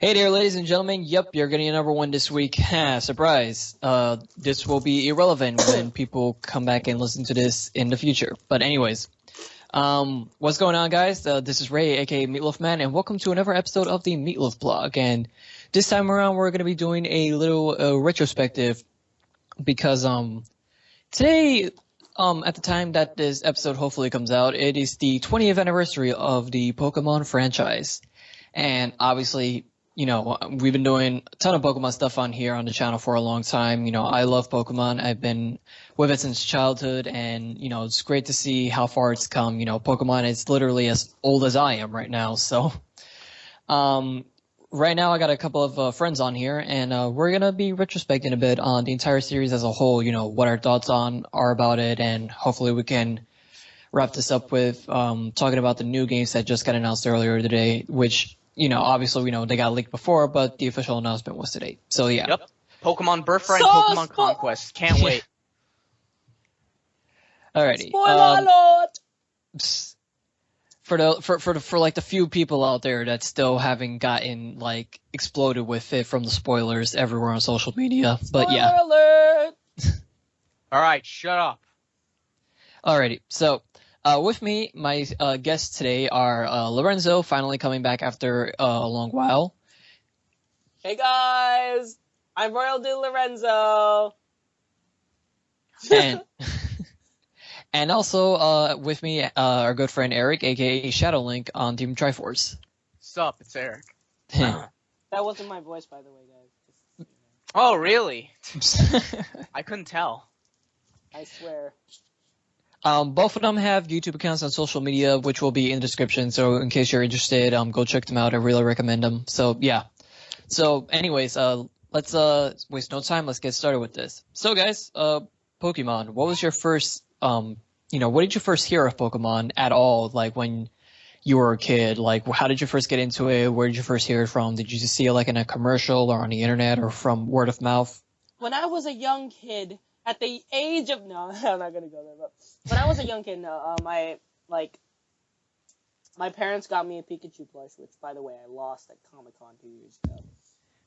Hey there, ladies and gentlemen. Yep, you're getting a number one this week. Ha, surprise. This will be irrelevant when people come back and listen to this in the future. But anyways, what's going on, guys? This is Ray, aka Meatloaf Man, and welcome to another episode of the Meatloaf Blog. And this time around, we're going to be doing a little retrospective because today, at the time that this episode hopefully comes out, it is the 20th anniversary of the Pokemon franchise. And obviously, you know, we've been doing a ton of Pokemon stuff on here on the channel for a long time. You know, I love Pokemon. I've been with it since childhood, and, you know, it's great to see how far it's come. You know, Pokemon is literally as old as I am right now. So, right now I got a couple of friends on here, and we're going to be retrospecting a bit on the entire series as a whole, you know, what our thoughts are about it, and hopefully we can wrap this up with talking about the new games that just got announced earlier today, which, you know, obviously we know they got leaked before, but the official announcement was today. So yeah. Yep. Pokemon Birthright, Pokemon Conquest. Can't wait. Alrighty. Spoiler alert! For like the few people out there that still haven't gotten like exploded with it from the spoilers everywhere on social media. But yeah. Spoiler alert! Alright, shut up. Alrighty. So with me, my guests today are Lorenzo, finally coming back after a long while. Hey guys! I'm Royal de Lorenzo! And and also with me, our good friend Eric, aka Shadow Link on Team Triforce. Sup, it's Eric. That wasn't my voice, by the way, guys. Oh, really? I couldn't tell. I swear. Both of them have YouTube accounts on social media, which will be in the description. So in case you're interested, go check them out. I really recommend them. So yeah. So anyways, let's waste no time. Let's get started with this. So guys, Pokemon. What was your first you know, what did you first hear of Pokemon at all? Like when you were a kid, like how did you first get into it? Where did you first hear it from? Did you just see it like in a commercial or on the internet or from word of mouth? When I was a young kid, at the age of no, I'm not gonna go there. But when I was a young kid, my parents got me a Pikachu plush, which, by the way, I lost at Comic-Con 2 years ago.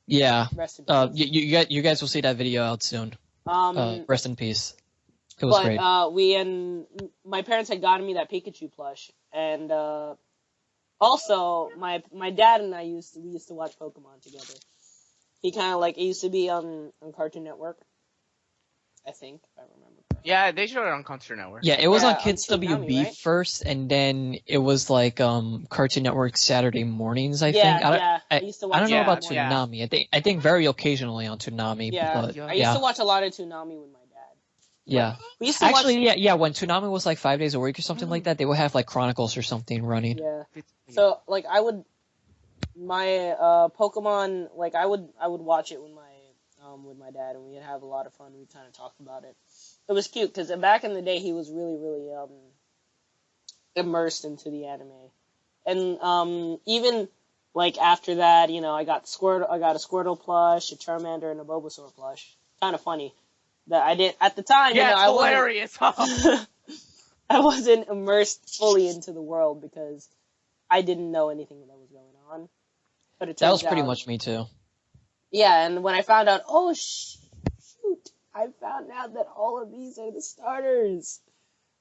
Yeah. Rest in peace. You guys will see that video out soon. Rest in peace. It was great. My parents had gotten me that Pikachu plush, and also my dad and we used to watch Pokemon together. He kind of it used to be on Cartoon Network, I think, if I remember correctly. Yeah, they showed it on Cartoon Network. Yeah, it was on Kids on WB Toonami, right? first, and then it was like Cartoon Network Saturday mornings, I think. I used to watch I don't know about yeah. Toonami. I think very occasionally on Toonami. Yeah, But, I used to watch a lot to Toonami with my dad. Yeah. We used to Actually, yeah, when Toonami was like 5 days a week or something like that, they would have like Chronicles or something running. Yeah. So I would Pokemon, I would watch it with my dad, and we'd have a lot of fun. We'd kind of talk about it. It was cute because back in the day he was really, really immersed into the anime, and even after that, you know, I got a Squirtle plush, a Charmander, and a Bulbasaur plush. Kind of funny that I did at the time. Yeah, you know, it's hilarious. I wasn't immersed fully into the world because I didn't know anything that was going on. But it That was turns pretty out, much me too. Yeah, and when I found out, oh shoot, I found out that all of these are the starters,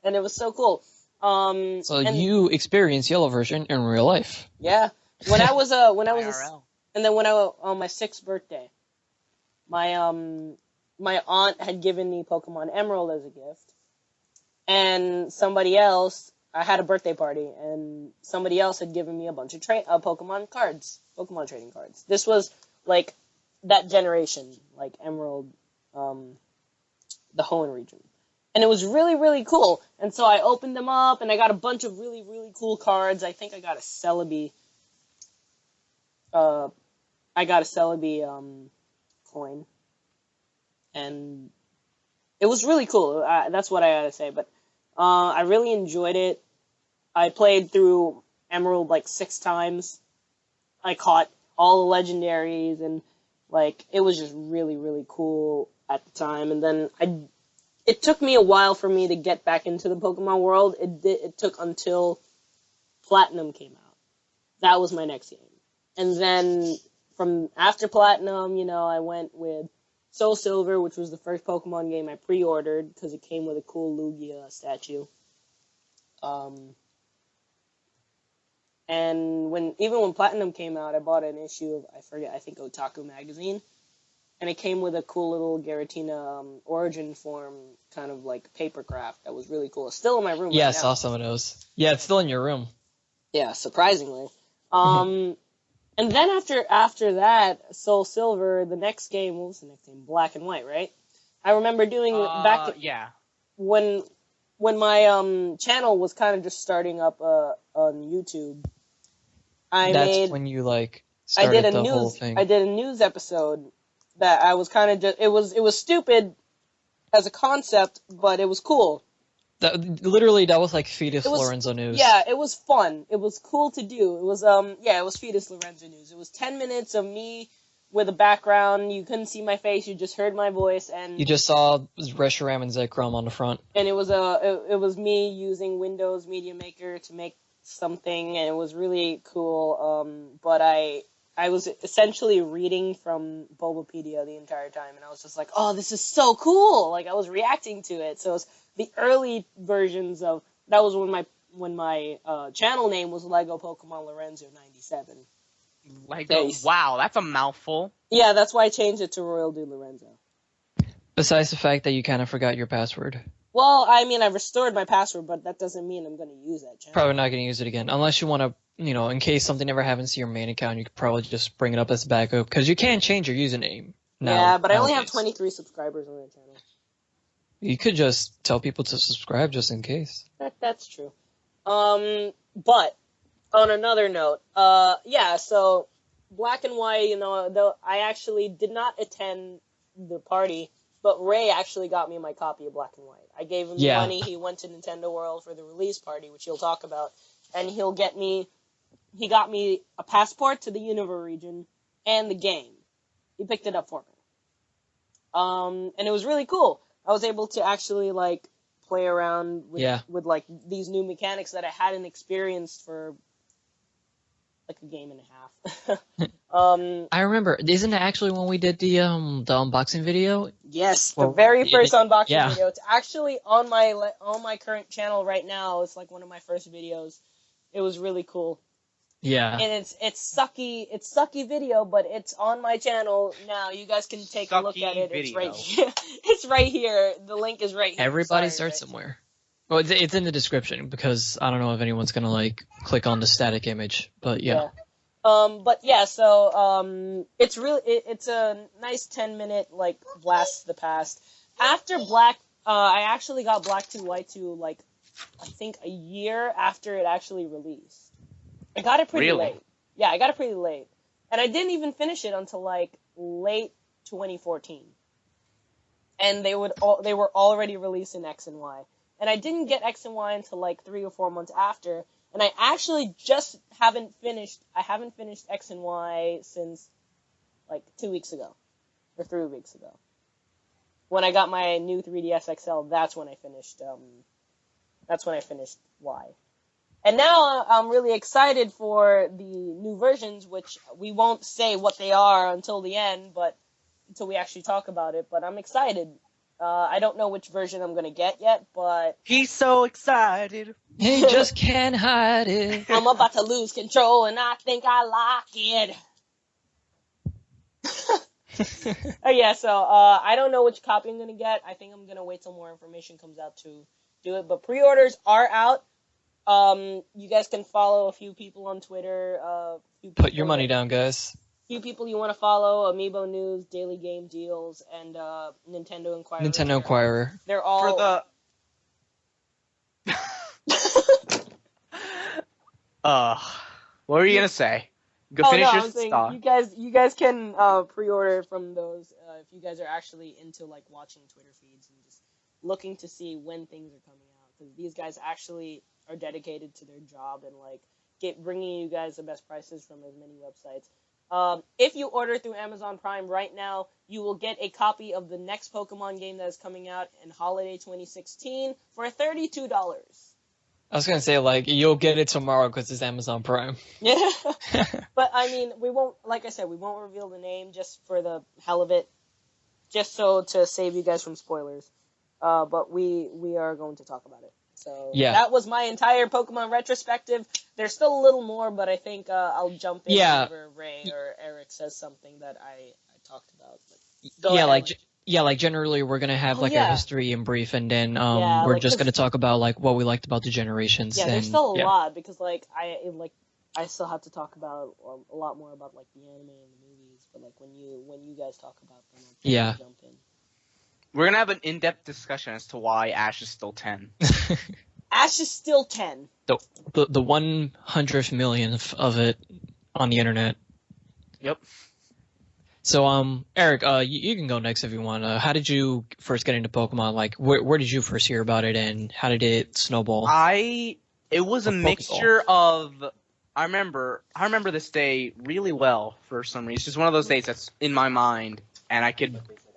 and it was so cool. So you experienced Yellow version in real life. Yeah, when I was IRL. and then when on my 6th birthday, my aunt had given me Pokemon Emerald as a gift, and somebody else, I had a birthday party, and somebody else had given me a bunch of Pokemon trading cards. This was that generation, Emerald, the Hoenn region. And it was really, really cool. And so I opened them up, and I got a bunch of really, really cool cards. I think I got a Celebi, coin. And it was really cool. That's what I gotta say. But I really enjoyed it. I played through Emerald 6 times. I caught all the legendaries, and it was just really, really cool at the time. And then it took me a while for me to get back into the Pokemon world. It took until Platinum came out. That was my next game. And then from after Platinum, I went with Soul Silver, which was the first Pokemon game I pre-ordered because it came with a cool Lugia statue. And even when Platinum came out, I bought an issue of, I think Otaku magazine, and it came with a cool little Giratina origin form kind of like paper craft that was really cool. It's still in my room. Yeah, right I saw some of those. Yeah, it's still in your room. Yeah, surprisingly. And then after that, Soul Silver, the next game, what was the next game? Black and White, right? I remember doing yeah. when my channel was kind of just starting up on YouTube. That's when you started the whole thing. I did a news episode that I was kind of just it was stupid as a concept, but it was cool. That was like Fetus Lorenzo news. Yeah, it was fun. It was cool to do. It was it was Fetus Lorenzo news. It was 10 minutes of me with a background. You couldn't see my face. You just heard my voice, and you just saw Reshiram and Zekrom on the front. And it was me using Windows Media Maker to make something, and it was really cool. But I was essentially reading from Bulbapedia the entire time, and I was just like, oh, this is so cool! Like, I was reacting to it. So it was the early versions of, that was when my channel name was Lego Pokemon Lorenzo 97. Lego, wow, that's a mouthful. Yeah, that's why I changed it to Royal Dude Lorenzo. Besides the fact that you kind of forgot your password. Well, I mean, I restored my password, but that doesn't mean I'm going to use that channel. Probably not going to use it again, unless you want to, in case something ever happens to your main account, you could probably just bring it up as backup, because you can change your username now. Yeah, but I only have 23 subscribers on that channel. You could just tell people to subscribe just in case. That's true. But on another note, so Black and White, though I actually did not attend the party, but Ray actually got me my copy of Black and White. I gave him the money. He went to Nintendo World for the release party, which he'll talk about, and he got me a passport to the Unova region and the game. He picked it up for me. And it was really cool. I was able to actually play around with these new mechanics that I hadn't experienced for a game and a half. I remember. Isn't it actually when we did the unboxing video? Yes, the very first unboxing video. It's actually on my current channel right now. It's one of my first videos. It was really cool. Yeah. And it's sucky video, but it's on my channel now. You guys can take a look at it. It's right here. It's right here. The link is right here. Everybody starts somewhere. Well, it's in the description, because I don't know if anyone's gonna click on the static image, but yeah. It's a nice 10-minute blast to the past. After Black, I actually got Black 2 White 2 I think a year after it actually released. I got it pretty late. Yeah, I got it pretty late. And I didn't even finish it until late 2014. And they were already releasing X and Y. And I didn't get X and Y until 3 or 4 months after. And I actually just haven't finished X and Y since 2 weeks ago. Or 3 weeks ago. When I got my new 3DS XL, that's when I finished Y. And now I'm really excited for the new versions, which we won't say what they are until the end, until we actually talk about it. But I'm excited. I don't know which version I'm going to get yet, but... He's so excited. He just can't hide it. I'm about to lose control, and I think I like it. So I don't know which copy I'm going to get. I think I'm going to wait till more information comes out to do it. But pre-orders are out. You guys can follow a few people on Twitter. Put your money down, guys. Few people you want to follow: Amiibo News, Daily Game Deals, and Nintendo Inquirer. Nintendo Inquirer. They're all for the. What were you gonna say? Go finish your stock. You guys can pre-order from those if you guys are actually into watching Twitter feeds and just looking to see when things are coming out, because these guys actually are dedicated to their job and bringing you guys the best prices from as many websites. If you order through Amazon Prime right now, you will get a copy of the next Pokemon game that is coming out in holiday 2016 for $32. I was gonna say, like, you'll get it tomorrow because it's Amazon Prime. Yeah. But I mean, we won't. Like I said, we won't reveal the name just for the hell of it, just so to save you guys from spoilers. But we are going to talk about it. So Yeah. that was my entire Pokemon retrospective. There's still a little more, but I think I'll jump in whenever Ray or Eric says something that I talked about. Go ahead. Like generally we're gonna have a history in brief, and then we're like, just gonna talk about like what we liked about the generations. Yeah, there's still a lot because I still have to talk about a lot more about like the anime and the movies. But like when you guys talk about them, I'll jump in. We're gonna have an in-depth discussion as to why Ash is still 10. Ash is still 10. The 100th millionth of it on the internet. Yep. So Eric, you can go next if you want. How did you first get into Pokemon? Like, where did you first hear about it, and how did it snowball? It was a mixture of. I remember this day really well for some reason. It's just one of those days that's in my mind, and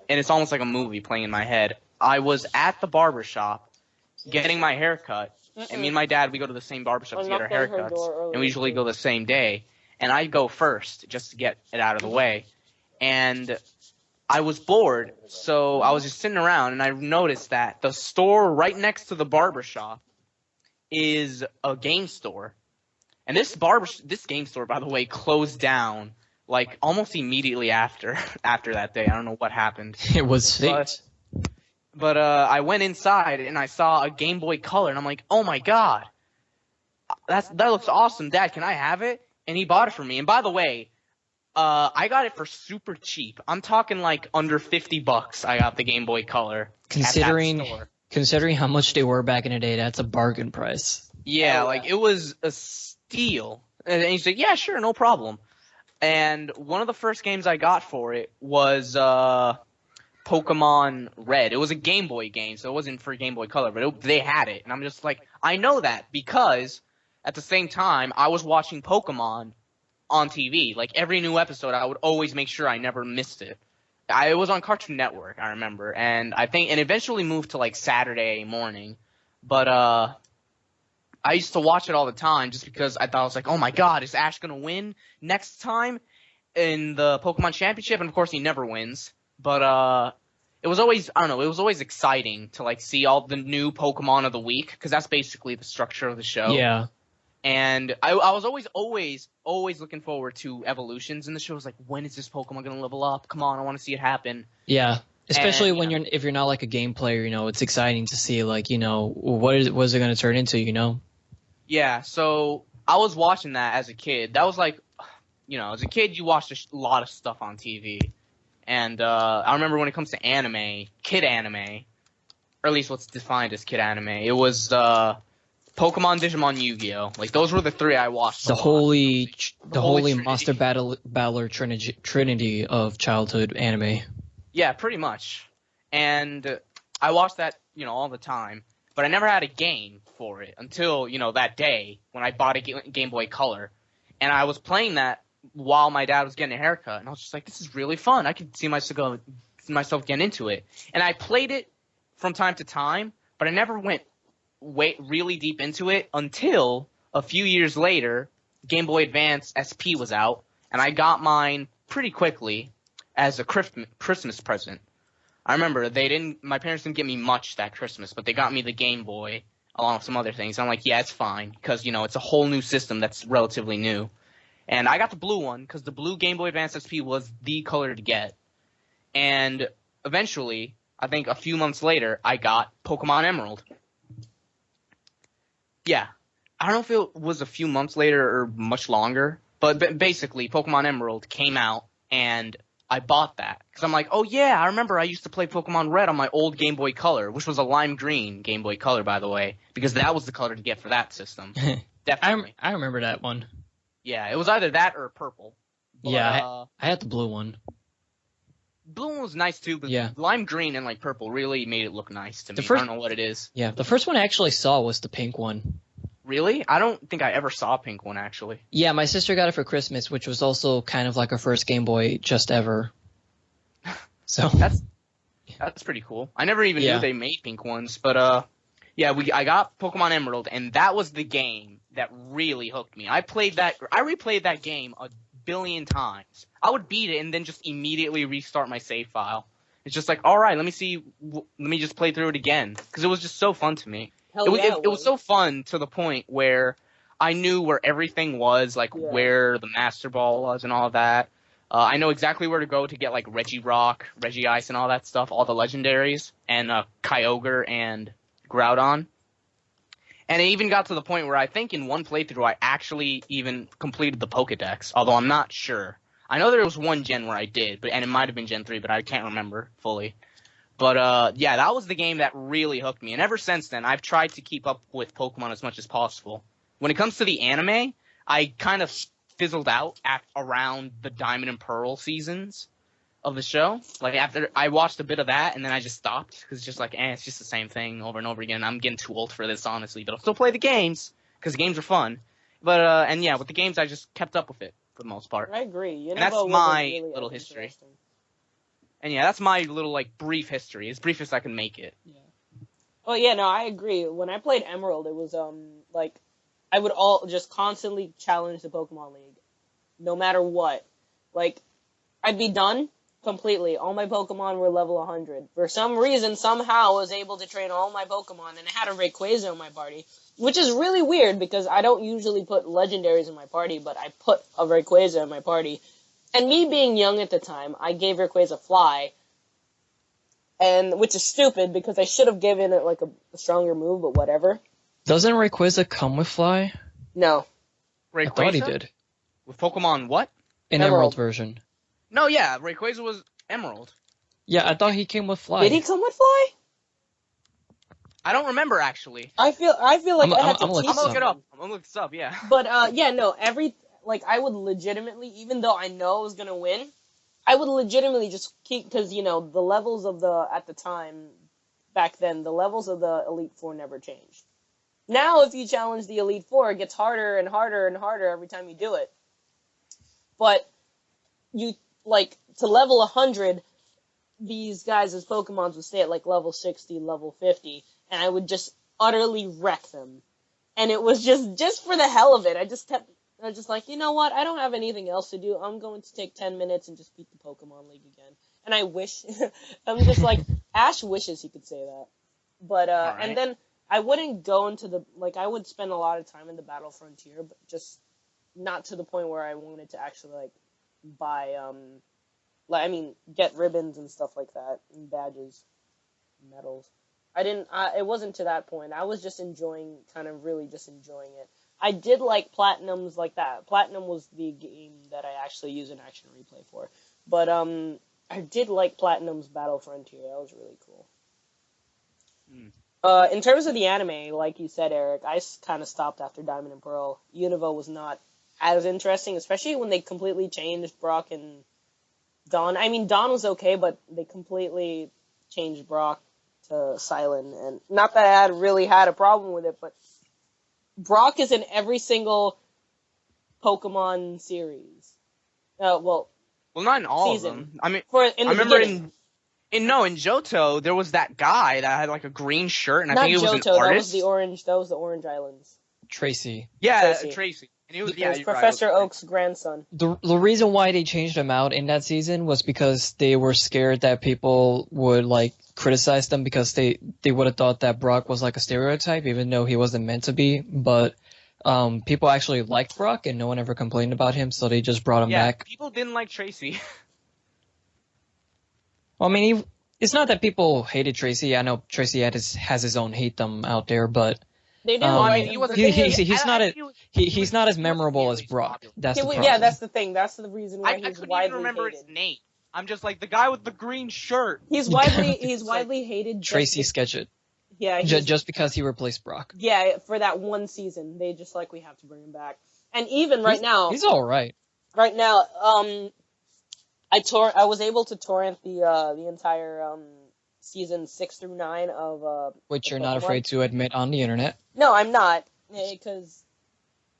it's almost like a movie playing in my head. I was at the barbershop getting my hair cut, and me and my dad, we go to the same barbershop to get our haircuts, and we usually go the same day. And I go first just to get it out of the way. And I was bored, so I was just sitting around, and I noticed that the store right next to the barbershop is a game store. And this game store, by the way, closed down like almost immediately after that day. I don't know what happened. It was fate. But I went inside and I saw a Game Boy Color, and I'm like, oh my god, that looks awesome, Dad. Can I have it? And he bought it for me. And by the way, I got it for super cheap. I'm talking like under $50. I got the Game Boy Color. Considering how much they were back in the day, that's a bargain price. Yeah, like it was a steal. And he's like, yeah, sure, no problem. And one of the first games I got for it was Pokemon Red. It was a Game Boy game, so it wasn't for Game Boy Color, but they had it. And I'm just like, I know that because at the same time, I was watching Pokemon on TV. Like every new episode, I would always make sure I never missed it. It was on Cartoon Network, I remember, and eventually moved to like Saturday morning. But I used to watch it all the time just because I thought, I was like, oh my god, is Ash gonna win next time in the Pokemon Championship? And of course, he never wins. But it was always, I don't know, it was always exciting to like see all the new Pokemon of the week, because that's basically the structure of the show. Yeah. And I was always looking forward to evolutions in the show. I was like, when is this Pokemon gonna level up? Come on, I want to see it happen. Yeah, especially if you're not like a game player, it's exciting to see like what is it gonna turn into, Yeah, so I was watching that as a kid. That was like, as a kid you watched a lot of stuff on TV, and I remember when it comes to anime, kid anime, or at least what's defined as kid anime, it was Pokemon, Digimon, Yu-Gi-Oh! Like those were the three I watched. The holy monster battler trinity of childhood anime. Yeah, pretty much. And I watched that, all the time. But I never had a game for it until, that day when I bought a Game Boy Color. And I was playing that while my dad was getting a haircut. And I was just like, this is really fun. I could see myself getting into it. And I played it from time to time, but I never went really deep into it until a few years later, Game Boy Advance SP was out, and I got mine pretty quickly as a Christmas present. I remember my parents didn't get me much that Christmas, but they got me the Game Boy along with some other things. I'm like, yeah, it's fine, because, it's a whole new system that's relatively new. And I got the blue one, because the blue Game Boy Advance SP was the color to get. And eventually, I think a few months later, I got Pokemon Emerald. Yeah, I don't know if it was a few months later or much longer, but basically Pokemon Emerald came out, and I bought that. Because I'm like, oh yeah, I remember I used to play Pokemon Red on my old Game Boy Color, which was a lime green Game Boy Color, by the way, because that was the color to get for that system. Definitely. I remember that one. Yeah, it was either that or purple. But, yeah, I had the blue one. Blue one was nice too, but lime green and like purple really made it look nice to me. I don't know what it is. Yeah, the first one I actually saw was the pink one. Really? I don't think I ever saw a pink one, actually. Yeah, my sister got it for Christmas, which was also kind of like her first Game Boy just ever. So that's pretty cool. I never even knew they made pink ones, but Yeah, I got Pokemon Emerald, and that was the game that really hooked me. I replayed that game a billion times. I would beat it and then just immediately restart my save file. It's just like, all right, let me just play through it again, because it was just so fun to me. It was so fun to the point where I knew where everything was, like where the Master Ball was and all that. I know exactly where to go to get like Regirock, Regice, and all that stuff, all the legendaries, and Kyogre and Groudon. And it even got to the point where I think in one playthrough I actually even completed the Pokedex, although I'm not sure. I know there was one gen where I did, and it might have been Gen 3, but I can't remember fully. But yeah, that was the game that really hooked me. And ever since then, I've tried to keep up with Pokemon as much as possible. When it comes to the anime, I kind of fizzled out around the Diamond and Pearl seasons of the show. Like, after I watched a bit of that, and then I just stopped, because it's just like, it's just the same thing over and over again. I'm getting too old for this, honestly, but I'll still play the games, because the games are fun. But, and yeah, with the games, I just kept up with it, for the most part. I agree. And that's my little history. And yeah, that's my little, like, brief history, as brief as I can make it. Yeah. Oh, yeah, no, I agree. When I played Emerald, it was, like, I would just constantly challenge the Pokemon League, no matter what. Like, I'd be done completely. All my Pokemon were level 100. For some reason, somehow, I was able to train all my Pokemon, and I had a Rayquaza in my party, which is really weird, because I don't usually put legendaries in my party, but I put a Rayquaza in my party. And me being young at the time, I gave Rayquaza Fly, and which is stupid, because I should have given it, like, a stronger move, but whatever. Doesn't Rayquaza come with Fly? No. Rayquaza? I thought he did. With Pokemon what? In Emerald version. No, yeah, Rayquaza was Emerald. Yeah, I thought he came with Fly. Did he come with Fly? I don't remember, actually. I feel like I'm I had to gonna look teach I'm gonna look up. it up. I'm gonna look this up, yeah. But, yeah, no, I would legitimately, even though I know I was gonna win, I would legitimately just keep, because, the levels of at the time, back then, the levels of the Elite Four never changed. Now, if you challenge the Elite Four, it gets harder and harder and harder every time you do it. But, to level 100, these guys as Pokemons would stay at, like, level 60, level 50, and I would just utterly wreck them. And it was just for the hell of it. I was just like, you know what, I don't have anything else to do. I'm going to take 10 minutes and just beat the Pokemon League again. And I wish, I'm just like, Ash wishes he could say that. But, right. And then I wouldn't go into I would spend a lot of time in the Battle Frontier, but just not to the point where I wanted to actually, like, buy, get ribbons and stuff like that, and badges, medals. It wasn't to that point. I was just really just enjoying it. I did like Platinums like that. Platinum was the game that I actually use an action replay for. But, I did like Platinum's Battle Frontier. That was really cool. In terms of the anime, like you said, Eric, I kind of stopped after Diamond and Pearl. Unova was not as interesting, especially when they completely changed Brock and Dawn. I mean, Dawn was okay, but they completely changed Brock to Silent. And not that I really had a problem with it, but Brock is in every single Pokemon series. Well, not in all season. of them. I mean, I remember in Johto, there was that guy that had like a green shirt, and I think it was Johto, an artist. That was the Orange Islands. Tracy. Yeah, Tracy. And he was, Professor Oak's grandson. The reason why they changed him out in that season was because they were scared that people would, like, criticize them, because they would have thought that Brock was like a stereotype, even though he wasn't meant to be. But people actually liked Brock, and no one ever complained about him, so they just brought him back. People didn't like Tracy. Well, I mean, it's not that people hated Tracy. I know Tracy has his own hate-them out there, but They do. I mean, he's not as memorable as Brock. That's the problem. Yeah, that's the thing. That's the reason why I he's couldn't widely even remember hated. his name. I'm just like, the guy with the green shirt. He's widely hated. Tracy Sketchit. Yeah, just because he replaced Brock. Yeah, for that one season, they just like, we have to bring him back. And even now, he's all right. Right now, I was able to torrent the entire season 6 through 9 of which you're not afraid to admit on the internet. No, I'm not, because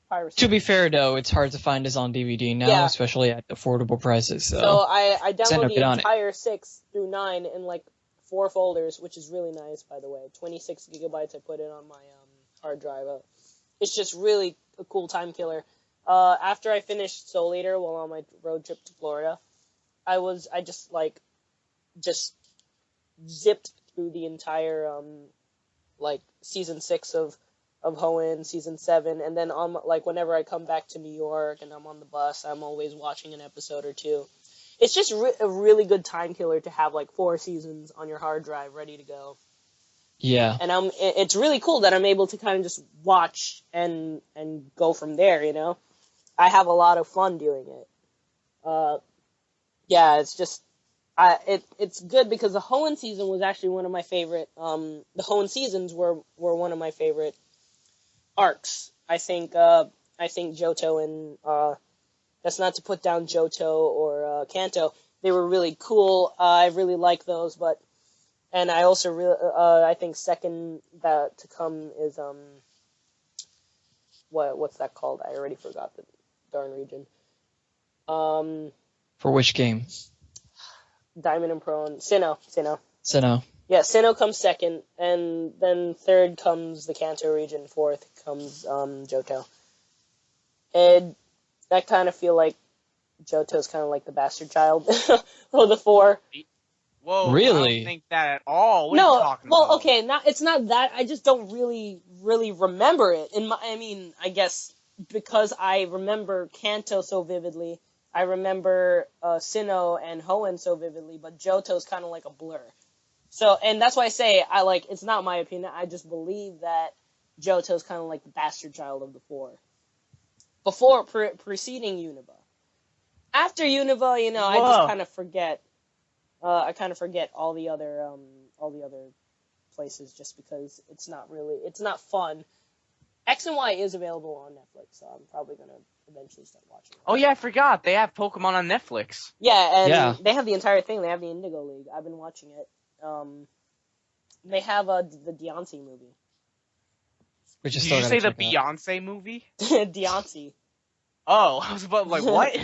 piracy. To be fair, though, it's hard to find this on DVD now, especially at affordable prices. So I downloaded the entire 6 through 9 in like 4 folders, which is really nice, by the way. 26 gigabytes. I put it on my hard drive. It's just really a cool time killer. After I finished Soul Eater while on my road trip to Florida, I just zipped through the entire season 6 of Hoenn, season 7, and then whenever I come back to New York and I'm on the bus, I'm always watching an episode or two. It's just a really good time killer to have 4 seasons on your hard drive ready to go. Yeah. And it's really cool that I'm able to kind of just watch and go from there, you know? I have a lot of fun doing it. Yeah, it's just, it's good because the Hoenn season was actually one of my favorite, the Hoenn seasons were one of my favorite arcs. I think Johto and, that's not to put down Johto or Kanto, they were really cool. I really like those, and I also really, I think second that to come is, what's that called? I already forgot the darn region. For which game? Diamond and Pearl and Sinnoh. Sinnoh. Yeah, Sinnoh comes second, and then third comes the Kanto region, fourth comes, Johto. And I kind of feel like Johto's kind of like the bastard child of the 4. Whoa, Really? I don't think that at all. What are you talking about? Okay, it's not that. I just don't really remember it. I guess because I remember Kanto so vividly, I remember Sinnoh and Hoenn so vividly, but Johto's kind of like a blur. So, and that's why I say it's not my opinion. I just believe that Johto's kind of like the bastard child of the 4. Before preceding Unova. After Unova, you know, I just kind of forget. I kind of forget all the other places just because it's not fun. X and Y is available on Netflix, so I'm probably gonna eventually start watching it. Oh yeah, I forgot. They have Pokemon on Netflix. Yeah, and they have the entire thing. They have the Indigo League. I've been watching it. They have the Deontay movie. Which is Did you say the Beyonce movie? Deontay. Oh, I was about what?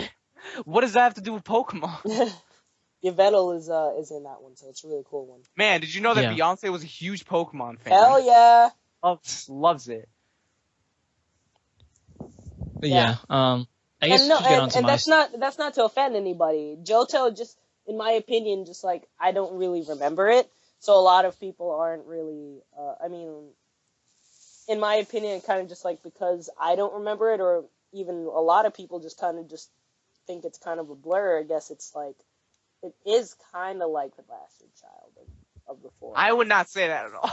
What does that have to do with Pokemon? Yveltal is in that one, so it's a really cool one. Man, did you know that Beyonce was a huge Pokemon fan? Hell yeah! Loves it. But I guess and no, we should get on to my... that's not to offend anybody. Johto, just in my opinion, just I don't really remember it, so a lot of people aren't really. In my opinion, kind of just because I don't remember it, or even a lot of people just kind of just think it's kind of a blur. I guess it's it is kind of like the bastard child of the 4. I would not say that at all.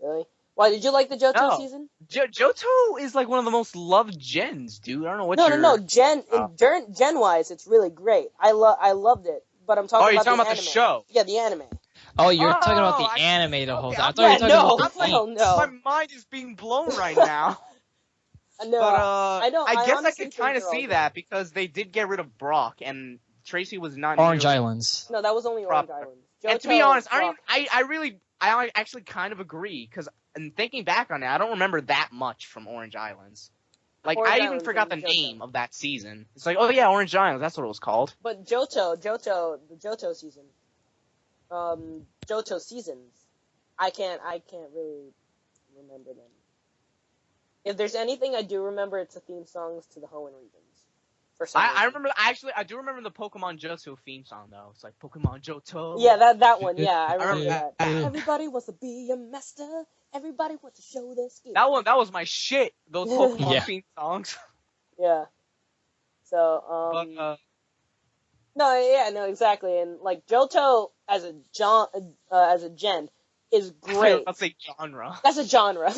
Really? Why, did you like the Johto season? Johto is one of the most loved gens, dude. I don't know what No. Gen-wise, it's really great. I loved it. But I'm talking about the anime. Oh, you're talking about the show? Yeah, the anime. Oh, you're talking about the anime the whole time. I thought you were talking about the hell no. My mind is being blown right now. No, but I guess I could kind of see that because they did get rid of Brock and Tracy was not Orange Islands. No, that was only Orange Islands. And to be honest, I actually kind of agree because in thinking back on it, I don't remember that much from Orange Islands. I even forgot the name of that season. It's oh yeah, Orange Islands, that's what it was called. But the Johto season, Johto seasons, I can't really remember them. If there's anything I do remember, it's the theme songs to the Hoenn regions. For some reason. I remember, I do remember the Pokemon Johto theme song though. It's Pokemon Johto. Yeah, that one. Yeah, I remember that. Everybody wants to be a master. Everybody wants to show their skill. That was my shit. Those Pokemon theme songs. Yeah. So No, exactly. And Johto as a gen is great. Let's say genre. That's a genre.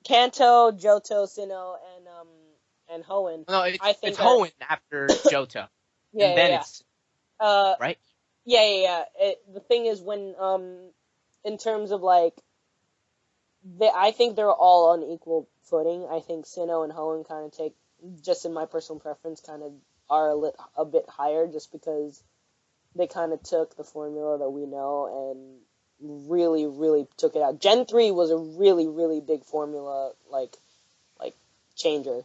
Kanto, Johto, Sinnoh, and Hoenn. No, it's Hoenn after Johto. Yeah, and then it's right. Yeah. The thing is, when in terms of I think they're all on equal footing. I think Sinnoh and Hoenn kind of take, just in my personal preference, kind of are a bit higher, just because they kind of took the formula that we know and really, really took it out. Gen 3 was a really, really big formula, changer.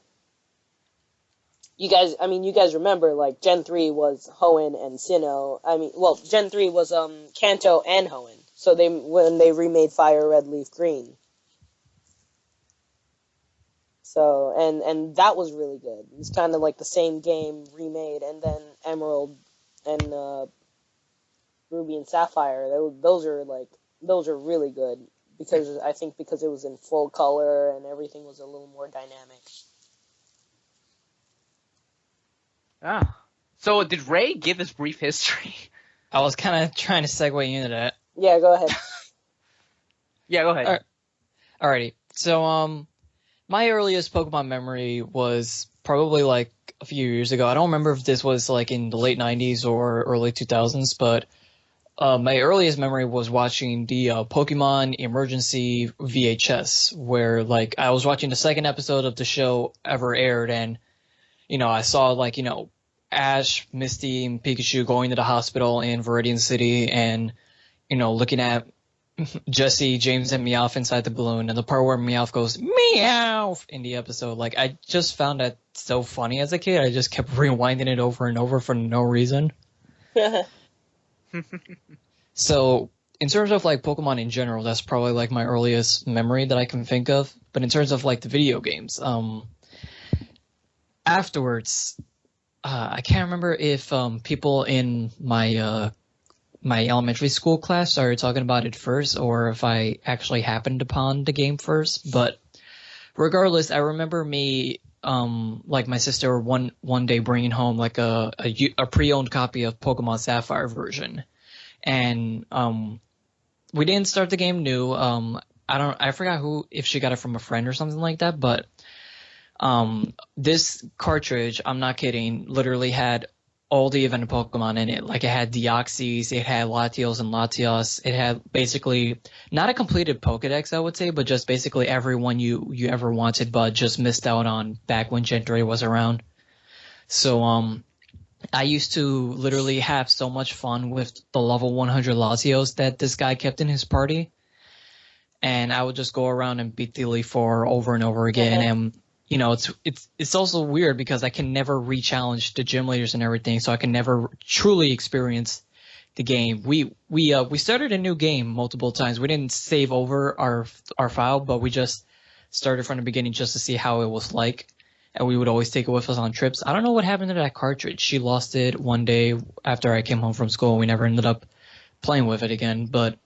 you guys remember, like, Gen 3 was Hoenn and Sinnoh. Gen 3 was, Kanto and Hoenn. So when they remade Fire Red Leaf Green. So, and that was really good. It's kind of like the same game remade, and then Emerald and, Ruby and Sapphire, those are really good. Because it was in full color and everything was a little more dynamic. Ah. So did Ray give his brief history? I was kind of trying to segue into that. Yeah, go ahead. Yeah, go ahead. Alrighty. So, my earliest Pokemon memory was probably like a few years ago. I don't remember if this was like in the late 90s or early 2000s, but my earliest memory was watching the Pokemon Emergency VHS, where like I was watching the second episode of the show ever aired, and I saw like Ash, Misty, and Pikachu going to the hospital in Viridian City, and looking at Jesse, James, and Meowth inside the balloon, and the part where Meowth goes Meowth in the episode. Like, I just found that so funny as a kid. I just kept rewinding it over and over for no reason. So, in terms of like Pokemon in general, that's probably like my earliest memory that I can think of. But in terms of like the video games, afterwards, I can't remember if people in my my elementary school class started talking about it first, or if I actually happened upon the game first. But regardless, I remember me, like my sister one day bringing home like a pre-owned copy of Pokemon Sapphire version, and we didn't start the game new. I forgot if she got it from a friend or something like that, but this cartridge, I'm not kidding, literally had all the event Pokemon in it. Like, it had Deoxys, it had Latios and Latios, it had basically not a completed Pokedex, I would say, but just basically everyone you ever wanted but just missed out on back when Gen 3 was around. So I used to literally have so much fun with the level 100 Latios that this guy kept in his party, and I would just go around and beat the Elite Four over and over again. And it's also weird because I can never re-challenge the gym leaders and everything, so I can never truly experience the game. We started a new game multiple times. We didn't save over our file, but we just started from the beginning just to see how it was like, and we would always take it with us on trips. I don't know what happened to that cartridge. She lost it one day after I came home from school. We never ended up playing with it again, but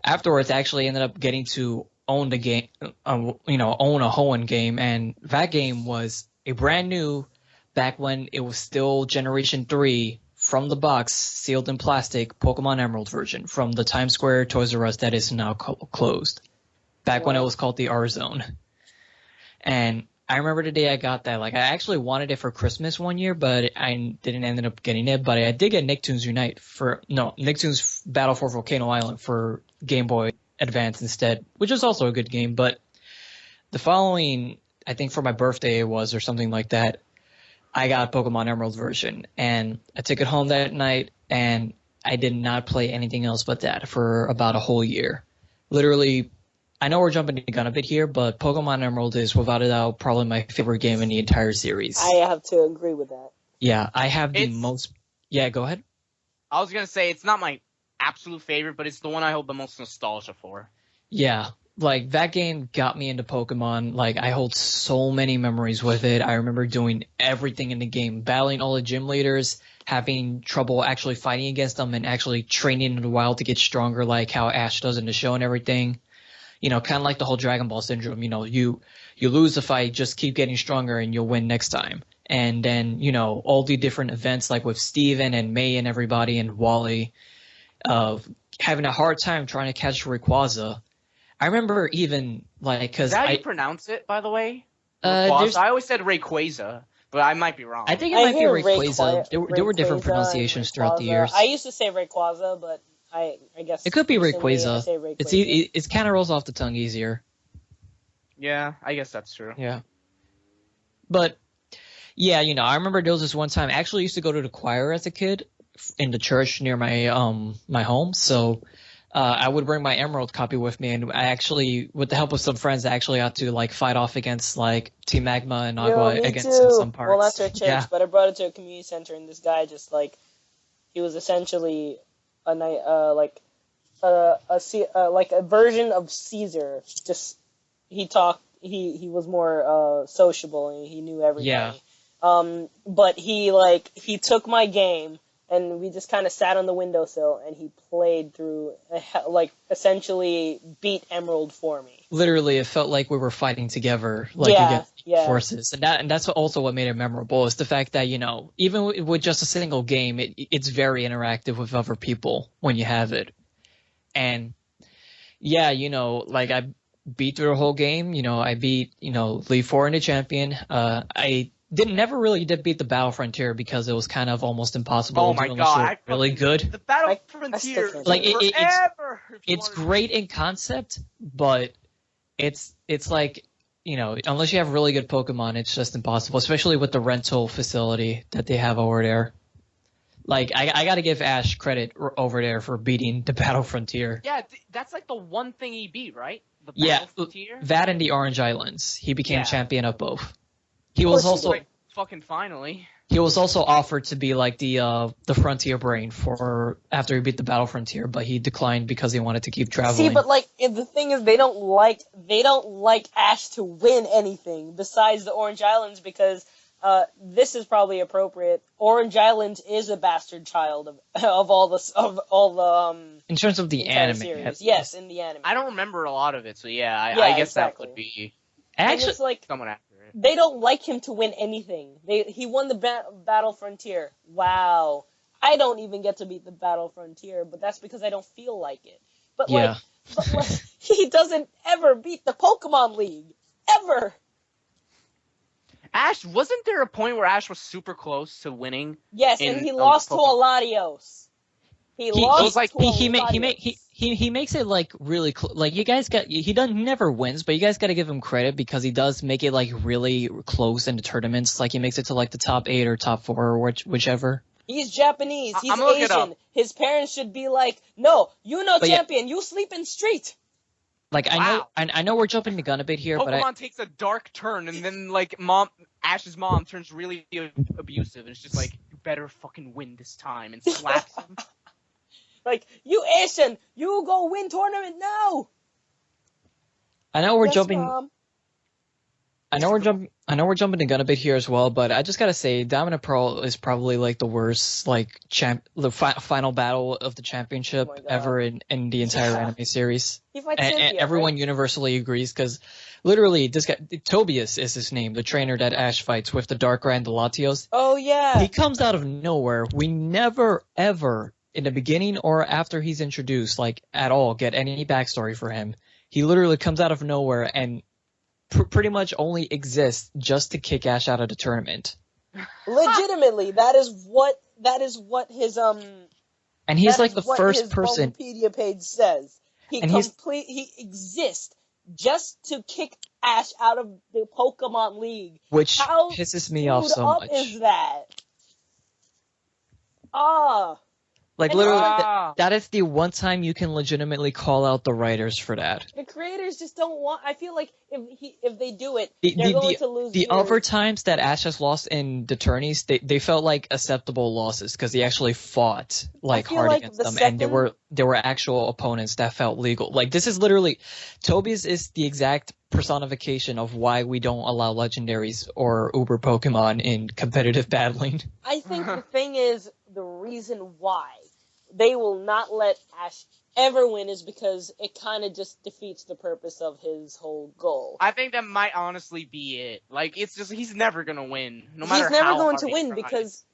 afterwards I actually ended up getting to own the game, own a Hoenn game, and that game was a brand new, back when it was still Generation 3, from the box, sealed in plastic, Pokemon Emerald version from the Times Square Toys R Us that is now closed. Back when it was called the R Zone. And I remember the day I got that. Like, I actually wanted it for Christmas one year, but I didn't end up getting it. But I did get Nicktoons Nicktoons Battle for Volcano Island for Game Boy Advance instead, which is also a good game. But the following, I think for my birthday it was, or something like that, I got Pokemon Emerald version, and I took it home that night, and I did not play anything else but that for about a whole year. Literally, I know we're jumping the gun a bit here, but Pokemon Emerald is without a doubt probably my favorite game in the entire series. I have to agree with that. Yeah, I have the most... Yeah, go ahead. I was going to say, it's not my absolute favorite, but it's the one I hold the most nostalgia for. Yeah, like, that game got me into Pokemon. Like, I hold so many memories with it. I remember doing everything in the game, battling all the gym leaders, having trouble actually fighting against them, and actually training in the wild to get stronger, like how Ash does in the show and everything. Kind of like the whole Dragon Ball syndrome. You lose a fight, just keep getting stronger, and you'll win next time. And then, all the different events, like with Steven and May and everybody and Wally, having a hard time trying to catch Rayquaza. I remember even, like, because Is that how you pronounce it, by the way? I always said Rayquaza, but I might be wrong. I think it might be Rayquaza. There were different pronunciations throughout the years. I used to say Rayquaza, but I guess it could be Rayquaza. Rayquaza. It's kind of rolls off the tongue easier. Yeah, I guess that's true. Yeah. But, yeah, I remember there was this one time, I actually used to go to the choir as a kid in the church near my my home, so I would bring my Emerald copy with me, and I actually, with the help of some friends, I actually had to like fight off against like Team Magma and Agua me against too. some parts. Well, that's our church, Yeah. but I brought it to a community center, and this guy just like, he was essentially like a version of Caesar. Just he talked. He was more sociable, and he knew everybody. Yeah. But he took my game, and we just kind of sat on the windowsill, and he played through, like, essentially beat Emerald for me. Literally, it felt like we were fighting together, like against forces, and that's also what made it memorable. Is the fact that even with just a single game, it's very interactive with other people when you have it, and yeah, like I beat through the whole game. I beat League 4 into champion. I never really did beat the Battle Frontier because it was kind of almost impossible. Oh to my do unless god, you were really good. The Battle I Frontier still is can't do it. forever. It's great in concept, but it's like unless you have really good Pokemon, it's just impossible. Especially with the rental facility that they have over there. Like I got to give Ash credit over there for beating the Battle Frontier. Yeah, that's like the one thing he beat, right? The Yeah, Battle Frontier. that and the Orange Islands. He became champion of both. He course was he also did. Fucking finally. he was also offered to be like the Frontier Brain for after he beat the Battle Frontier, but he declined because he wanted to keep traveling. See, but like the thing is, they don't like Ash to win anything besides the Orange Islands because this is probably appropriate. Orange Islands is a bastard child of all the in terms of the anime, series. Yes, in the anime. I don't remember a lot of it, so yeah, I guess exactly. that would be And it's like somewhat accurate. they don't like him to win anything. He won the Battle Frontier. Wow. I don't even get to beat the Battle Frontier, but that's because I don't feel like it. But Yeah. like he doesn't ever beat the Pokemon League. Ever. Ash, wasn't there a point where Ash was super close to winning? Yes, and he lost to Aladios. He makes it like really like you guys got he never wins, but you guys got to give him credit because he does make it like really close in the tournaments. Like he makes it to like the top 8 or top 4 or whichever. He's Japanese. He's I'm gonna look it Asian. up. His parents should be like, no, champion. You sleep in street. Like I know we're jumping the gun a bit here, Pokemon but takes a dark turn, and then like Ash's mom turns really abusive, and it's just like, you better fucking win this time, and slaps him. Like, you Asian, you go win tournament now. I know we're Yes, jumping. Mom. I know we're jumping the gun a bit here as well, but I just gotta say, Diamond and Pearl is probably like the worst like the final battle of the championship ever in the entire anime series. He fights And Cynthia, everyone right? universally agrees because literally this guy Tobias is his name, the trainer that Ash fights with the Darkrai and the Latios. Oh yeah. He comes out of nowhere. We never ever in the beginning or after he's introduced, like at all, get any backstory for him. He literally comes out of nowhere and pretty much only exists just to kick Ash out of the tournament. Legitimately, that is what his And he's like the first person. Wikipedia page says. He exists just to kick Ash out of the Pokemon League. Which How pisses me off so up much. Is that? Like And literally, Ah. that is the one time you can legitimately call out the writers for that. The creators just don't want. I feel like if they do it, The they're going to lose. the viewers. other times that Ash has lost in the tourneys, they felt like acceptable losses because he actually fought like feel hard like against the them, and second- there were actual opponents that felt legal. Like this is literally, Tobias is the exact personification of why we don't allow legendaries or uber Pokemon in competitive battling. I think the thing is, the reason why they will not let Ash ever win is because it kind of just defeats the purpose of his whole goal. I think that might honestly be it. Like, it's just, he's never gonna win. No matter He's never how going hard to he win tries. because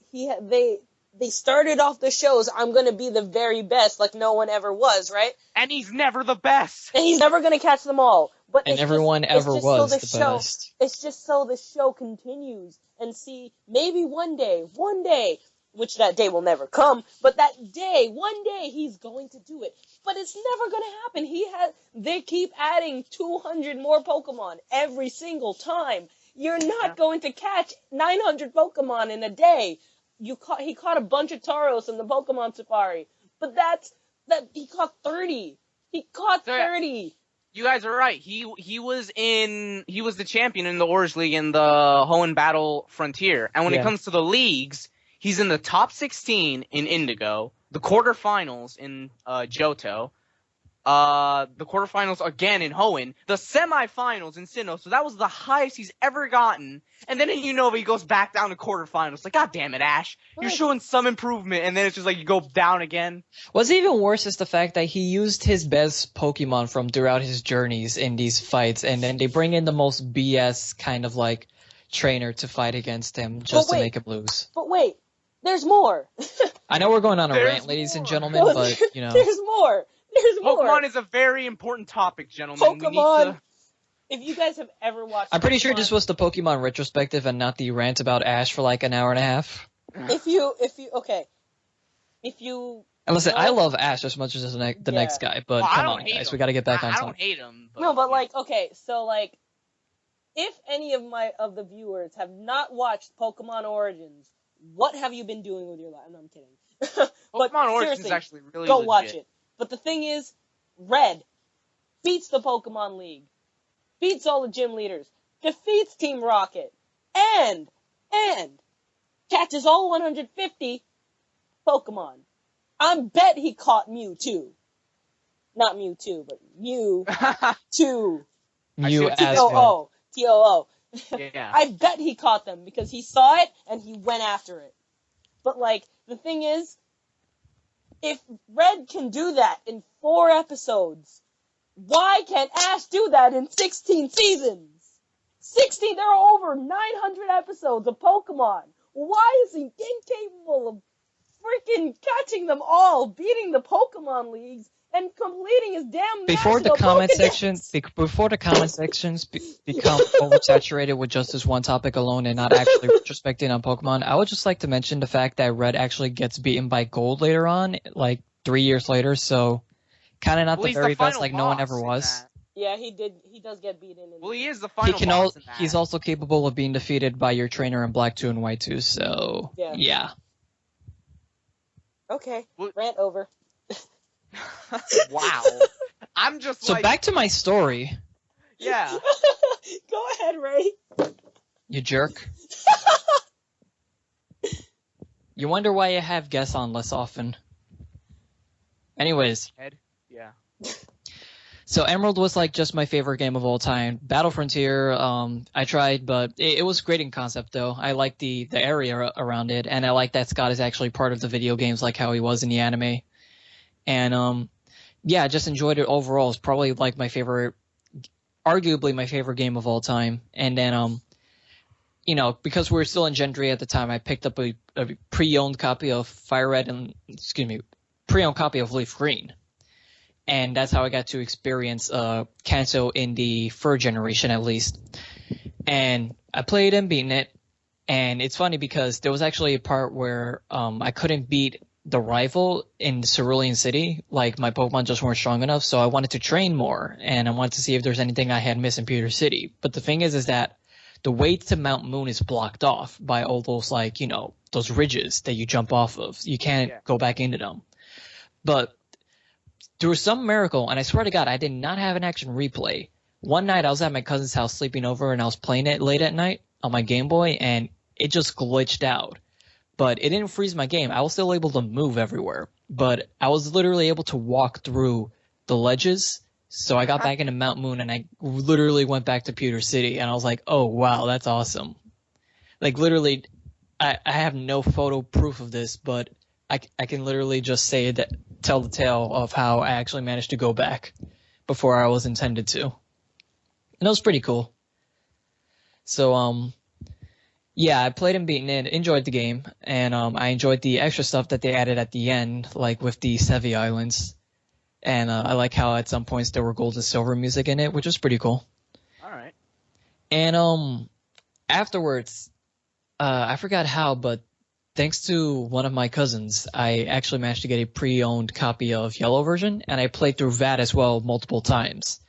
they started off the shows, I'm going to be the very best, like no one ever was, right? And he's never the best! And he's never going to catch them all. But And it's everyone just, ever it's just was so the show, best. It's just so the show continues. And see, maybe one day, which that day will never come, but one day he's going to do it. But it's never going to happen. They keep adding 200 more Pokemon every single time. You're not going to catch 900 Pokemon in a day. He caught a bunch of Tauros in the Pokemon Safari. But that's that he caught 30. He caught 30. You guys are right. He was the champion in the Orange League in the Hoenn Battle Frontier. And when it comes to the leagues, he's in the top 16 in Indigo, the quarterfinals in Johto, the quarterfinals again in Hoenn, the semifinals in Sinnoh. So that was the highest he's ever gotten. And then in Unova, he goes back down to quarterfinals. Like, God damn it, Ash. You're showing some improvement, and then it's just like you go down again. What's even worse is the fact that he used his best Pokemon from throughout his journeys in these fights, and then they bring in the most BS kind of like trainer to fight against him just to make him lose. But wait, there's more. I know we're going on a rant, ladies and gentlemen, but you know. There's more. Pokemon is a very important topic, gentlemen. Pokemon. If you guys have ever watched, I'm pretty sure this was the Pokemon retrospective and not the rant about Ash for like an hour and a half. If you And listen, I love Ash as much as the next guy, but come on, guys, we got to get back on I top. don't hate him. But, no, but like, okay, so like, if any of the viewers have not watched Pokemon Origins, what have you been doing with your life? No, I'm kidding. Pokemon Origins is actually really go legit. watch it. But the thing is, Red beats the Pokemon League, beats all the gym leaders, defeats Team Rocket, and catches all 150 Pokemon. I bet he caught Mewtwo. Not Mewtwo, but Mew2. Mew as T-O-O. T-O-O. Yeah. I bet he caught them because he saw it and he went after it. But like, the thing is, if Red can do that in 4 episodes, why can't Ash do that in 16 seasons? 16, there are over 900 episodes of Pokemon. Why is he incapable of freaking catching them all, beating the Pokemon leagues, and completing his damn before the comment sections become oversaturated with just this one topic alone and not actually retrospecting on Pokemon, I would just like to mention the fact that Red actually gets beaten by Gold later on, like 3 years later, so kind of not the very best, like no one ever was. Yeah, he does get beaten. He is the final boss in that. He's also capable of being defeated by your trainer in Black 2 and White 2, so yeah. Okay, rant over. Wow. I'm just so back to my story. Yeah. Go ahead, Ray. You jerk. You wonder why I have guests on less often. Anyways. Yeah. So Emerald was like just my favorite game of all time. Battle Frontier, I tried, but it was great in concept though. I liked the area around it, and I like that Scott is actually part of the video games like how he was in the anime. And yeah, I just enjoyed it overall. It's probably like my favorite, arguably my favorite game of all time. And then you know, because we were still in Gen 3 at the time, I picked up a pre-owned copy of pre-owned copy of Leaf Green. And that's how I got to experience Kanto in the third generation at least. And I played and beaten it. And it's funny because there was actually a part where I couldn't beat the rival in Cerulean City. Like, my Pokemon just weren't strong enough, so I wanted to train more. And I wanted to see if there's anything I had missed in Pewter City. But the thing is that the way to Mount Moon is blocked off by all those, like, you know, those ridges that you jump off of. You can't go back into them. But through some miracle, and I swear to God, I did not have an action replay. One night I was at my cousin's house sleeping over, and I was playing it late at night on my Game Boy, and it just glitched out. But it didn't freeze my game. I was still able to move everywhere. But I was literally able to walk through the ledges. So I got back into Mount Moon, and I literally went back to Pewter City, and I was like, oh, wow, that's awesome. Like, literally, I have no photo proof of this, but I can literally just say that, tell the tale of how I actually managed to go back before I was intended to. And it was pretty cool. So, yeah, I played and beaten it, enjoyed the game, and I enjoyed the extra stuff that they added at the end, like with the Sevi Islands. And I like how at some points there were gold and silver music in it, which was pretty cool. Alright. And afterwards, I forgot how, but thanks to one of my cousins, I actually managed to get a pre-owned copy of Yellow version, and I played through that as well multiple times.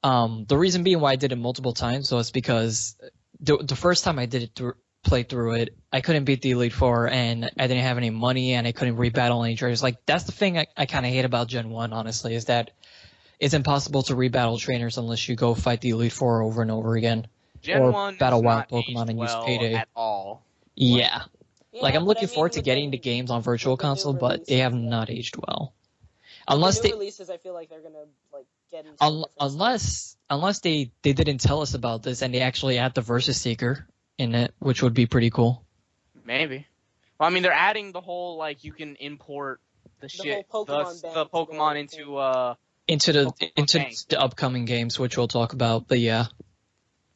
The reason being why I did it multiple times was because the first time I did it play through it. I couldn't beat the Elite Four, and I didn't have any money, and I couldn't rebattle any trainers. Like, that's the thing I kind of hate about Gen 1, honestly, is that it's impossible to rebattle trainers unless you go fight the Elite Four over and over again. Gen or 1 battle is wild not Pokemon aged and use well Payday. at all. Yeah. Like, I'm but looking I mean, forward to with getting the- the games on Virtual with the new Console, but they have releases, not aged well. The Unless new they, releases, I feel like they're gonna like get into a different stage. unless they didn't tell us about this and they actually add the Versus Seeker in it, which would be pretty cool. Maybe. Well, I mean, they're adding the whole, like, you can import the shit, whole Pokemon the bank Pokemon together into, Into Bank. the upcoming games, which we'll talk about. But yeah,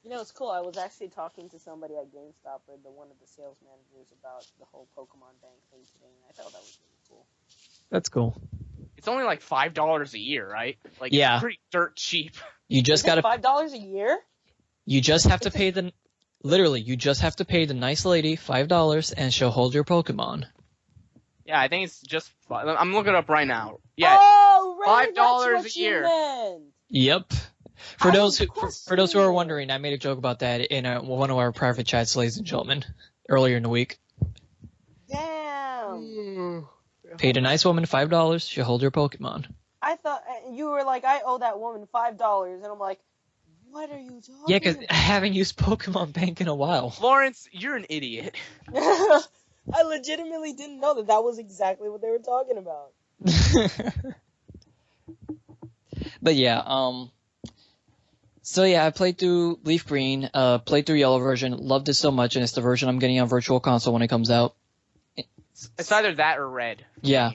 You know, it's cool. I was actually talking to somebody at GameStop, or one of the sales managers, about the whole Pokemon Bank thing today, and I thought that was really cool. that's cool. It's only like $5 a year, right? Like, Yeah. it's pretty dirt cheap. You just gotta, $5 a year? you just have to pay the, literally, you just have to pay the nice lady $5 and she'll hold your Pokemon. Yeah, I think it's just. I'm looking it up right now. Yeah, Oh, right, $5 that's what a year. You meant. Yep. I For was those who are questioning wondering, I made a joke about that in one of our private chats, ladies and gentlemen, earlier in the week. Damn. Paid a nice woman $5, she'll hold your Pokemon. I thought you were like, I owe that woman $5, and I'm like, what are you talking Yeah, because about? I haven't used Pokemon Bank in a while. Lawrence, you're an idiot. I legitimately didn't know that was exactly what they were talking about. But yeah, so yeah, I played through Leaf Green, played through Yellow version, loved it so much, and it's the version I'm getting on Virtual Console when it comes out. It's either that or red. Yeah.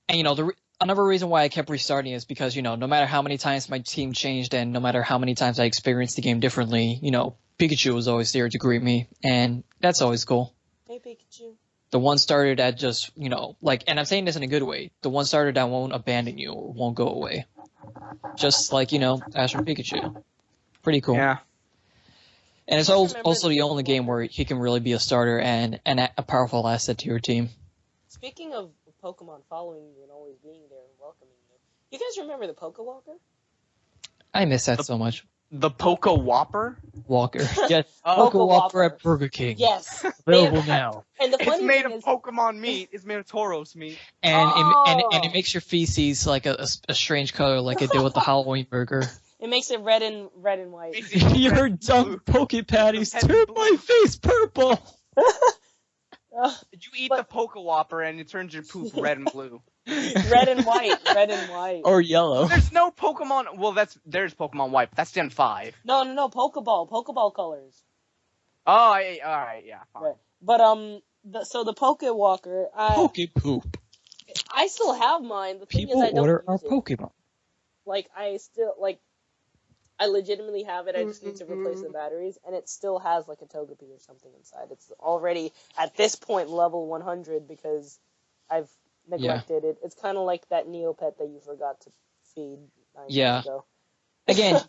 And, you know, another reason why I kept restarting is because, you know, no matter how many times my team changed and no matter how many times I experienced the game differently, you know, Pikachu was always there to greet me, and that's always cool. Hey, Pikachu. The one starter that just, you know, like, and I'm saying this in a good way, the one starter that won't abandon you or won't go away. Just like, you know, Ash and Pikachu. Pretty cool. Yeah. And it's I remember also the the only game where he can really be a starter and a powerful asset to your team. Speaking of Pokemon following you and always being there and welcoming you, you guys remember the Pokewalker? I miss that so much. The Poke Whopper? Walker. Yeah, Oh, Poke Whopper Whopper. at Burger King. Yes. Available now. And the It's funny made thing of is, Pokemon meat. It's made of Tauros meat. And, Oh! and it makes your feces like a strange color like it did with the Halloween burger. it makes it red and white. Makes it red Your and dumb blue. Poke Patties Red and turn blue. my face purple! You eat the Poke Whopper and it turns your poop red and blue. Red and white. Or yellow. There's no Pokemon. Well, there's Pokemon White. But that's Gen 5. No, Pokeball colors. Oh, alright, yeah, fine. Right. But so the Pokewalker, Poke poop. I still have mine. The thing People is, I don't order our use it. Pokemon. Like, I legitimately have it. I just need to replace the batteries, and it still has like a Togepi or something inside. It's already at this point level 100 because I've neglected it. It's kind of like that Neopet that you forgot to feed 9 years ago. Again,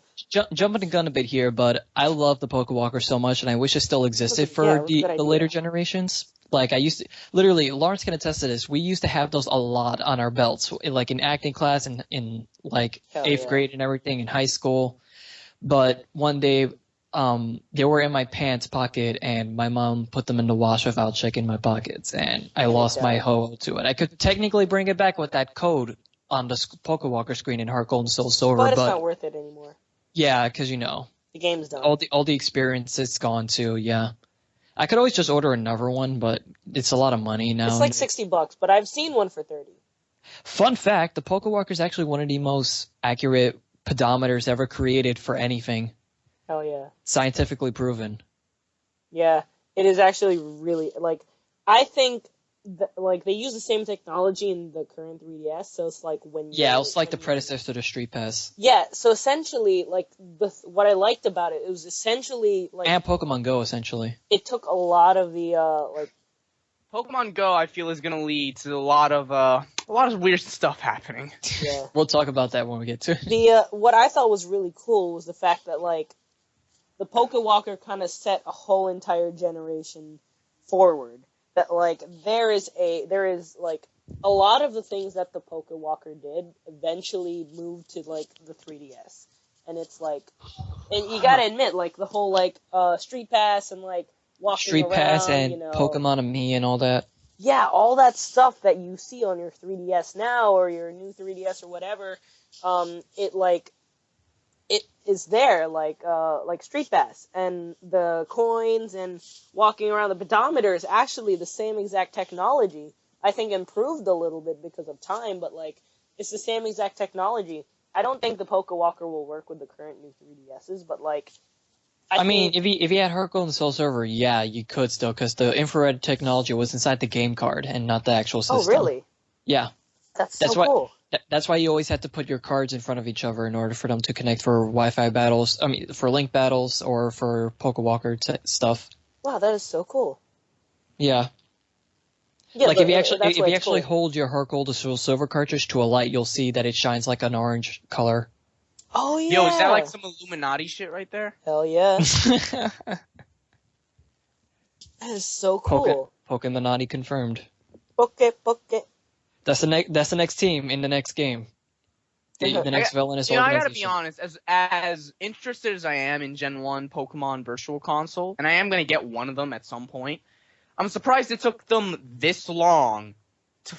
jumping the gun a bit here, but I love the Pokewalker so much, and I wish it still existed Yeah, for it was a good the later idea. generations. Like, I used to, literally, Lawrence can attest to this, we used to have those a lot on our belts, like in acting class and in like Hell 8th yeah. grade and everything, in high school. But one day, they were in my pants pocket, and my mom put them in the wash without checking my pockets, and I lost my ho to it. I could technically bring it back with that code on the Pokewalker screen in Heart Gold and Soul Silver, But it's not worth it anymore. yeah, because, you know, The game's done. all the experience is gone too. Yeah, I could always just order another one, but it's a lot of money now. It's like $60, but I've seen one for 30. Fun fact: the Pokewalker is actually one of the most accurate pedometers ever created for anything, Hell yeah. scientifically proven. Yeah, it is actually really, like, I think, like, they use the same technology in the current 3DS, so it's like when Yeah, it was like the predecessor to the Street Pass Yeah, so essentially, like, what I liked about it, it was essentially, like, and Pokemon Go. Essentially, it took a lot of the, like, Pokemon Go, I feel, is going to lead to a lot of weird stuff happening. yeah. we'll talk about that when we get to it. The, what I thought was really cool was the fact that, like, the Pokewalker kind of set a whole entire generation forward. That, like, there is, like, a lot of the things that the Pokewalker did eventually moved to, like, the 3DS. And it's, like, and you gotta admit, like, the whole, like, Street Pass and, like, walking Street around, Pass and you know. Pokemon and Me and all that. Yeah, all that stuff that you see on your 3DS now or your new 3DS or whatever, it is there, like Street Pass, and the coins and walking around. The pedometer is actually the same exact technology. I think improved a little bit because of time, but like it's the same exact technology. I don't think the Pokewalker will work with the current new 3DSs, but like I mean, if you had Hercule and Soul Server, yeah, you could still, because the infrared technology was inside the game card and not the actual system. Oh, really? Yeah. That's so cool. That's why you always had to put your cards in front of each other in order for them to connect for Wi-Fi battles. I mean, for Link battles or for Pokewalker stuff. Wow, that is so cool. Yeah. Yeah, like if you actually cool. hold your Hercule the Soul Silver cartridge to a light, you'll see that it shines like an orange color. Oh yeah. Yo, is that like some Illuminati shit right there? Hell yeah. That is so cool. Pokemonati confirmed. Poke. That's the next team in the next game. The next villainous organization. I gotta be honest, as interested as I am in Gen 1 Pokemon Virtual Console, and I am gonna get one of them at some point, I'm surprised it took them this long to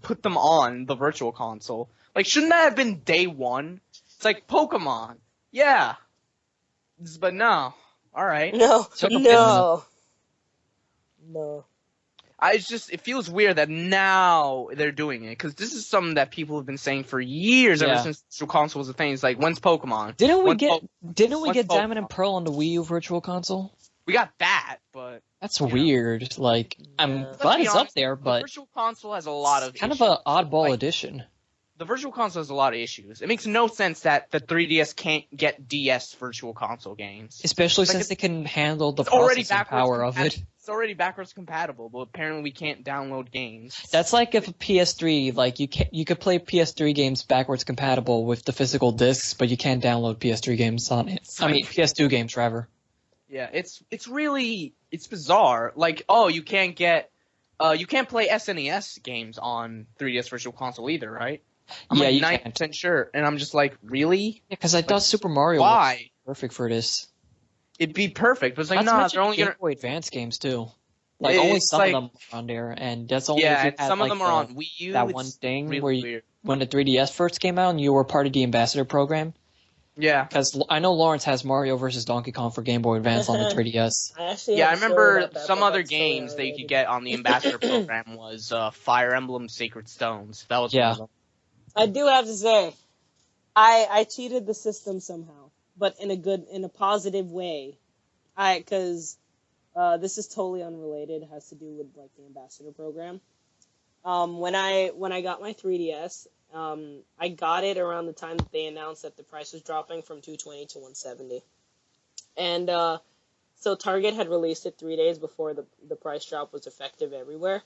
put them on the Virtual Console. Like, shouldn't that have been day one? It's like Pokemon. Yeah. But no. Alright. No. It feels weird that now they're doing it, because this is something that people have been saying for years, ever since Virtual Console was a thing. It's like, when's Pokemon? Didn't we get Diamond and Pearl on the Wii U Virtual Console? We got that, but that's weird. Like, I'm glad it's up there, but the Virtual Console has a lot of kind of an oddball addition. The Virtual Console has a lot of issues. It makes no sense that the 3DS can't get DS Virtual Console games, especially since they can handle the processing power of it. It's already backwards compatible, but apparently we can't download games. That's like if a PS3, like you could play PS3 games backwards compatible with the physical discs, but you can't download PS3 games on it. I mean, PS2 games rather. Yeah, it's bizarre. Like, you can't play SNES games on 3DS Virtual Console either, right? I'm like 90% sure, and I'm just like, really? Yeah, because I thought Super Mario was perfect for this. It'd be perfect, but it's like, no, they're only Game Boy Advance games too. Like only some of them are on there, and that's only if you had, some of them are on Wii U. That one thing really where when the 3DS first came out, and you were part of the ambassador program. Yeah, because I know Lawrence has Mario vs. Donkey Kong for Game Boy Advance on the 3DS. I remember some other games that you could get on the ambassador program was Fire Emblem Sacred Stones. That was one of them. I do have to say, I cheated the system somehow, but in a positive way. Because this is totally unrelated. It has to do with like the ambassador program. When I got my 3DS, I got it around the time that they announced that the price was dropping from $220 to $170, and so Target had released it 3 days before the price drop was effective everywhere.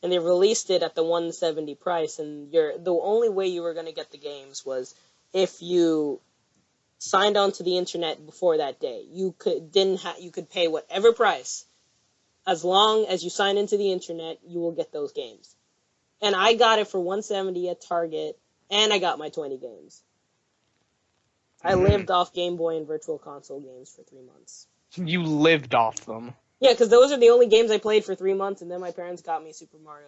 And they released it at the $170 price, and the only way you were going to get the games was if you signed onto the internet before that day. You could pay whatever price, as long as you sign into the internet, you will get those games. And I got it for $170 at Target, and I got my 20 games. I lived off Game Boy and Virtual Console games for 3 months. You lived off them. Yeah, because those are the only games I played for 3 months, and then my parents got me Super Mario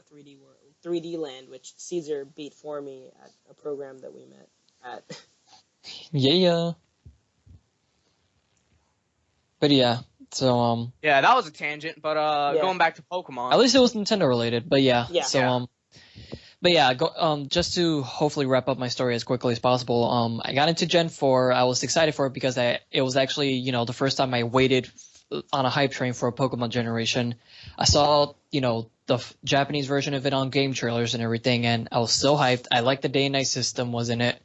3D Land, which Caesar beat for me at a program that we met at. Yeah. But yeah, so yeah, that was a tangent, but going back to Pokemon. At least it was Nintendo related, but yeah. So But yeah, just to hopefully wrap up my story as quickly as possible, I got into Gen 4. I was excited for it because it was actually, the first time I waited on a hype train for a Pokemon generation. I saw, the Japanese version of it on game trailers and everything, and I was so hyped. I liked the day and night system was in it.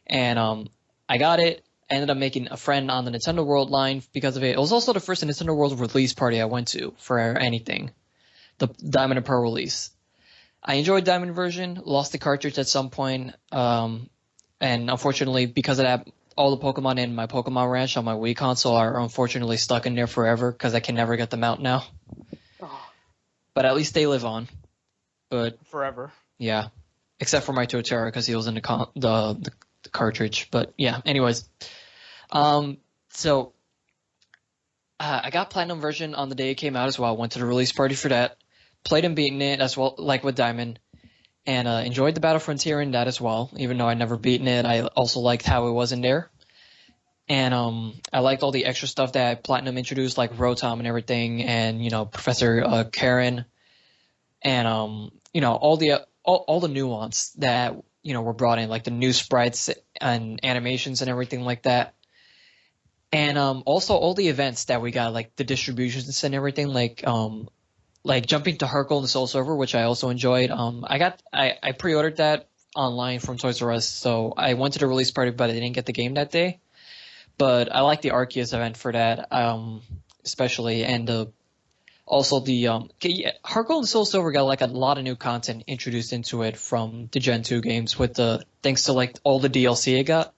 And I got it. I ended up making a friend on the Nintendo World line because of it. It was also the first Nintendo World release party I went to for anything. The Diamond and Pearl release. I enjoyed Diamond version, lost the cartridge at some point, and unfortunately, because of that, all the Pokemon in my Pokemon Ranch on my Wii console are unfortunately stuck in there forever because I can never get them out now. Oh. But at least they live on. But forever. Yeah, except for my Torterra because he was in the cartridge. But yeah, anyways, so I got Platinum version on the day it came out as well. Went to the release party for that. Played and beaten it as well, like with Diamond. And enjoyed the Battle Frontier in that as well, even though I'd never beaten it. I also liked how it was in there. And I liked all the extra stuff that Platinum introduced, like Rotom and everything, and, Professor Karen, and, all the nuance that, were brought in, like the new sprites and animations and everything like that. And also all the events that we got, like the distributions and everything, like jumping to Heart Gold and Soul Silver, which I also enjoyed. I pre-ordered that online from Toys R Us, so I went to the release party, but I didn't get the game that day. But I like the Arceus event for that, especially, and also the Heart Gold and Soul Silver got like a lot of new content introduced into it from the Gen 2 games with thanks to like all the DLC it got,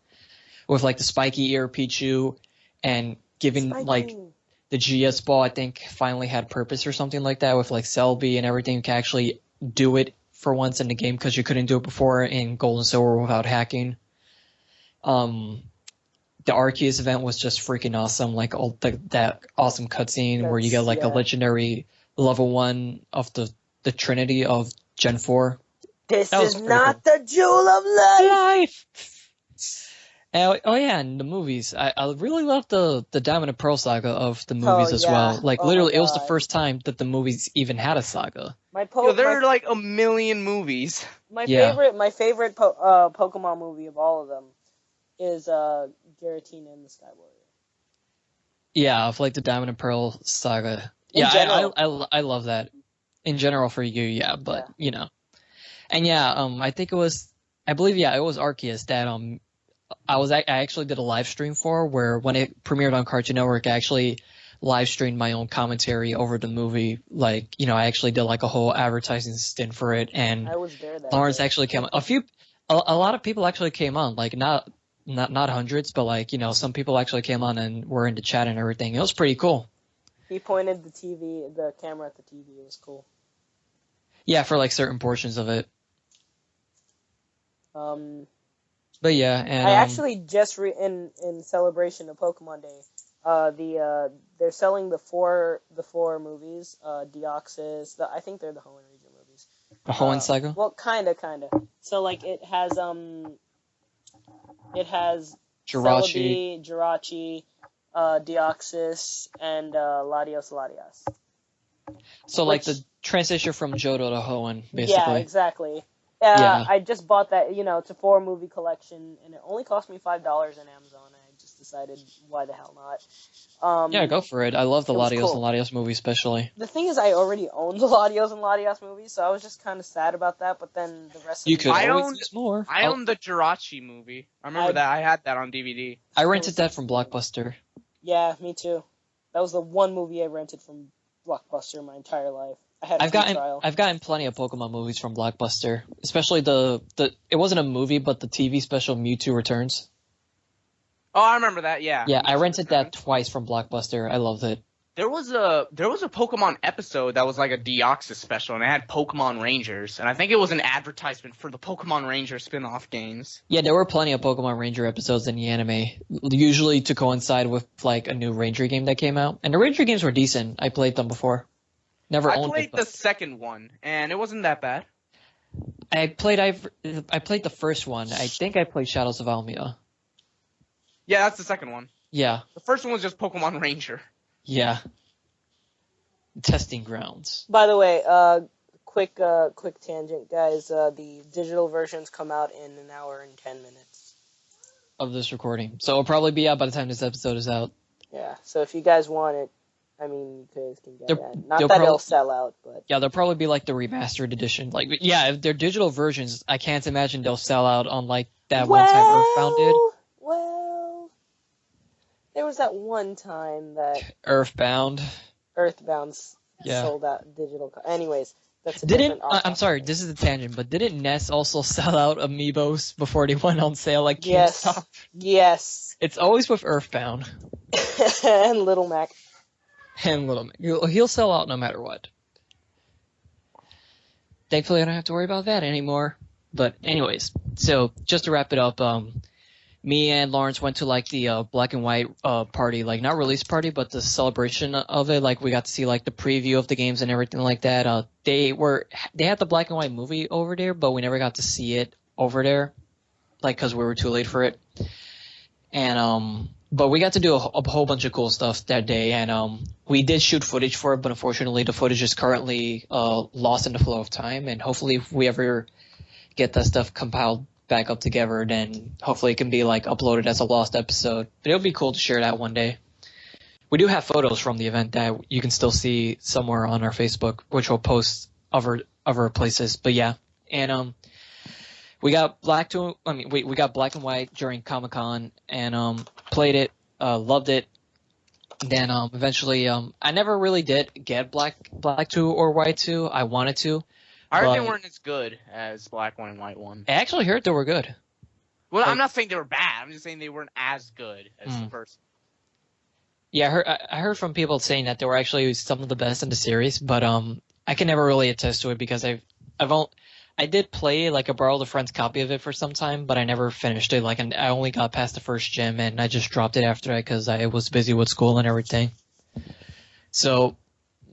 with like the spiky ear Pichu, and giving like the GS ball, I think, finally had purpose or something like that, with like Celebi and everything. You can actually do it for once in the game because you couldn't do it before in Gold and Silver without hacking. The Arceus event was just freaking awesome, like that awesome cutscene where you get like a legendary level 1 of the Trinity of Gen 4. This is not the jewel of life! And the movies. I really love the Diamond and Pearl saga of the movies as well. Like, literally, it was the first time that the movies even had a saga. There are like a million movies. My favorite Pokemon movie of all of them is Giratina and the Sky Warrior. Yeah, of like the Diamond and Pearl saga. I love that. In general for you, yeah, but, And I believe it was Arceus that, I actually did a live stream for, where when it premiered on Cartoon Network, I actually live streamed my own commentary over the movie. Like, I actually did like a whole advertising stint for it, and I was there that Lawrence day. actually came on. A lot of people actually came on, like not hundreds, but like, some people actually came on and were in the chat and everything. It was pretty cool. He pointed the camera at the TV. It was cool. Yeah, for like certain portions of it. But yeah, and I actually just in celebration of Pokemon Day, they're selling the four movies, Deoxys. I think they're the Hoenn region movies. The Hoenn saga. Well, kinda. So like it has Jirachi, Deoxys, and Latios. So like the transition from Johto to Hoenn, basically. Yeah, exactly. I just bought that, it's a 4-movie collection, and it only cost me $5 on Amazon. I just decided, why the hell not? Yeah, go for it. I love the Latios and Latios movie, especially. The thing is, I already own the Latios and Latios movies, so I was just kind of sad about that, but then the rest of could always use more. I own the Jirachi movie. I remember that. I had that on DVD. I rented that from Blockbuster. Yeah, me too. That was the one movie I rented from Blockbuster my entire life. I've gotten plenty of Pokemon movies from Blockbuster, especially the it wasn't a movie, but the TV special Mewtwo Returns. Oh, I remember that. Yeah. Yeah, I rented that twice from Blockbuster. I loved it. There was a Pokemon episode that was like a Deoxys special, and it had Pokemon Rangers, and I think it was an advertisement for the Pokemon Ranger spin-off games. Yeah, there were plenty of Pokemon Ranger episodes in the anime, usually to coincide with like a new Ranger game that came out. And the Ranger games were decent. I played them before. Never owned it. I played the second one, and it wasn't that bad. I played the first one. I think I played Shadows of Almia. Yeah, that's the second one. Yeah. The first one was just Pokemon Ranger. Yeah. Testing grounds. By the way, quick tangent, guys. The digital versions come out in an hour and 10 minutes. Of this recording. So it'll probably be out by the time this episode is out. Yeah, so if you guys want it, I mean, you guys can get it. Not that it'll sell out, but... Yeah, they'll probably be like the remastered edition. Like, yeah, if they're digital versions, I can't imagine they'll sell out on like that one time Earthbound did. Well, there was that one time that... Earthbound sold out digital... Anyways, that's a I'm sorry, this is a tangent, but didn't Ness also sell out Amiibos before they went on sale like GameStop? Yes. It's always with Earthbound. And Little Mac. And Little Mac. He'll sell out no matter what. Thankfully, I don't have to worry about that anymore. But anyways, so just to wrap it up, me and Lawrence went to like the black and white party, like not release party, but the celebration of it. Like we got to see like the preview of the games and everything like that. They had the black and white movie over there, but we never got to see it over there, like because we were too late for it. And but we got to do a whole bunch of cool stuff that day, and we did shoot footage for it, but unfortunately the footage is currently lost in the flow of time, and hopefully if we ever get that stuff compiled back up together, then hopefully it can be like uploaded as a lost episode. But it would be cool to share that one day. We do have photos from the event that you can still see somewhere on our Facebook, which we'll post other places. But yeah, and we got we got black and white during Comic-Con and played it, loved it. Then eventually I never really did get black 2 or white 2. I wanted to. I heard they weren't as good as black 1 and white 1. I actually heard they were good. Well, I'm not saying they were bad. I'm just saying they weren't as good as the first. Yeah, I heard from people saying that they were actually some of the best in the series, but I can never really attest to it because I did play, like I borrowed a friend's copy of it for some time, but I never finished it. Like, and I only got past the first gym, and I just dropped it after that because I was busy with school and everything. So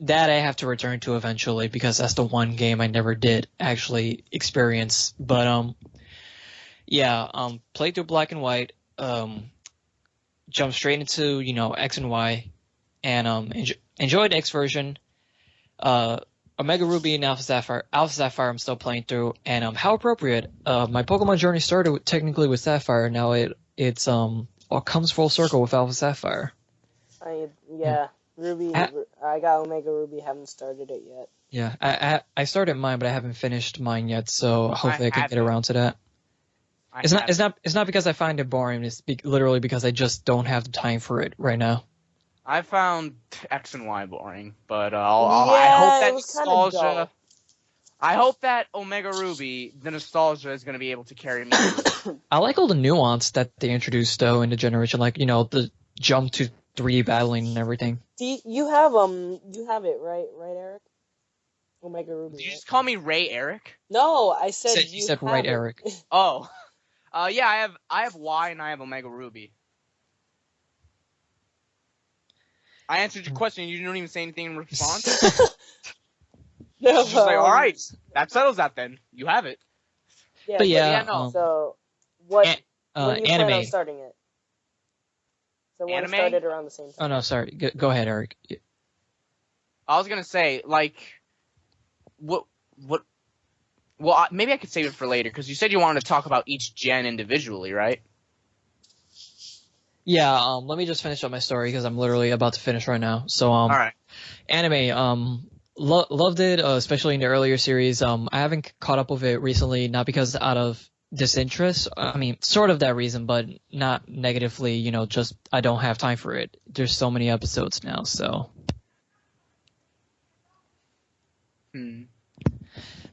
that I have to return to eventually because that's the one game I never did actually experience. But yeah, played through black and white, jumped straight into X and Y, and enjoyed X version. Omega Ruby and Alpha Sapphire. Alpha Sapphire I'm still playing through, and how appropriate. My Pokemon journey started technically with Sapphire. Now it's all comes full circle with Alpha Sapphire. Yeah. Ruby, I got Omega Ruby, haven't started it yet. Yeah, I started mine, but I haven't finished mine yet, so hopefully I can get around to that. It's not because I find it boring, it's literally because I just don't have the time for it right now. I found X and Y boring, but I hope that nostalgia. I hope that Omega Ruby, the nostalgia, is going to be able to carry me through. I like all the nuance that they introduced though in the generation, like the jump to 3 battling and everything. You have it right, Eric? Omega Ruby. Did you just call me Ray Eric? No, I said you said right, it. Eric. Oh, yeah, I have Y and I have Omega Ruby. I answered your question. You don't even say anything in response. No, it's just like, all right, that settles that. Then you have it. Yeah, but yeah, no. So what? When you anime. plan on starting it? So when it started around the same time. Oh no, sorry. Go ahead, Eric. I was gonna say what. Well, maybe I could save it for later because you said you wanted to talk about each gen individually, right? Yeah, let me just finish up my story because I'm literally about to finish right now. So, all right. Anime, loved it, especially in the earlier series. I haven't caught up with it recently, not because out of disinterest. I mean, sort of that reason, but not negatively. Just I don't have time for it. There's so many episodes now, so.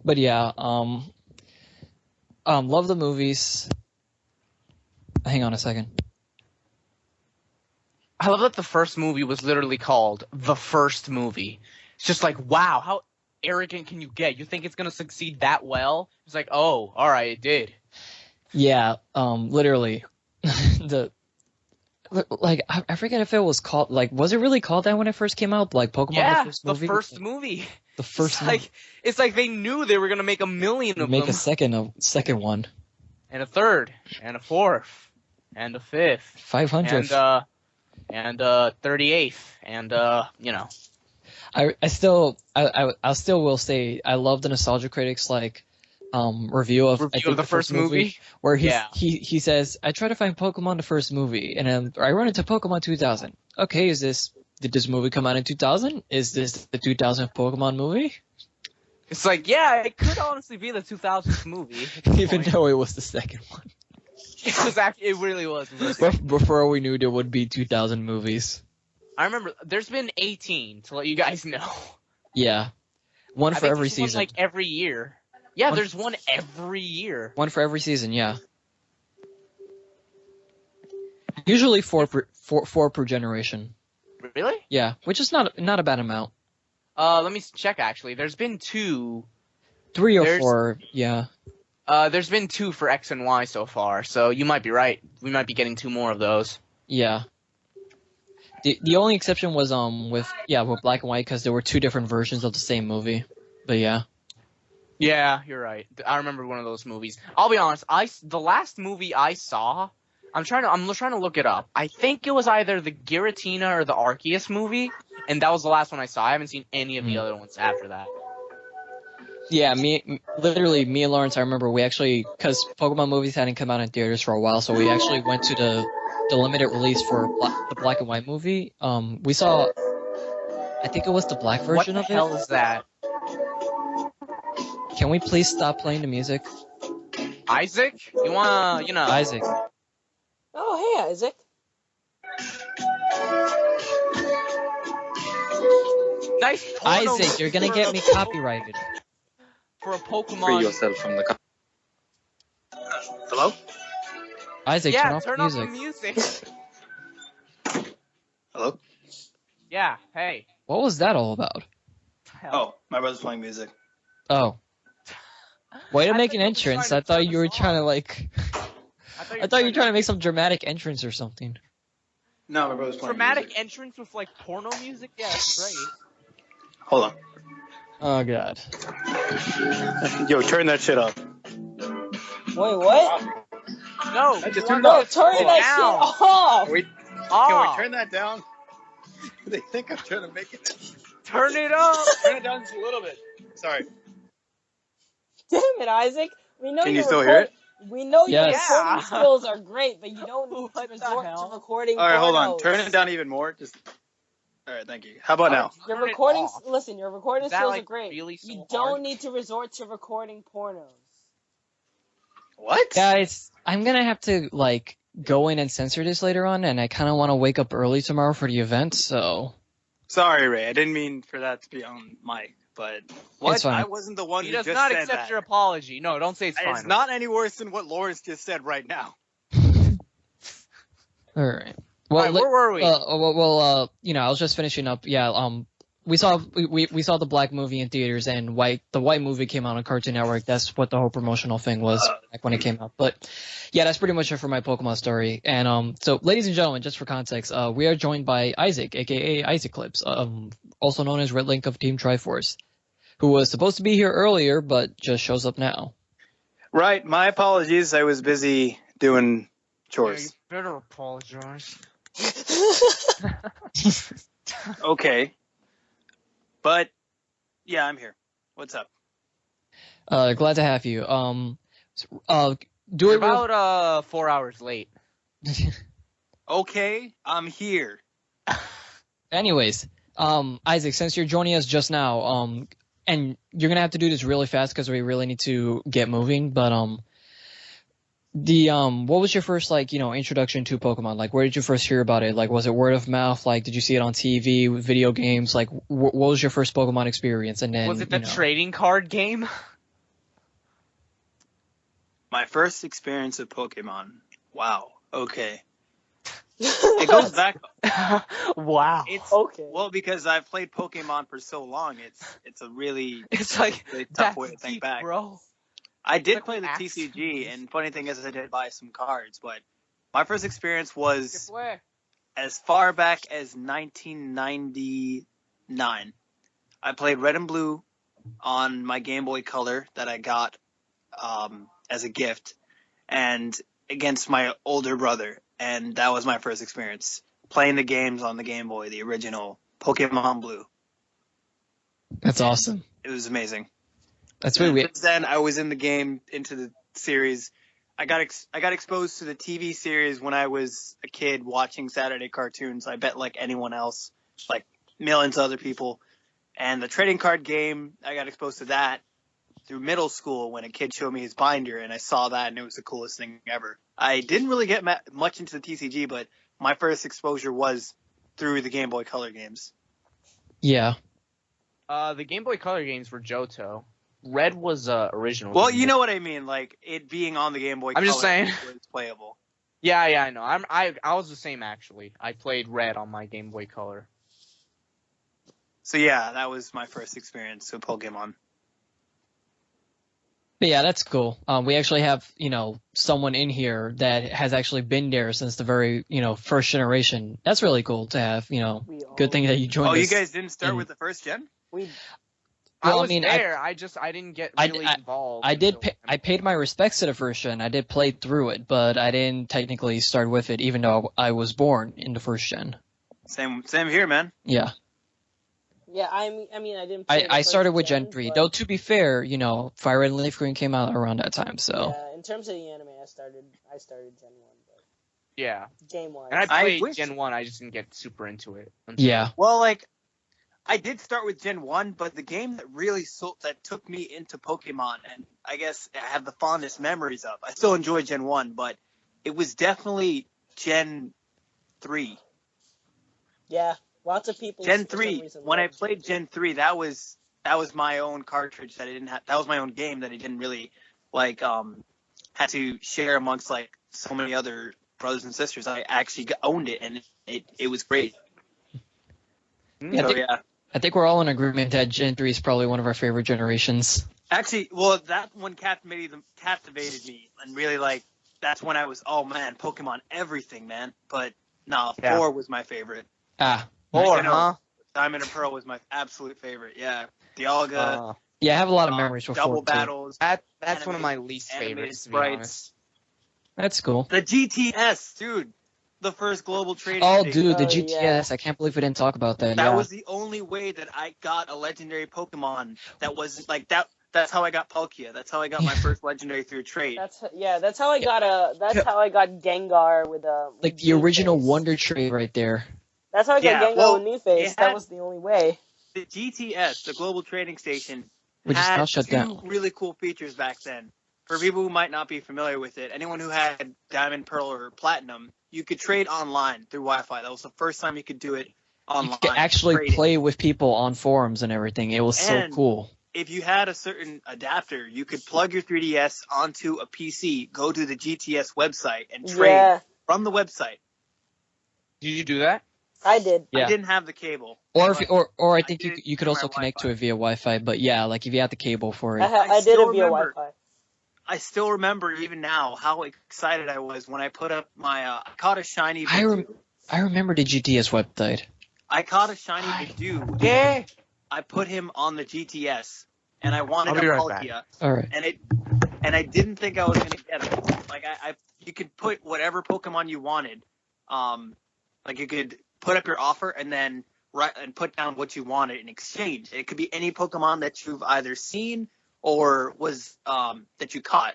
But yeah, love the movies. Hang on a second. I love that the first movie was literally called The First Movie. It's just like, wow, how arrogant can you get? You think it's going to succeed that well? It's like, oh, all right, it did. Yeah, literally. I forget if it was called, was it really called that when it first came out? Like Pokemon yeah, the first movie? The first movie. The first it's like they knew they were going to make 1 million of them. Make a second one. And a third. And a fourth. And a fifth. 500. And 38th, and I still will say I love the Nostalgia Critics review of the first movie where he says I try to find Pokemon the first movie and then I run into Pokemon 2000. Okay, did this movie come out in 2000? Is this the 2000 Pokemon movie? It's like, yeah, it could honestly be the 2000th movie. Even though it was the second one. It really was. Before we knew there would be 2000 movies. I remember there's been 18 to let you guys know. Yeah, one for every season. One, every year. Yeah, there's one every year. One for every season. Yeah. Usually four per generation. Really? Yeah, which is not a bad amount. Let me check. Actually, there's been 2. 3 or 4. Yeah. There's been 2 for X and Y so far, so you might be right. We might be getting 2 more of those. Yeah. The only exception was with Black and White because there were 2 different versions of the same movie. But yeah. Yeah, you're right. I remember one of those movies. I'll be honest. The last movie I saw, I'm trying to look it up. I think it was either the Giratina or the Arceus movie, and that was the last one I saw. I haven't seen any of the other ones after that. Yeah, me and Lawrence, I remember we actually, because Pokemon movies hadn't come out in theaters for a while, so we actually went to the limited release for the Black and White movie. We saw, I think it was the black version of it. What the hell is that? Can we please stop playing the music? Isaac? You wanna, Isaac. Oh, hey, Isaac. Nice porno. Isaac, you're gonna get me copyrighted. For a Pokemon. Free yourself from the... Hello? Isaac, Yeah, turn off the music. Hello? Yeah, hey. What was that all about? Oh, my brother's playing music. Oh. Way to make an entrance. I thought you were trying to, like... I thought you were trying to make some dramatic entrance or something. No, my brother's playing Dramatic music. entrance with, like, porno music? Yeah, that's great. Hold on. Oh, God. Yo, turn that shit up. Wait, what? No, I just you turned want it to up. Turn that down. shit off! Wait, Off. can we turn that down? They think I'm trying to make it. Turn it up. Turn it down just a little bit. Sorry. Damn it, Isaac. We know Can your you still hear it? We know your Yes. recording skills are great, but you don't need What to the resort hell? to recording All right, hold on. pornos. Turn it down even more. Just. All right, thank you. How about now? Your Turn it recording, off. listen, your recording Is that, skills like, are great. really so you hard? don't need to resort to recording pornos. What? Guys, I'm gonna have to, like, go in and censor this later on, and I kind of want to wake up early tomorrow for the event, so... Sorry, Ray. I didn't mean for that to be on mic, but what? It's fine. I wasn't the one He who does just not said accept that. your apology. No, don't say it's fine. It's not any worse than what Lawrence just said right now. Alright. Alright, where were we? I was just finishing up. Yeah, we saw the Black movie in theaters, and the White movie came out on Cartoon Network. That's what the whole promotional thing was back when it came out. But yeah, that's pretty much it for my Pokemon story. And so, ladies and gentlemen, just for context, we are joined by Isaac, aka Isaaclipse, also known as Red Link of Team Triforce, who was supposed to be here earlier, but just shows up now. Right. My apologies. I was busy doing Yeah, chores. you better apologize. Okay. But yeah, I'm here. What's up? Glad to have you. Do You're it real- about 4 hours late. Okay, I'm here. Anyways, Isaac, since you're joining us just now, and you're gonna have to do this really fast because we really need to get moving. But what was your first introduction to Pokemon? Like, where did you first hear about it? Like, was it word of mouth? Like, did you see it on TV, video games? Like, what was your first Pokemon experience? And then Was it the trading card game? My first experience with Pokemon. Wow. Okay. It goes back. Wow. It's Okay. well because I've played Pokemon for so long. It's a really It's like tough that's way to think deep, back. bro. I did like play the axe. TCG, and funny thing is, I did buy some cards. But my first experience was as far back as 1999. I played Red and Blue on my Game Boy Color that I got as a gift, and against my older brother, and that was my first experience playing the games on the Game Boy, the original Pokemon Blue. That's awesome. It was amazing. That's really weird. Since then, I was in the game, into the series. I got exposed to the TV series when I was a kid watching Saturday cartoons. I bet like anyone else, like millions of other people. And the trading card game, I got exposed to that through middle school when a kid showed me his binder, and I saw that, and it was the coolest thing ever. I didn't really get much into the TCG, but my first exposure was through the Game Boy Color games. Yeah. The Game Boy Color games were Johto. Red was original. Well, you know what I mean, like it being on the Game Boy Color I'm just saying. was playable. Yeah, I know. I was the same actually. I played Red on my Game Boy Color. So yeah, that was my first experience with Pokemon. But yeah, that's cool. We actually have, someone in here that has actually been there since the very, first generation. That's really cool to have, good thing that you joined us. Oh, you guys didn't start with the first gen? I was there. I didn't get really involved. I paid my respects to the first gen. I did play through it, but I didn't technically start with it, even though I was born in the first gen. Same here, man. Yeah. Yeah, I mean, I didn't. Play I started with Gen Gen 3. but... Though to be fair, Fire Red and Leaf Green came out around that time, so. Yeah, in terms of the anime, I started Gen 1, but. Yeah. Game-wise. And I played Gen 1. I just didn't get super into it. Yeah. Well, I did start with Gen 1, but the game that really that took me into Pokemon, and I guess I have the fondest memories of. I still enjoy Gen 1, but it was definitely Gen 3. Yeah. Lots of people. Gen 3. When I played Gen 3, that was my own cartridge that I didn't have. That was my own game that I didn't really had to share amongst so many other brothers and sisters. I actually owned it, and it was great. Yeah, I think we're all in agreement that Gen 3 is probably one of our favorite generations. Actually, well, that one captivated me, and really that's when I was, oh man, Pokemon everything, man. But no, 4 was my favorite. 4, huh? Diamond and Pearl was my absolute favorite. Yeah, Dialga. Yeah, I have a lot of memories for 4 double too. battles. That's one of my least favorites, to be honest. That's cool. The GTS, dude. The first global trading Oh, station. dude, the GTS. Yeah. I can't believe we didn't talk about that. That was the only way that I got a legendary Pokemon that was that. That's how I got Palkia. That's how I got my first legendary through a trade. That's how I got how I got Gengar with the original Wonder trade right there. That's how I got Gengar with New Face. That was the only way. The GTS, the Global Trading Station, which is now shut two down. Really cool features back then. For people who might not be familiar with it, anyone who had Diamond, Pearl, or Platinum, you could trade online through Wi-Fi. That was the first time you could do it online. You could actually play with people on forums and everything. It was so cool. If you had a certain adapter, you could plug your 3DS onto a PC, go to the GTS website, and trade from the website. Did you do that? I did. Yeah. I didn't have the cable. Or I think you could also connect to it via Wi-Fi. But yeah, if you had the cable for it. I did it via Wi-Fi. I still remember even now how excited I was when I put up my I caught a shiny Bidoof. I remember the GTS website. I caught a shiny Bidoof. Yeah. I put him on the GTS, and I wanted a Palkia. All right. And I didn't think I was gonna get him. You could put whatever Pokemon you wanted. You could put up your offer and then put down what you wanted in exchange. It could be any Pokemon that you've either seen or was that you caught.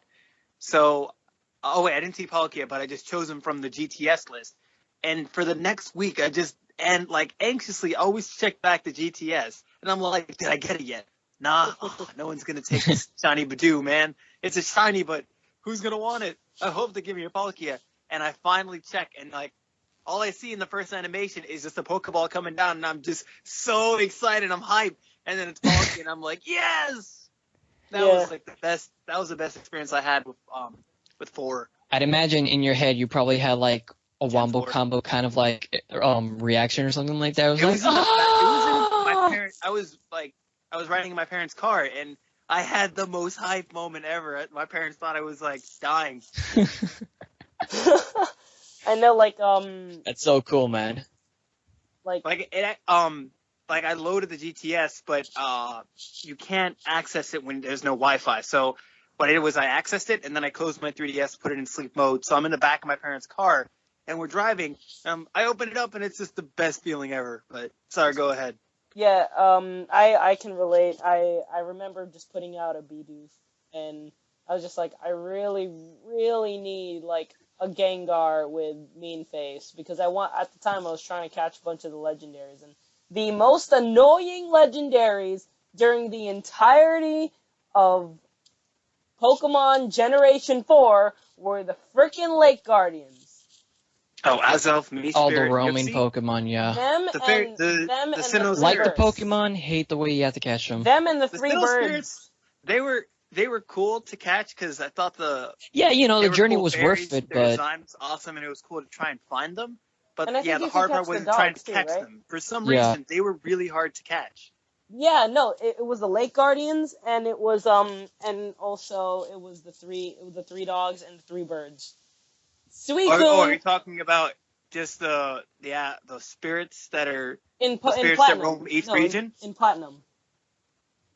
So, I didn't see Palkia, but I just chose him from the GTS list. And for the next week, anxiously always check back the GTS. And I'm like, did I get it yet? Nah, no one's going to take this shiny Bidoof, man. It's a shiny, but who's going to want it? I hope they give me a Palkia. And I finally check, and all I see in the first animation is just a Pokeball coming down, and I'm just so excited. I'm hyped. And then it's Palkia, and I'm like, yes! That was the best. That was the best experience I had with 4. I'd imagine in your head you probably had a wombo combo kind of reaction or something like that. It was in my parents. I was riding in my parents' car, and I had the most hype moment ever. My parents thought I was dying. I know, That's so cool, man. I loaded the GTS, but you can't access it when there's no Wi-Fi. So what I did was I accessed it, and then I closed my 3DS, put it in sleep mode. So I'm in the back of my parents' car, and we're driving. I open it up, and it's just the best feeling ever. But sorry, go ahead. Yeah, I can relate. I remember just putting out a Bidoof, and I was just I really, really need a Gengar with Mean Face, because at the time I was trying to catch a bunch of the legendaries, and the most annoying legendaries during the entirety of Pokemon Generation 4 were the frickin' Lake Guardians. Oh, Azelf, Mistspirit, all the roaming Pokemon, yeah. Them and the Sinnoh like the Pokemon, hate the way you have to catch them. Them and the three birds. Spirits, they were cool to catch because I thought the journey cool was berries, worth it, their but design was awesome and it was cool to try and find them. But the hard part was trying to catch them. For some reason, they were really hard to catch. Yeah, no, it was the Lake Guardians, and it was and also it was the three dogs and the three birds. Or are Suicune you talking about just the spirits that are in the in spirits that platinum. roam each No, region? in platinum.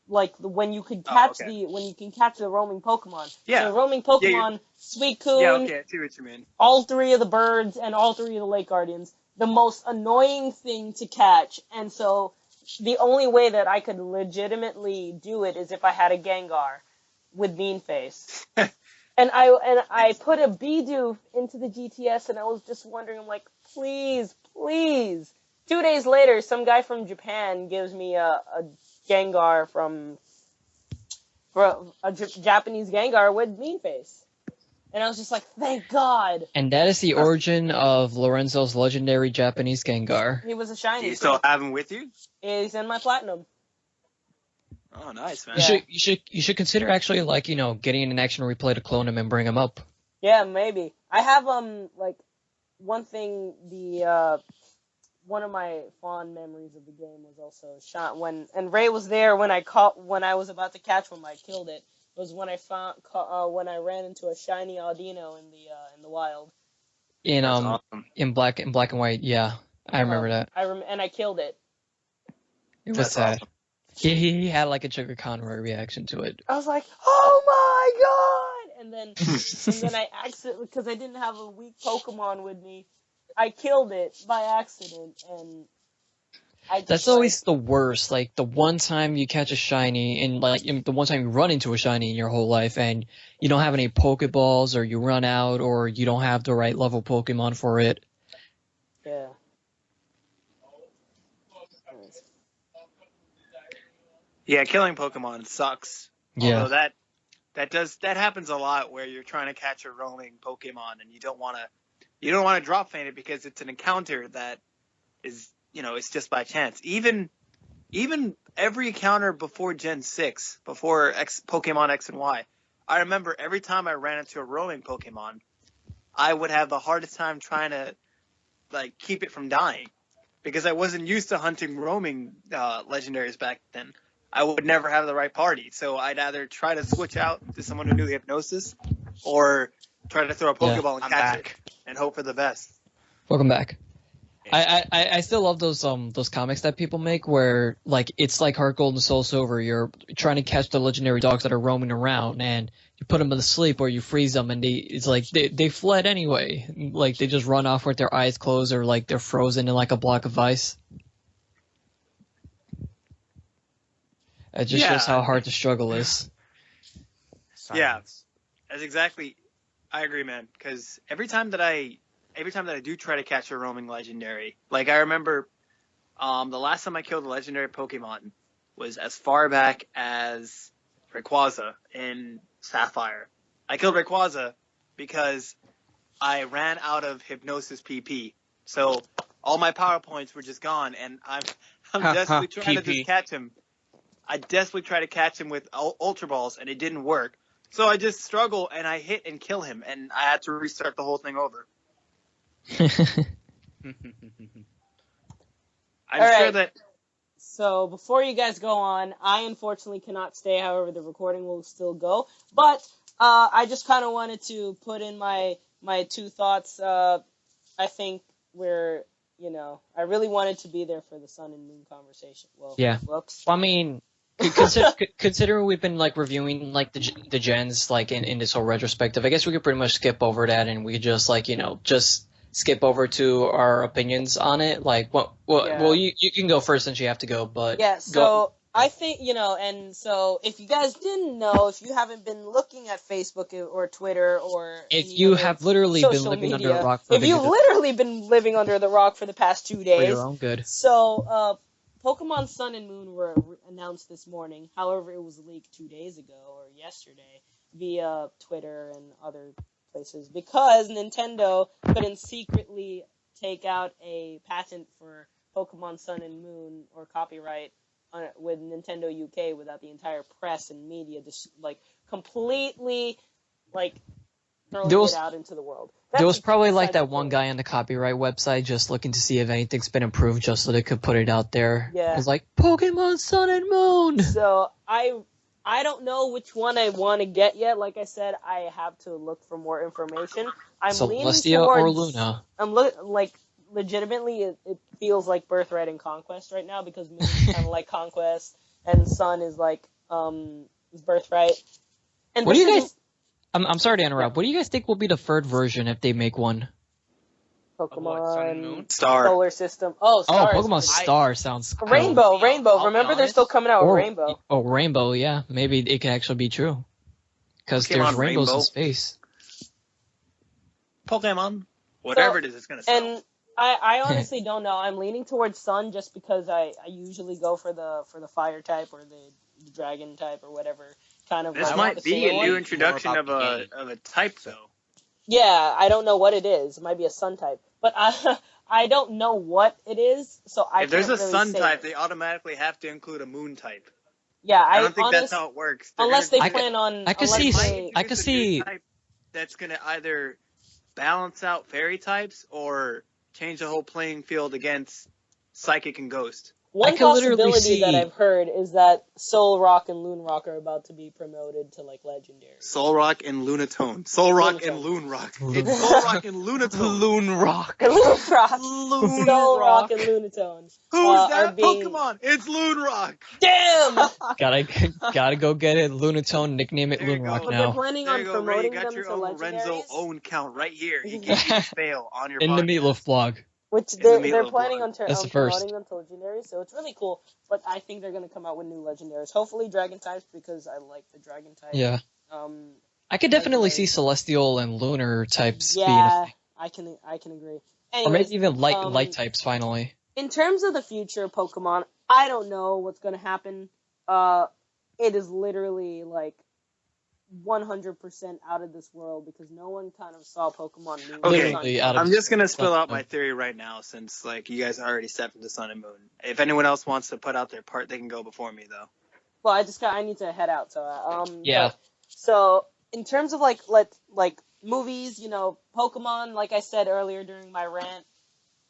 Like when you could Oh, catch okay. when you can catch the roaming Pokemon. Yeah. So roaming Yeah. Pokemon, Yeah. Suicune, Okay. I see what you mean. all three of the birds and all three of the Lake Guardians. The most annoying thing to catch, and so the only way that I could legitimately do it is if I had a Gengar with Mean Face. And I put a Bidoof into the GTS, and I was just wondering, I'm like, please, please. 2 days later, some guy from Japan gives me a Gengar for a Japanese Gengar with Mean Face. And I was just like, thank God. And that is the origin of Lorenzo's legendary Japanese Gengar. He was a Do shiny. you still have him with you? He's in my platinum. Oh, nice, man. Yeah. You should consider actually like, you know, getting an action replay to clone him and bring him up. Yeah, maybe. I have like one thing. One of my fond memories of the game was also shot and Ray was there when I was about to catch one. I killed it. Was when I when I ran into a shiny Audino in the wild. In That's awesome. in black and white, yeah. I remember that. And I killed it. It was That's sad. awesome. He had like a Sugar Conroy reaction to it. I was like, oh my God! And then I accidentally, because I didn't have a weak Pokemon with me, I killed it by accident, and I just, That's always the worst. Like the one time you catch a shiny, and like the one time you run into a shiny in your whole life, and you don't have any Pokeballs, or you run out, or you don't have the right level Pokemon for it. yeah. Yeah, killing Pokemon sucks. Yeah. Although that happens a lot where you're trying to catch a roaming Pokemon and you don't want to drop feint it because it's an encounter that is, it's just by chance. Even every encounter before Gen 6, before Pokemon X and Y, I remember every time I ran into a roaming Pokemon, I would have the hardest time trying to like keep it from dying because I wasn't used to hunting roaming legendaries back then. I would never have the right party, so I'd either try to switch out to someone who knew Hypnosis, or try to throw a Pokeball and I'm catch back. it and hope for the best. Welcome back. I still love those comics that people make where like it's like Heart Gold and Soul Silver. You're trying to catch the legendary dogs that are roaming around, and you put them to sleep or you freeze them, and they fled anyway. Like they just run off with their eyes closed, or like they're frozen in like a block of ice. It just shows how hard the struggle is. Silence. That's exactly. I agree, man. Because every time that I do try to catch a roaming legendary, like I remember, the last time I killed a legendary Pokemon was as far back as Rayquaza in Sapphire. I killed Rayquaza because I ran out of Hypnosis PP. So all my power points were just gone, and I'm desperately trying to just catch him. I desperately tried to catch him with Ultra Balls, and it didn't work. So I just struggle, and I hit and kill him, and I had to restart the whole thing over. I'm sure that... So before you guys go on, I unfortunately cannot stay. However, the recording will still go. But I just kind of wanted to put in my two thoughts. I think we're, I really wanted to be there for the Sun and Moon conversation. Well, Yeah. Whoops. Well, I mean, considering we've been like reviewing like the gens like in this whole retrospective, I guess we could pretty much skip over that, and we could just like just skip over to our opinions on it. Like, well, you can go first since you have to go, but yeah. So I think and so if you guys didn't know, if you haven't been looking at Facebook or Twitter or if you have literally been living under a rock, if you've literally been living under the rock for the past 2 days, for your own good. So Pokemon Sun and Moon were announced this morning. However, it was leaked 2 days ago or yesterday via Twitter and other places because Nintendo couldn't secretly take out a patent for Pokemon Sun and Moon or copyright with Nintendo UK without the entire press and media just like completely like throwing There was- it out into the world. There was That's probably beside like the that one point. guy on the copyright website just looking to see if anything's been improved just so they could put it out there. Yeah. It's like, Pokemon Sun and Moon! So I don't know which one I want to get yet. Like I said, I have to look for more information. I'm leaning Celestia towards or Luna? I'm like legitimately it feels like Birthright and Conquest right now because Moon is kind of like Conquest and Sun is like is Birthright. And What do this you isn't guys... I'm sorry to interrupt. What do you guys think will be the third version if they make one? Of what, Sun and Pokemon Moon? Star. Solar System. Oh, Oh, Star is Pokemon pretty- Star sounds cool. Rainbow. I'll be Remember, they're honest. still coming out with Or, Rainbow. Oh, Rainbow, yeah. Maybe it could actually be true. Because there's Pokemon rainbows Rainbow. in space. Pokemon. Whatever it is, it's gonna sell. And I honestly don't know. I'm leaning towards Sun just because I usually go for the Fire type or the Dragon type or whatever kind of. This like might the be a same new one. introduction More of about the a type, though. Yeah, I don't know what it is. It might be a Sun type, but I don't know what it is, so I If there's can't a really Sun say type, it. they automatically have to include a Moon type. Yeah, I don't think honest, that's how it works. They're unless gonna- they plan on. I could unless see- they- I could introduce a new see- type that's gonna either balance out fairy types or change the whole playing field against Psychic and Ghost. One could literally possibility that see- I've heard is that Soul Rock and Loon Rock are about to be promoted to like legendary. Soul and Lunatone. Soul Rock Lunatone. and Loon Rock. Loon It's Rock. Soul Rock and Lunatone. Loon Rock. Loon Rock, Loon Soul Rock, Rock. and Lunatone. Who's are that being- Pokemon? It's Loon Rock. Damn! Gotta go get it. Lunatone, nickname it There you Loon go. Rock But they're now. planning There on you go, Ray. You promoting got them your to own Lorenzo legendaries, own count right here. He gave you a fail on your In the podcast. Meatloaf blog. which the they're Meatloaf planning blog. on That's the first. promoting them to legendaries, so it's really cool. But I think they're gonna come out with new legendaries. Hopefully Dragon types because I like the Dragon type. Yeah. Um. I could definitely see Legendary. Celestial and Lunar types being a Yeah, thing. I can agree. Or Anyways, maybe even light um, types finally. in terms of the future of Pokemon, I don't know what's gonna happen. It is literally like 100% out of this world because no one kind of saw Pokemon Moon. and Okay. Literally Sun. out of- I'm just gonna spill out my theory right now, since like you guys already stepped into Sun and Moon. If anyone else wants to put out their part, they can go before me, though. Well, I need to head out. So Yeah. but- so in terms of like movies, you know, Pokemon, like I said earlier during my rant,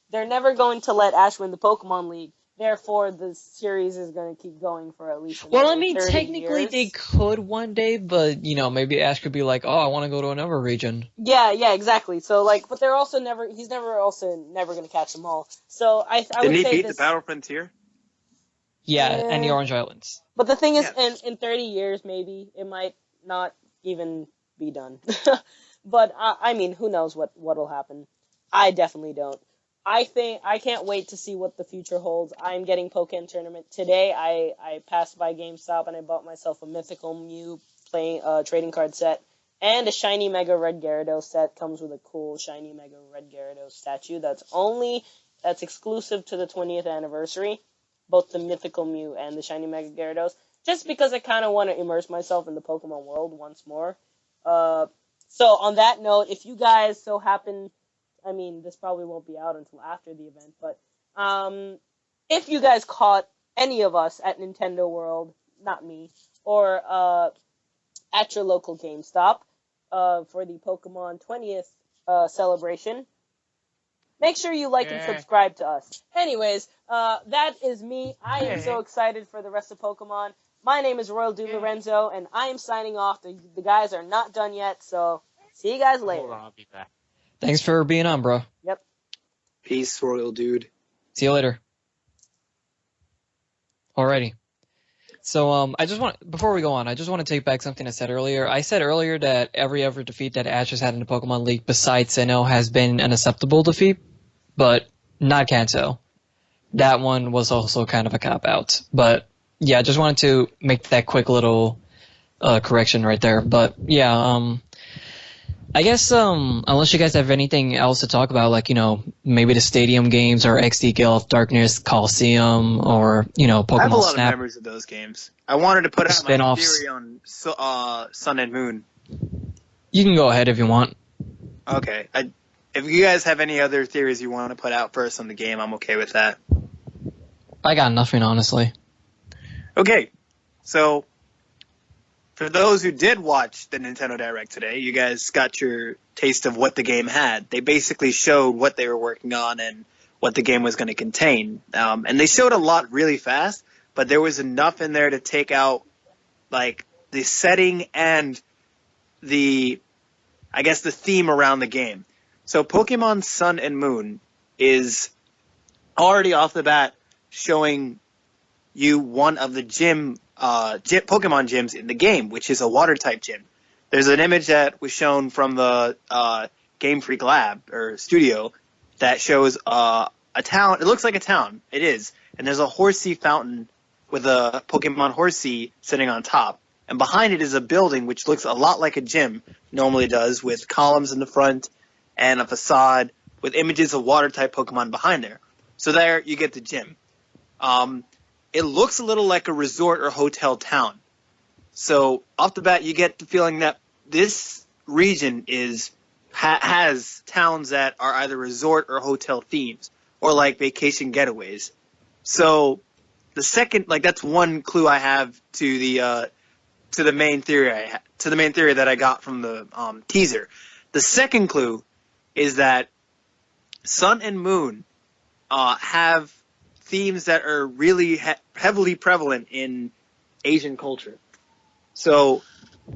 they're never going to let Ash win the Pokemon League. Therefore, the series is going to keep going for at least Well, I another mean, 30 technically years. they could one day, but, you know, maybe Ash could be like, oh, I want to go to another region. Yeah, exactly. So like, but they're also he's never going to catch them all. So I Didn't would he say beat this. the Battle Frontier? Yeah, Yeah. and the Orange Islands. But the thing is, Yes. in 30 years, maybe it might not even be done. But I mean, who knows what'll happen? I definitely don't. I can't wait to see what the future holds. I'm getting Pokémon Tournament today. I passed by GameStop and I bought myself a Mythical Mew trading card set and a shiny Mega Red Gyarados set. Comes with a cool shiny Mega Red Gyarados statue. That's exclusive to the 20th anniversary. Both the Mythical Mew and the shiny Mega Gyarados. Just because I kind of want to immerse myself in the Pokemon world once more. So on that note, if you guys so happen, I mean, this probably won't be out until after the event, but if you guys caught any of us at Nintendo World, not me, or at your local GameStop for the Pokemon 20th celebration, make sure you like and Yeah. subscribe to us. Anyways, that is me. I am so excited for the rest of Pokemon. My name is Royal Dude Lorenzo, and I am signing off. The guys are not done yet, so see you guys later. Hold on, I'll be back. Thanks for being on, bro. Peace, Royal Dude. See you later. Alrighty. So, before we go on, I just want to take back something I said earlier. I said earlier that every ever defeat that Ash has had in the Pokemon League besides Sinnoh has been an acceptable defeat, but not Kanto. That one was also kind of a cop-out. But, yeah, I just wanted to make that quick little correction right there. But, yeah, I guess, unless you guys have anything else to talk about, like, you know, maybe the Stadium games or XD Gale of Darkness, Coliseum, or, you know, I have a Pokemon lot of Snap. memories of those games. I wanted to put out my Spin-offs. theory on Sun and Moon. You can go ahead if you want. Okay. If you guys have any other theories you want to put out first on the game, I'm okay with that. I got nothing, honestly. Okay. So, for those who did watch the Nintendo Direct today, you guys got your taste of what the game had. They basically showed what they were working on and what the game was going to contain. And they showed a lot really fast, but there was enough in there to take out, like, the setting and the theme around the game. So Pokemon Sun and Moon is already off the bat showing you one of the Pokemon gyms in the game, which is a water-type gym. There's an image that was shown from the Game Freak lab, or studio, that shows a town. It looks like a town. It is. And there's a Horsea fountain with a Pokemon Horsea sitting on top. And behind it is a building which looks a lot like a gym normally does, with columns in the front and a facade with images of water-type Pokemon behind there. So there you get the gym. It looks a little like a resort or hotel town. So off the bat, you get the feeling that this region has towns that are either resort or hotel themes, or like vacation getaways. So the second, like, that's one clue I have to the main theory that I got from the teaser. The second clue is that Sun and Moon have themes that are really heavily prevalent in Asian culture. So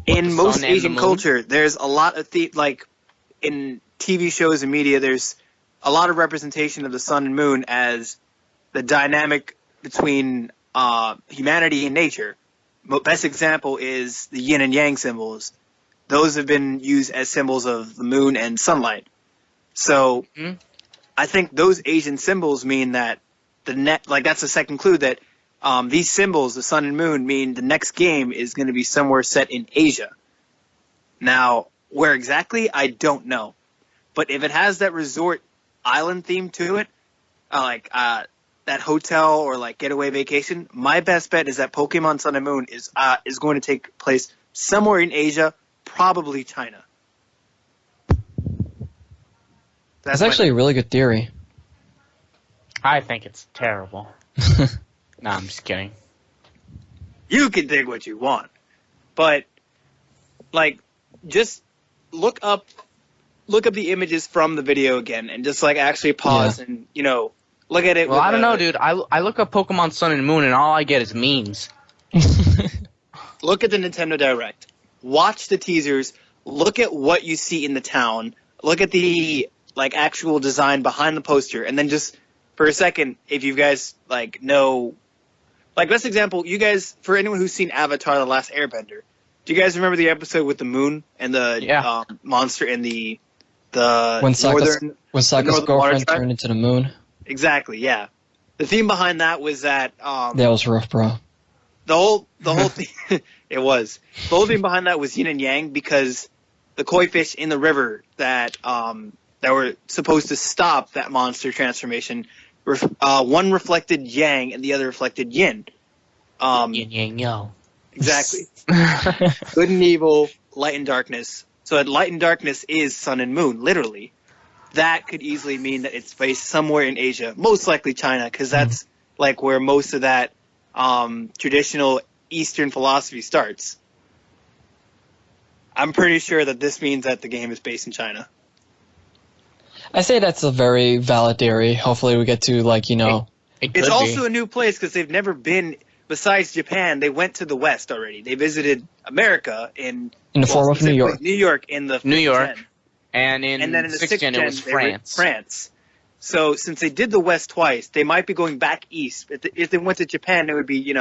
in most Asian culture, there's a lot of like in TV shows and media, there's a lot of representation of the sun and moon as the dynamic between humanity and nature. Best example is the yin and yang symbols. Those have been used as symbols of the moon and sunlight. So I think those Asian symbols mean that that's the second clue, that these symbols, the sun and moon, mean the next game is going to be somewhere set in Asia. Now, where exactly, I don't know. But if it has that resort island theme to it, that hotel or like getaway vacation, my best bet is that Pokemon Sun and Moon is going to take place somewhere in Asia, probably China. That's actually a really good theory. I think it's terrible. No, I'm just kidding. You can think what you want, but like, just look up the images from the video again, and just like actually pause and look at it. Well, I don't know, dude. I look up Pokemon Sun and Moon, and all I get is memes. Look at the Nintendo Direct. Watch the teasers. Look at what you see in the town. Look at the actual design behind the poster, and then just for a second, if you guys know, best example, you guys, for anyone who's seen Avatar: The Last Airbender, do you guys remember the episode with the moon and the monster in the when Sokka's girlfriend turned into the moon? Exactly, yeah. The theme behind that was that that was rough, bro. The whole thing, it was. The whole thing behind that was yin and yang, because the koi fish in the river that were supposed to stop that monster transformation, one reflected yang and the other reflected yin. Yin yang yo. Exactly. Good and evil, light and darkness. So that light and darkness is sun and moon, literally. That could easily mean that it's based somewhere in Asia, most likely China, because that's where most of that traditional Eastern philosophy starts. I'm pretty sure that this means that the game is based in China. I say that's a very valid theory. Hopefully we get to, It's also a new place, because they've never been, besides Japan, they went to the West already. They visited America in the form of New York. New York in the 5th gen. And then in the 6th gen, it was France. So since they did the West twice, they might be going back east. If they went to Japan, it would be,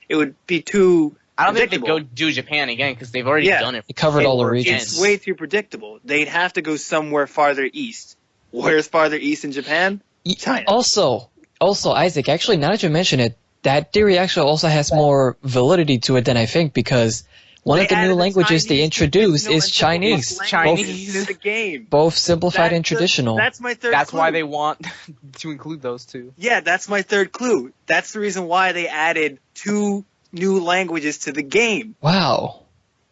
it would be too I don't think they'd go do Japan again, because they've already done it. They covered all the regions. It's way too predictable. They'd have to go somewhere farther east. Where's farther east in Japan? China. Also, Isaac, actually, now that you mention it, that theory actually also has more validity to it than I think, because one of the new languages they introduced is Chinese. Chinese in the game. Both simplified and traditional. That's my third clue. That's why they want to include those two. Yeah, that's my third clue. That's the reason why they added 2 new languages to the game. Wow.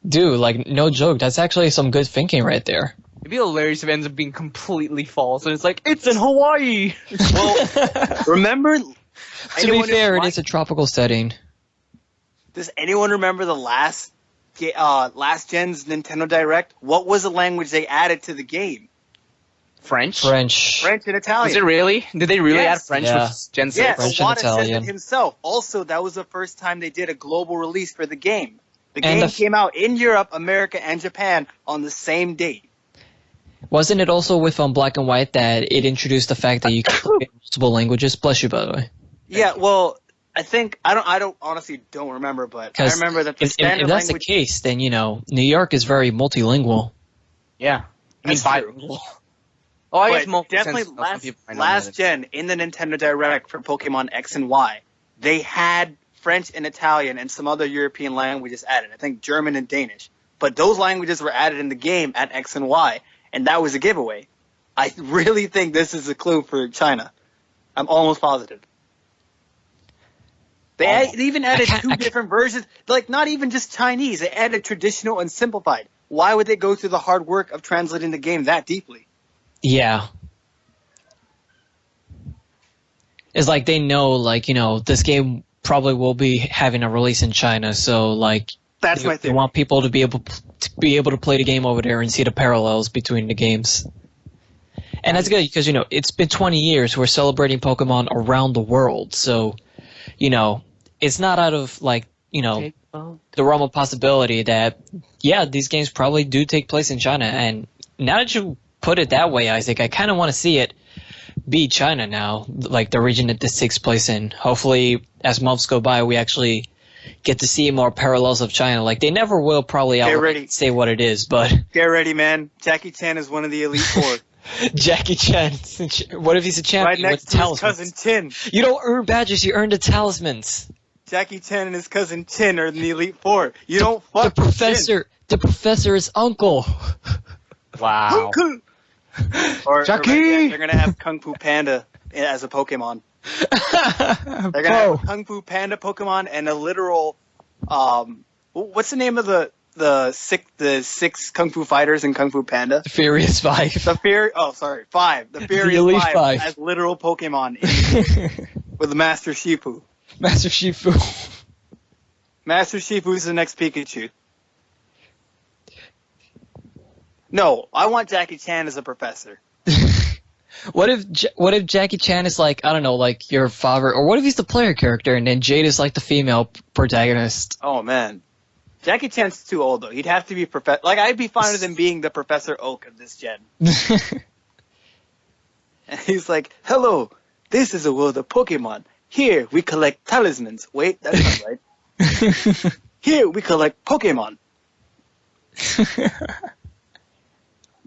Dude, no joke. That's actually some good thinking right there. It'd be hilarious if it ends up being completely false, and it's like, it's in Hawaii! Well, remember... To be fair, it is a tropical setting. Does anyone remember the last last gen's Nintendo Direct, what was the language they added to the game? French? French. French and Italian. Was it really? Did they really Yes. add French Yeah. with Gen 6? Yeah, French and Iwata says Italian. it himself. Also, that was the first time they did a global release for the game. The And game came out in Europe, America, and Japan on the same date. Wasn't it also with Black and White that it introduced the fact that you can play in multiple languages? Bless you, by the way. Yeah, well, I think I don't honestly don't remember, but I 'Cause remember that the If standard that's language. the case, then New York is very multilingual. Yeah. I mean, That's true. bilingual. Oh, I guess But multi definitely sense, some people might not last know that. gen in the Nintendo Direct for Pokemon X and Y, they had French and Italian and some other European languages added. I think German and Danish. But those languages were added in the game at X and Y, and that was a giveaway. I really think this is a clue for China. I'm almost positive. They even added two different versions, like not even just Chinese. They added traditional and simplified. Why would they go through the hard work of translating the game that deeply? Yeah. It's like they know, this game probably will be having a release in China, so That's my they theory. want people to be able to play the game over there and see the parallels between the games. And that's good because it's been 20 years. We're celebrating Pokemon around the world, so it's not out of the realm of possibility that these games probably do take place in China. And now that you put it that way, Isaac, I kind of want to see it be China now, like the region that this takes place in. Hopefully, as months go by, we actually get to see more parallels of China. Like, they never will probably outright say what it is, but... Get ready, man. Jackie Chan is one of the Elite Four. Jackie Chan. What if he's a champion Right next with to his talismans? cousin Chin. You don't earn badges, you earn the talismans. Jackie Chan and his cousin Chin are in the Elite Four. You don't fuck with Chin. The professor is uncle. Wow. Or Jackie! they're gonna have Kung Fu Panda as a Pokemon. They're gonna have a Kung Fu Panda Pokemon and a literal, what's the name of the six Kung Fu fighters in Kung Fu Panda? The Furious Five. Five. The Furious Elite Five Five. as literal Pokemon with Master Shifu. Master Shifu. Master Shifu is the next Pikachu. No, I want Jackie Chan as a professor. What if Jackie Chan is like, I don't know, like your father, or what if he's the player character and then Jade is like the female protagonist? Oh man, Jackie Chan's too old though. He'd have to be professor. Like I'd be fine with him being the Professor Oak of this gen. And he's like, "Hello, this is a world of Pokemon. Here we collect talismans. Wait, that's not right. Here we collect Pokemon."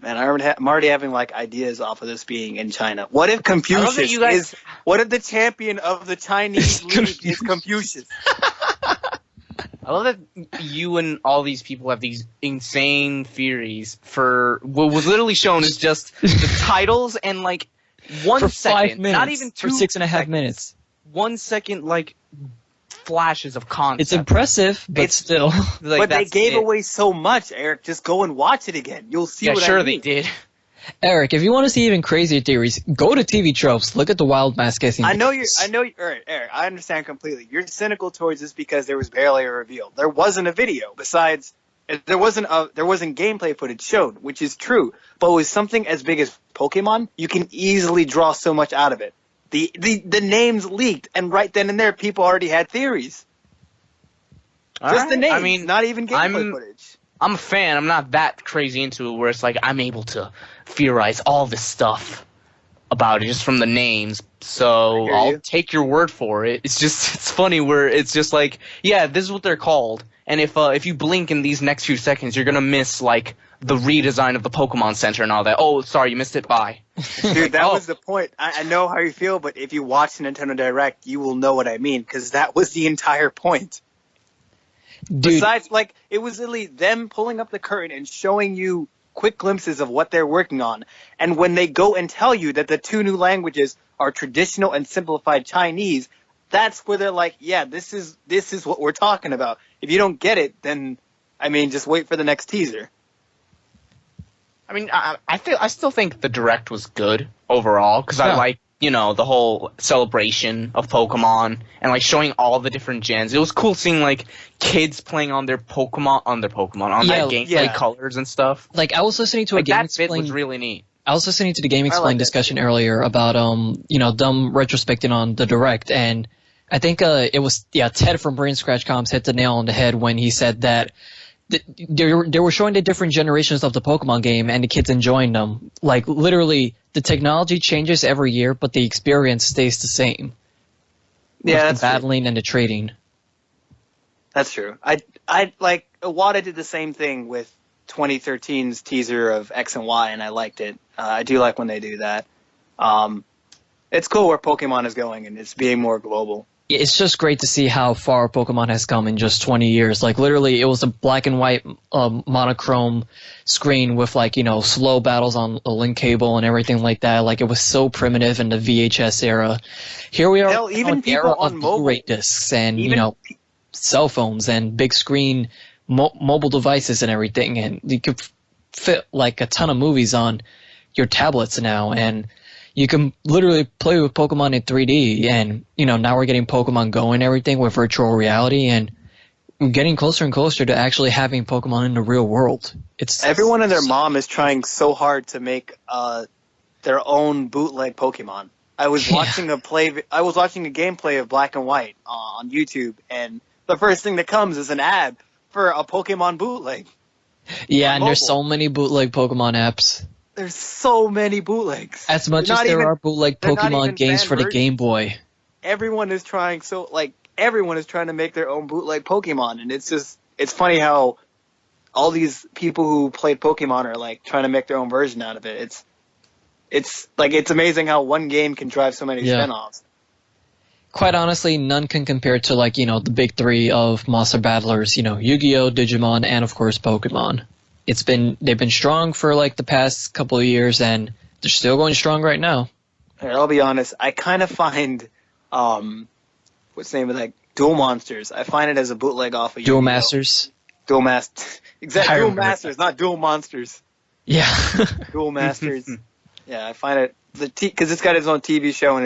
Man, I'm already having like ideas off of this being in China. What if Confucius is? What if the champion of the Chinese league is Confucius? I love that you and all these people have these insane theories for what was literally shown as just the titles and like 1 For second, 5 minutes. not even 2 For 6.5 seconds. minutes. 1 second, like flashes of concept. It's impressive, but still. Like, but they that's gave it. away so much, Eric. Just go and watch it again. You'll see Yeah, what sure I mean. they did. Eric, if you want to see even crazier theories, go to TV Tropes. Look at the Wild Mass guessing. I know you're. Eric, I understand completely. You're cynical towards this because there was barely a reveal. There wasn't a video. Besides, there wasn't gameplay footage showed, which is true. But with something as big as Pokemon, you can easily draw so much out of it. The names leaked, and right then and there, people already had theories. Just the names. I mean, not even gameplay footage. I'm a fan. I'm not that crazy into it where it's like I'm able to theorize all this stuff about it just from the names. So I'll take your word for it. It's funny where it's just like, yeah, this is what they're called. And if you blink in these next few seconds, you're gonna miss like the redesign of the Pokemon Center and all that. Oh, sorry, you missed it. Bye. Dude, that was the point. I know how you feel, but if you watch the Nintendo Direct, you will know what I mean, because that was the entire point. Dude. Besides, like, it was literally them pulling up the curtain and showing you quick glimpses of what they're working on. And when they go and tell you that the two new languages are traditional and simplified Chinese, that's where they're like, yeah, this is what we're talking about. If you don't get it, then, I mean, just wait for the next teaser. I mean, I still think the Direct was good overall because I like the whole celebration of Pokemon and like showing all the different gens. It was cool seeing like kids playing on their Pokemon on their gameplay colors and stuff. Like I was listening to a Game that Explain. bit was really neat. I was listening to the Game Explain discussion earlier about them retrospecting on the Direct, and I think it was Ted from Brain Scratch Coms hit the nail on the head when he said that they were showing the different generations of the Pokemon game and the kids enjoying them. Like literally, the technology changes every year, but the experience stays the same. Yeah, that's the battling and the trading. That's true. I like Iwata did the same thing with 2013's teaser of X and Y, and I liked it. I do like when they do that. It's cool where Pokemon is going, and it's being more global. It's just great to see how far Pokemon has come in just 20 years. Like, literally, it was a black and white monochrome screen with, like, slow battles on a link cable and everything like that. Like, it was so primitive in the VHS era. Here we are, Hell, even people era on of mobile. Blu-ray discs and, cell phones and big screen mobile devices and everything. And you could fit, like, a ton of movies on your tablets now, and you can literally play with Pokemon in 3D, and now we're getting Pokemon Go and everything with virtual reality, and we're getting closer and closer to actually having Pokemon in the real world. Everyone and their mom is trying so hard to make their own bootleg Pokemon. I was watching a gameplay of Black and White on YouTube, and the first thing that comes is an ad for a Pokemon bootleg. Yeah, and there's so many bootleg Pokemon apps. There's so many bootlegs. As much as there are bootleg Pokemon games for the Game Boy. Everyone is trying to make their own bootleg Pokemon, and it's funny how all these people who played Pokemon are like trying to make their own version out of it. It's amazing how one game can drive so many spin-offs. Quite honestly, none can compare to the big three of monster battlers, Yu-Gi-Oh, Digimon, and of course Pokemon. They've been strong for like the past couple of years, and they're still going strong right now. I'll be honest, I kind of find what's the name of that? Duel Monsters. I find it as a bootleg off of Duel Yu-Gi-Oh. Masters. Duel Masters. Exactly. Duel Masters, not Duel Monsters. Yeah. Duel Masters. Yeah, I find it because it's got its own TV show and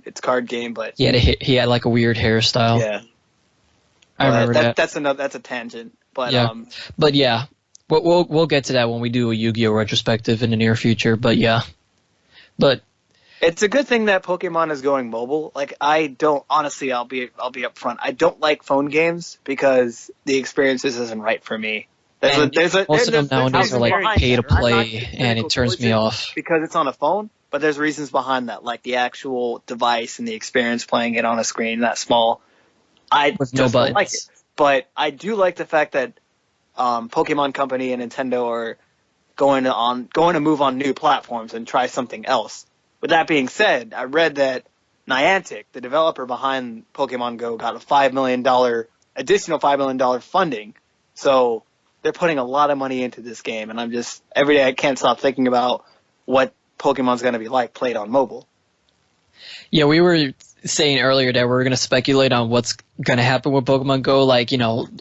its card game, but yeah, he had like a weird hairstyle. Yeah. I remember that. That's a tangent, but yeah. But yeah. We'll get to that when we do a Yu-Gi-Oh retrospective in the near future, but yeah. But it's a good thing that Pokemon is going mobile. Like I don't honestly, I'll be upfront. I don't like phone games because the experience isn't right for me. Most of them nowadays are like pay to play, and it turns me off because it's on a phone. But there's reasons behind that, like the actual device and the experience playing it on a screen that small. I with just no don't like it. But I do like the fact that Pokemon Company and Nintendo are going to move on new platforms and try something else. With that being said, I read that Niantic, the developer behind Pokemon Go, got a additional $5 million funding. So they're putting a lot of money into this game, and every day I can't stop thinking about what Pokemon's going to be like played on mobile. Yeah, we were saying earlier that we're going to speculate on what's going to happen with Pokemon Go. Like,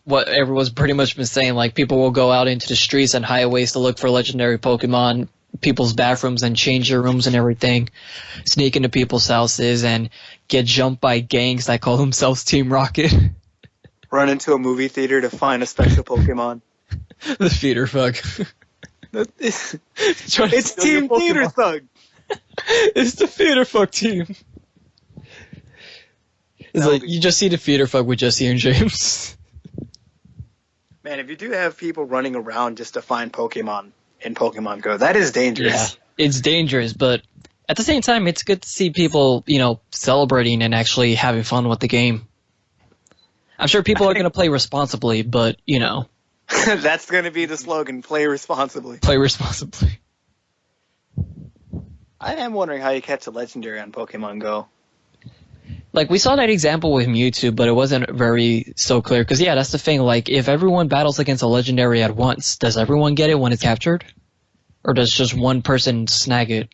what everyone's pretty much been saying, like people will go out into the streets and highways to look for legendary Pokemon, people's bathrooms and change their rooms and everything, sneak into people's houses and get jumped by gangs that call themselves Team Rocket. Run into a movie theater to find a special Pokemon. The Theater Thug. It's Team Theater Thug. It's the Theater Thug team. It's like you just see the Theater Thug with Jesse and James. Man, if you do have people running around just to find Pokemon in Pokemon Go, that is dangerous. Yeah, it's dangerous, but at the same time, it's good to see people, celebrating and actually having fun with the game. I'm sure people are going to play responsibly, but, That's going to be the slogan, play responsibly. Play responsibly. I am wondering how you catch a legendary on Pokemon Go. Like, we saw that example with Mewtwo, but it wasn't very so clear. Because, yeah, that's the thing. Like, if everyone battles against a legendary at once, does everyone get it when it's captured? Or does just one person snag it?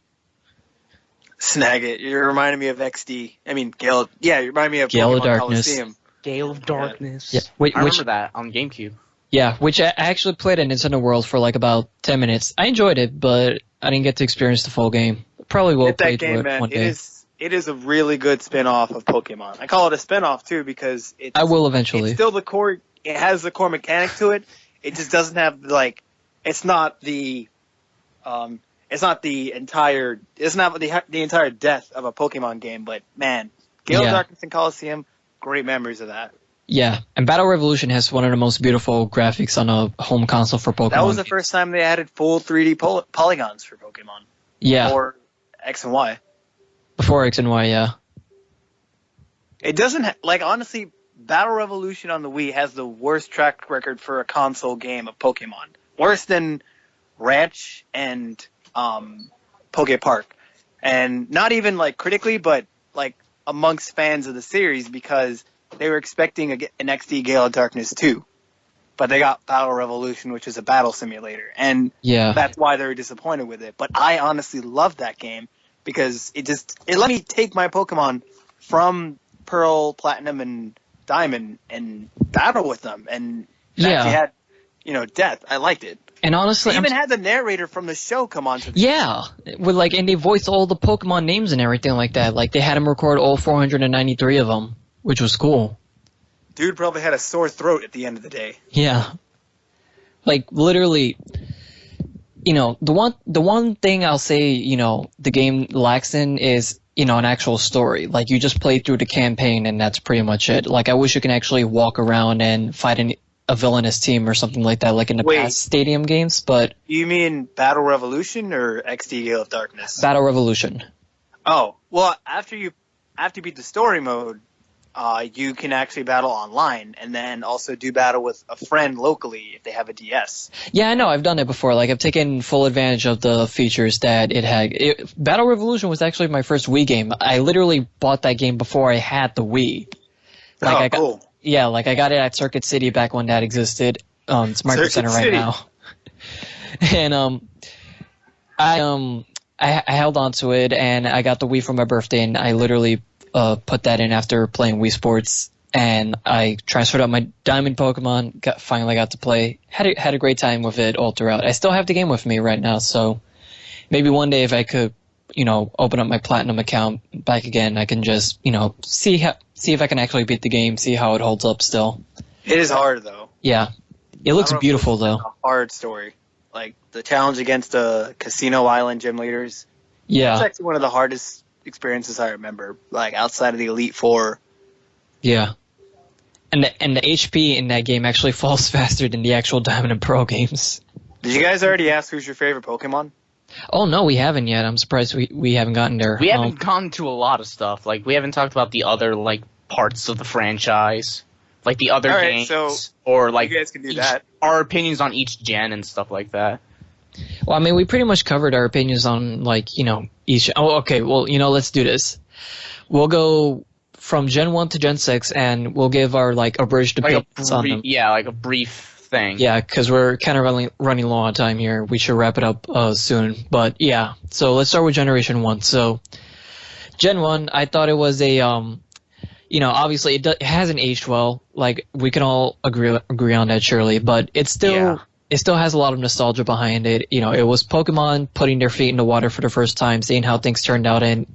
Snag it. You're reminding me of XD. I mean, Gale. Yeah, you remind me of Gale Pokemon of Darkness. Coliseum. Gale of Darkness. Yeah. I remember that on GameCube. Yeah, which I actually played at Nintendo World for like about 10 minutes. I enjoyed it, but I didn't get to experience the full game. Probably will play through it one day. it is a really good spin-off of Pokemon. I call it a spin-off too because I will eventually. It's still the core. It has the core mechanic to it. It just doesn't have like. It's not the entire. It's not the entire depth of a Pokemon game. But man, Gale of Darkness and Coliseum, great memories of that. Yeah, and Battle Revolution has one of the most beautiful graphics on a home console for Pokemon. That was the first time they added full 3D polygons for Pokemon. Yeah. Or X and Y. Before X and Y, yeah. It doesn't honestly, Battle Revolution on the Wii has the worst track record for a console game of Pokemon. Worse than Ranch and Poke Park. And not even like critically, but like amongst fans of the series because they were expecting an XD Gale of Darkness 2. But they got Battle Revolution, which is a battle simulator. And that's why they were disappointed with it. But I honestly loved that game because it let me take my Pokemon from Pearl, Platinum, and Diamond and battle with them. And it actually had, depth. I liked it. And honestly, they even had the narrator from the show come on to the show. And they voiced all the Pokemon names and everything like that. Like, they had him record all 493 of them, which was cool. Dude probably had a sore throat at the end of the day. Yeah. Like, literally, the one thing I'll say, the game lacks in is, an actual story. Like, you just play through the campaign and that's pretty much it. Like, I wish you can actually walk around and fight a villainous team or something like that, like in the past Stadium games, but... You mean Battle Revolution or XD Gale of Darkness? Battle Revolution. Oh, well, after you beat the story mode, you can actually battle online and then also do battle with a friend locally if they have a DS. Yeah, I know. I've done it before. Like, I've taken full advantage of the features that it had. Battle Revolution was actually my first Wii game. I literally bought that game before I had the Wii. Cool. Yeah, like I got it at Circuit City back when that existed. It's Micro Center right now. And I held on to it and I got the Wii for my birthday and I literally put that in after playing Wii Sports, and I transferred out my Diamond Pokemon. Finally got to play. Had a great time with it all throughout. I still have the game with me right now, so maybe one day if I could, open up my Platinum account back again, I can just, see if I can actually beat the game, see how it holds up still. It is hard though. Yeah, it looks beautiful though. A hard story, like the challenge against the Casino Island gym leaders. Yeah, that's actually one of the hardest experiences I remember, like outside of the Elite Four. Yeah, and the HP in that game actually falls faster than the actual Diamond and Pearl games. Did you guys already ask who's your favorite Pokemon? Oh no, we haven't yet. I'm surprised we haven't gotten there. We haven't gone to a lot of stuff. Like, we haven't talked about the other parts of the franchise, like the other games, or you guys can do that. Our opinions on each gen and stuff like that. Well, I mean, we pretty much covered our opinions on, each... Oh, okay, well, let's do this. We'll go from Gen 1 to Gen 6, and we'll give our, abridged opinions on them. Yeah, like a brief thing. Yeah, because we're kind of running low on time here. We should wrap it up soon. But, yeah, so let's start with Generation 1. So, Gen 1, I thought it was a... obviously, it hasn't aged well. Like, we can all agree on that, surely. But it's still... Yeah. It still has a lot of nostalgia behind it. It was Pokemon putting their feet in the water for the first time, seeing how things turned out, and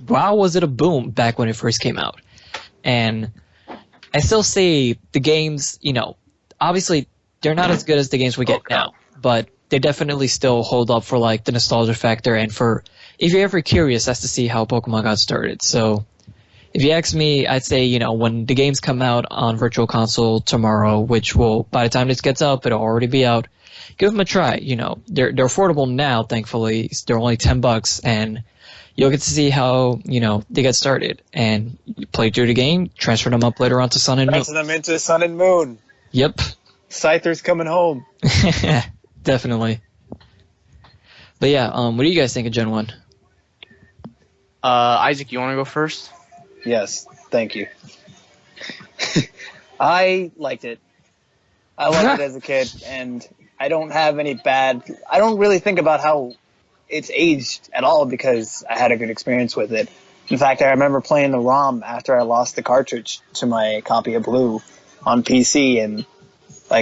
wow, was it a boom back when it first came out. And I still say the games, obviously they're not as good as the games we get now, but they definitely still hold up for the nostalgia factor and for if you're ever curious as to see how Pokemon got started. So if you ask me, I'd say, when the games come out on Virtual Console tomorrow, which will, by the time this gets up, it'll already be out, give them a try. They're affordable now, thankfully. They're only $10, and you'll get to see how, they get started. And you play through the game, transfer them up later on to Sun and Moon. Transfer them into Sun and Moon. Yep. Scyther's coming home. Definitely. But yeah, what do you guys think of Gen 1? Isaac, you want to go first? Yes, thank you. I liked it. I liked it as a kid, and I don't have any I don't really think about how it's aged at all because I had a good experience with it. In fact, I remember playing the ROM after I lost the cartridge to my copy of Blue on PC and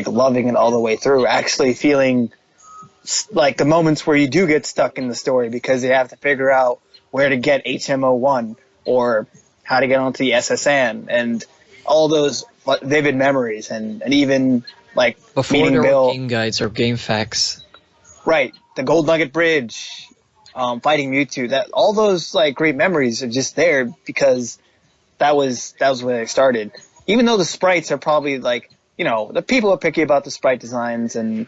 loving it all the way through, actually feeling the moments where you do get stuck in the story because you have to figure out where to get HM01 or how to get onto the SSN and all those vivid memories and even like Before meeting there Bill. were game guides or game facts. Right, the Gold Nugget Bridge, fighting Mewtwo. That all those like great memories are just there because that was when it started. Even though the sprites are probably like, you know, the people are picky about the sprite designs and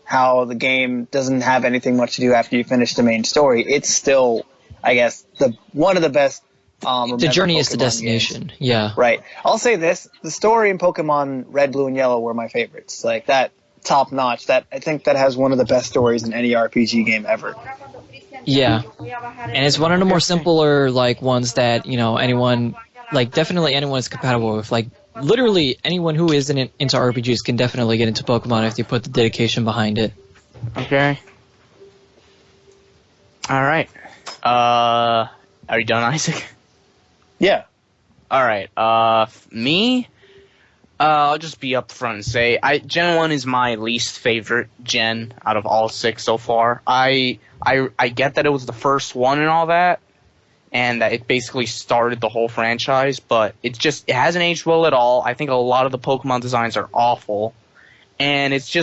how the game doesn't have anything much to do after you finish the main story. It's still, I guess, one of the best. The journey is the Pokemon destination. games. Yeah. Right. I'll say this: the story in Pokemon Red, Blue, and Yellow were my favorites. Like that, top notch. That I think that has one of the best stories in any RPG game ever. Yeah. And it's one of the more simpler like ones that, you know, anyone, like definitely anyone is compatible with. Like literally anyone who isn't into RPGs can definitely get into Pokemon if you put the dedication behind it. Okay. All right. Are you done, Isaac? Yeah. All right. Me. I'll just be upfront and say, Gen 1 is my least favorite gen out of all 6 so far. I get that it was the first one and all that, and that it basically started the whole franchise, but it hasn't aged well at all. I think a lot of the Pokemon designs are awful, and it's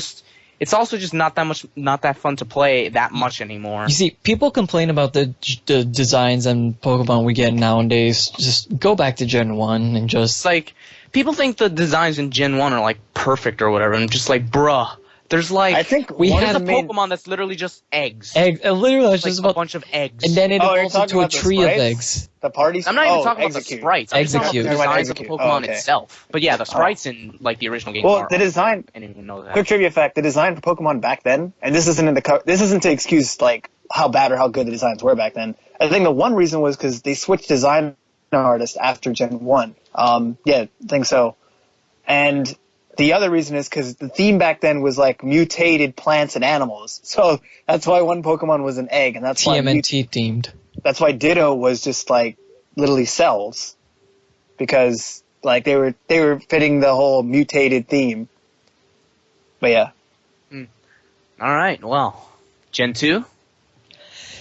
also just not that fun to play that much anymore. You see, people complain about the designs and Pokemon we get nowadays. Just go back to Gen 1 and just... It's like, people think the designs in Gen 1 are like perfect or whatever, and I'm just like, bruh. There's like, I think we there's had a Pokemon that's literally just eggs. Literally, it's Like just a about... bunch of eggs. And then it Oh, you're evolves talking into a about the tree of sprites? eggs. The parties. I'm not even talking Execute. about the sprites. I'm just talking Execute. about the designs of the Execute. Pokemon Oh, okay. itself. But yeah, the sprites in like the original game Well, are the design. I didn't even know that. Quick trivia fact: the design for Pokemon back then, and this isn't to excuse like how bad or how good the designs were back then. I think the one reason was because they switched design artists after Gen 1. Yeah, I think so. And the other reason is because the theme back then was like mutated plants and animals. So that's why one Pokemon was an egg, and that's TMNT themed. That's why Ditto was just like literally cells, because like they were fitting the whole mutated theme. But yeah. All right. Well, Gen 2.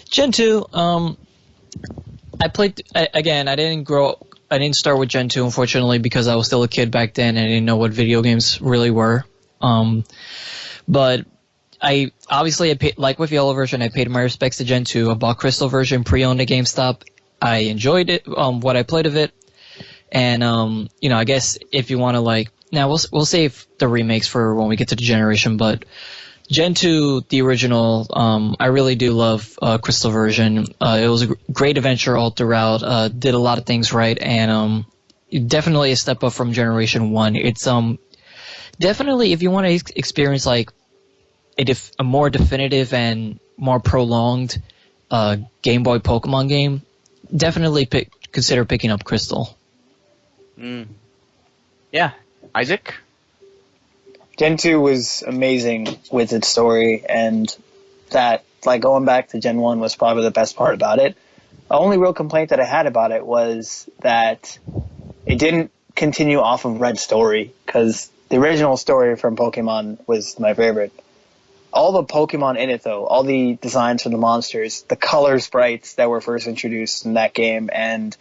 Gen 2, I played, again, I didn't start with Gen 2, unfortunately, because I was still a kid back then and I didn't know what video games really were. But I paid, like with Yellow version, I paid my respects to Gen 2. I bought Crystal version pre-owned at GameStop. I enjoyed it, what I played of it. And, you know, I guess if you want to like, now we'll save the remakes for when we get to the generation, but Gen 2, the original, I really do love Crystal version. It was a great adventure all throughout, did a lot of things right, and definitely a step up from Generation 1. It's definitely, if you want to experience like a more definitive and more prolonged Game Boy Pokemon game, definitely consider picking up Crystal. Yeah. Isaac? Gen 2 was amazing with its story, and that, like, going back to Gen 1 was probably the best part about it. The only real complaint that I had about it was that it didn't continue off of Red's story, because the original story from Pokemon was my favorite. All the Pokemon in it, though, all the designs for the monsters, the color sprites that were first introduced in that game, and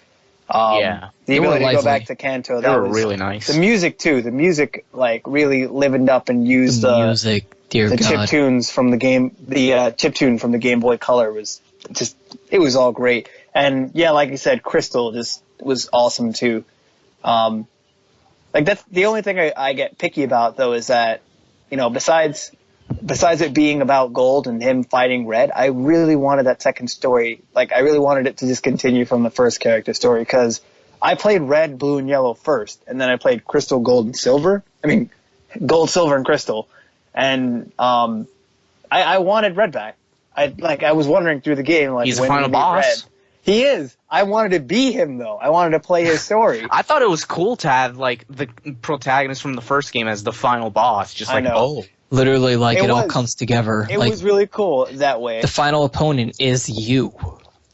the ability to go back to Kanto, that was really nice. The music too. The music like really livened up and used the music, dear the God. chip tunes from the game. The chip tune from the Game Boy Color was just, it was all great. And yeah, like you said, Crystal just was awesome too. Like that's the only thing I get picky about though, is that, you know, besides it being about Gold and him fighting Red, I really wanted that second story. Like, I really wanted it to just continue from the first character story, because I played Red, Blue, and Yellow first, and then I played Crystal, Gold, and Silver. I mean, Gold, Silver, and Crystal. And I wanted Red back. I was wondering through the game, like, he's the when final did he meet boss. Red? He is. I wanted to be him, though. I wanted to play his story. I thought it was cool to have like the protagonist from the first game as the final boss. Just like, oh. Literally, like, it all was. comes together. It like, was really cool that way. the final opponent is you.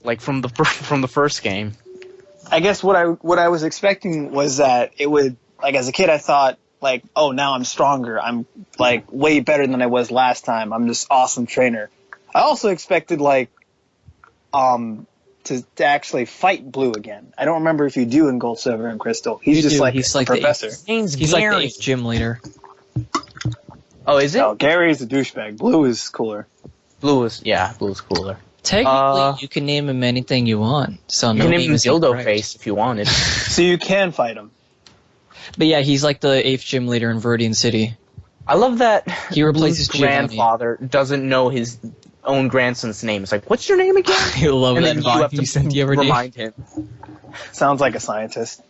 Like from the first game. I guess what I was expecting was that it would, like, as a kid I thought, like, oh, now I'm stronger. I'm, like, way better than I was last time. I'm this awesome trainer. I also expected, like, to to actually fight Blue again. I don't remember if you do in Gold, Silver, and Crystal. He's just like a professor. He's like the 8th gym leader. Oh, is it? No, Gary's a douchebag. Blue is cooler. Blue's cooler. Technically, you can name him anything you want. So you can name him Dildo Face if you wanted. So you can fight him. But yeah, he's like the 8th gym leader in Viridian City. I love that he replaces Blue's grandfather doesn't know his own grandson's name. It's like, what's your name again? I love that vibe you sent the other day. Remind him. Sounds like a scientist.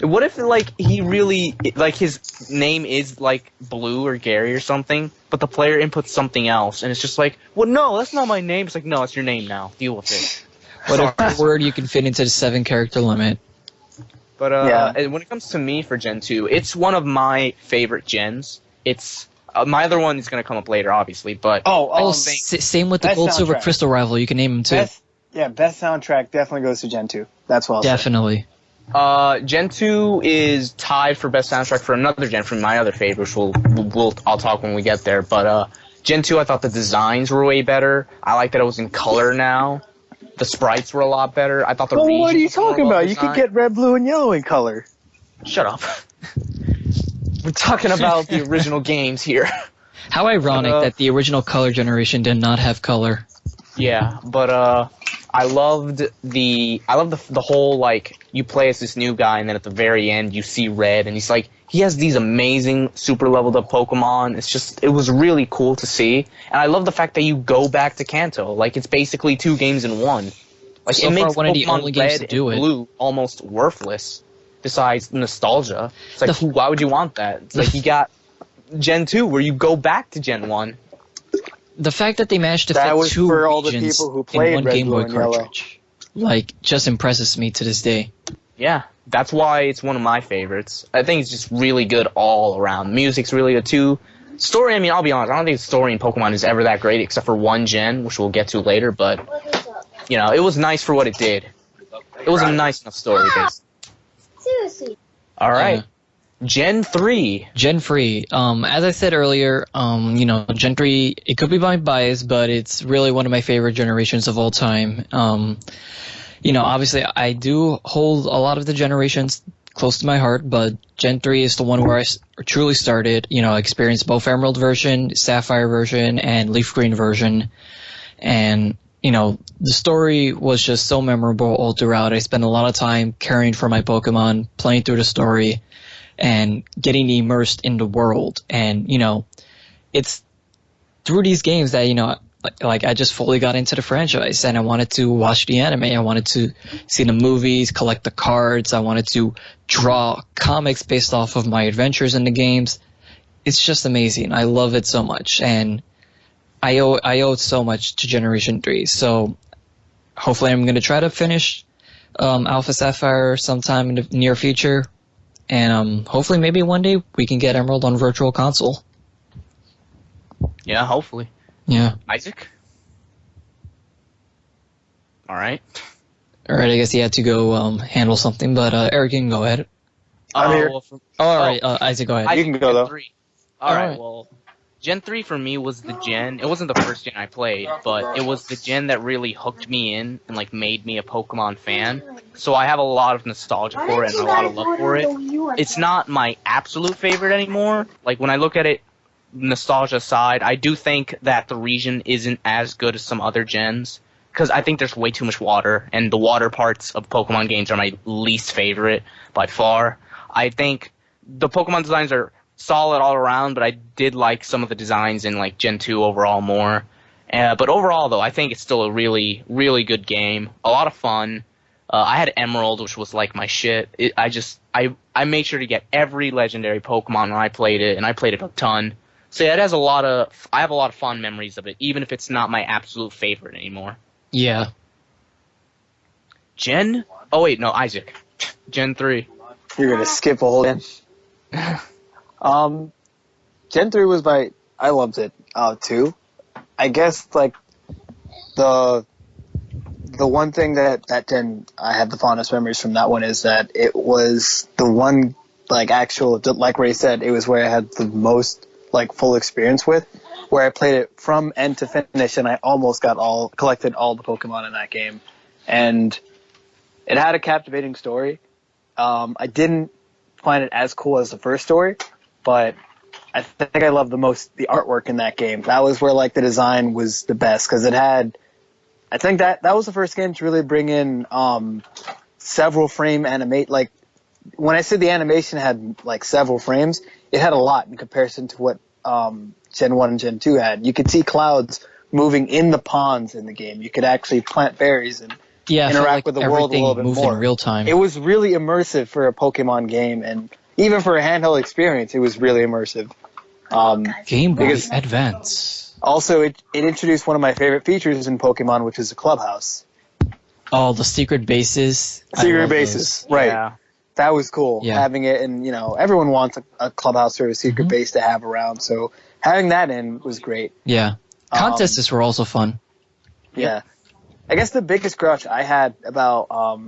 What if, like, he really, like, his name is, like, Blue or Gary or something, but the player inputs something else, and it's just like, well, no, that's not my name. It's like, no, it's your name now. Deal with it. Whatever word you can fit into the 7-character limit. But, and when it comes to me for Gen 2, it's one of my favorite gens. It's, my other one is going to come up later, obviously, but... Same with the Gold, Silver, Crystal rival. You can name him, too. Best soundtrack definitely goes to Gen 2. That's what I'll Definitely. say. Gen 2 is tied for best soundtrack for another gen from my other favorite, which I'll talk when we get there. But Gen 2, I thought the designs were way better. I like that it was in color now. The sprites were a lot better. I thought the regions what are you were talking well about? You could get red, blue, and yellow in color. Shut up. We're talking about the original games here. How ironic that the original color generation did not have color. Yeah, but I loved the whole, like, you play as this new guy and then at the very end you see Red and he's like, he has these amazing super leveled up Pokemon. It was really cool to see. And I love the fact that you go back to Kanto. Like, it's basically 2 games in one. Like, so it makes one of the only games Red to do and Blue almost worthless besides nostalgia. It's like, why would you want that? It's like you got Gen 2 where you go back to Gen 1. The fact that they managed to fit 2 for all the regions people who played in one Red, Game Boy Blue, and Yellow. cartridge, like, just impresses me to this day. Yeah, that's why it's one of my favorites. I think it's just really good all around. Music's really good too. Story, I mean, I'll be honest, I don't think the story in Pokemon is ever that great except for one gen, which we'll get to later, but, you know, it was nice for what it did. It was a nice enough story, basically. Seriously. Alright. Gen 3. Gen 3. As I said earlier, you know, Gen 3, it could be my bias, but it's really one of my favorite generations of all time. You know, obviously I do hold a lot of the generations close to my heart, but Gen 3 is the one where I truly started, you know, I experienced both Emerald version, Sapphire version, and Leaf Green version. And, you know, the story was just so memorable all throughout. I spent a lot of time caring for my Pokemon, playing through the story, and getting immersed in the world. And, you know, it's through these games that, you know, like I just fully got into the franchise and I wanted to watch the anime. I wanted to see the movies, collect the cards. I wanted to draw comics based off of my adventures in the games. It's just amazing. I love it so much. And I owe so much to Generation 3. So hopefully I'm going to try to finish Alpha Sapphire sometime in the near future. And hopefully maybe one day we can get Emerald on Virtual Console. Yeah, hopefully. Yeah. Isaac? Alright. Alright, I guess he had to go handle something, but Eric, you can go ahead. I'm here. Alright, Isaac, go ahead. You can go, though. Alright, well, Gen 3 for me was the gen, it wasn't the first gen I played, but it was the gen that really hooked me in and, like, made me a Pokemon fan. So I have a lot of nostalgia for it and a lot of love for it. It's not my absolute favorite anymore. Like, when I look at it, nostalgia aside, I do think that the region isn't as good as some other gens, because I think there's way too much water, and the water parts of Pokemon games are my least favorite by far. I think the Pokemon designs are solid all around, but I did like some of the designs in like Gen 2 overall more. But overall, though, I think it's still a really, really good game. A lot of fun. I had Emerald, which was like my shit. I made sure to get every legendary Pokemon when I played it, and I played it a ton. So yeah, I have a lot of fond memories of it, even if it's not my absolute favorite anymore. Yeah. Isaac. Gen 3. You're gonna skip a whole gen. Gen 3 was I loved it, too. I guess, like, the one thing that gen I have the fondest memories from that one is that it was the one, like, actual, like Ray said, it was where I had the most, like, full experience with, where I played it from end to finish, and I almost collected all the Pokemon in that game. and it had a captivating story. I didn't find it as cool as the first story, but I think I loved the most the artwork in that game. That was where like the design was the best because it had. I think that was the first game to really bring in several frame animate. Like when I said the animation had like several frames, it had a lot in comparison to what Gen 1 and Gen 2 had. You could see clouds moving in the ponds in the game. You could actually plant berries and interact with the world a little bit moved more. in real time. It was really immersive for a Pokemon game, and even for a handheld experience, it was really immersive. Game Boy Advance. Also, it introduced one of my favorite features in Pokemon, which is the clubhouse. Oh, the secret bases. Secret bases, right. Yeah. That was cool, Yeah. having it, and everyone wants a clubhouse or a secret base to have around, so having that in was great. Yeah. Contests were also fun. Yeah. I guess the biggest grudge I had about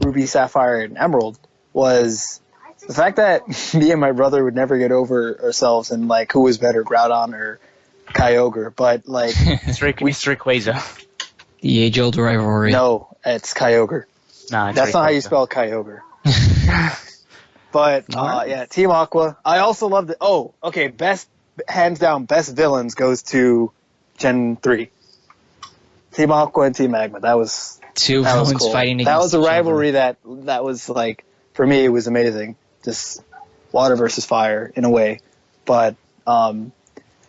Ruby, Sapphire, and Emerald was the fact that me and my brother would never get over ourselves and, like, who was better, Groudon or Kyogre, but, like... Mr. Rayquaza. The age-old rivalry. No, it's Kyogre. Nah, it's That's not how you Rayquaza. spell Kyogre. But, yeah, Team Aqua. I also loved it. Oh, okay, hands down, best villains goes to Gen 3. Team Aqua and Team Magma. That was villains cool. fighting against That was a each other. rivalry that was, like, for me, it was amazing. Just water versus fire, in a way. But,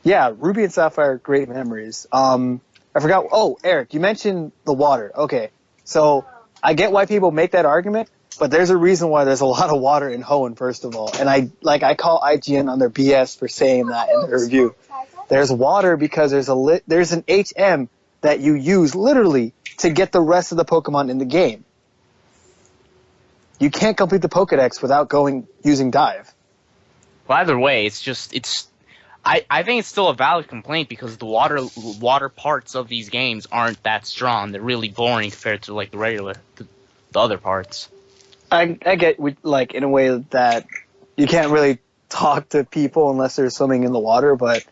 yeah, Ruby and Sapphire, great memories. I forgot. Oh, Eric, you mentioned the water. Okay, so I get why people make that argument, but there's a reason why there's a lot of water in Hoenn, first of all. And I call IGN on their BS for saying that in their review. There's water because there's an HM that you use literally to get the rest of the Pokemon in the game. You can't complete the Pokedex without using Dive. Well, either way, I think it's still a valid complaint because the water parts of these games aren't that strong. They're really boring compared to like the other parts. I get, like, in a way that you can't really talk to people unless they're swimming in the water, but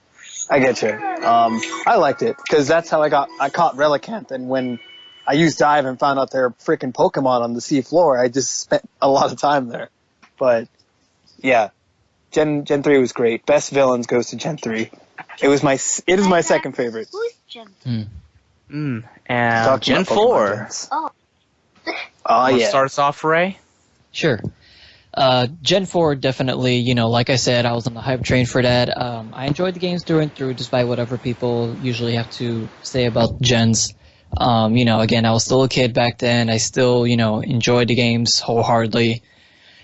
I get you. I liked it because that's how I caught Relicanth, and when I used Dive and found out there were freaking Pokemon on the sea floor, I just spent a lot of time there. But yeah, Gen 3 was great. Best villains goes to Gen 3. It is my second favorite. Who's Gen? And Talking Gen about Pokemon 4. gens. Oh. Oh yeah. Start us off, Ray. Sure. Gen 4 definitely, like I said, I was on the hype train for that. I enjoyed the games through and through, despite whatever people usually have to say about gens. Again, I was still a kid back then. I still, enjoyed the games wholeheartedly.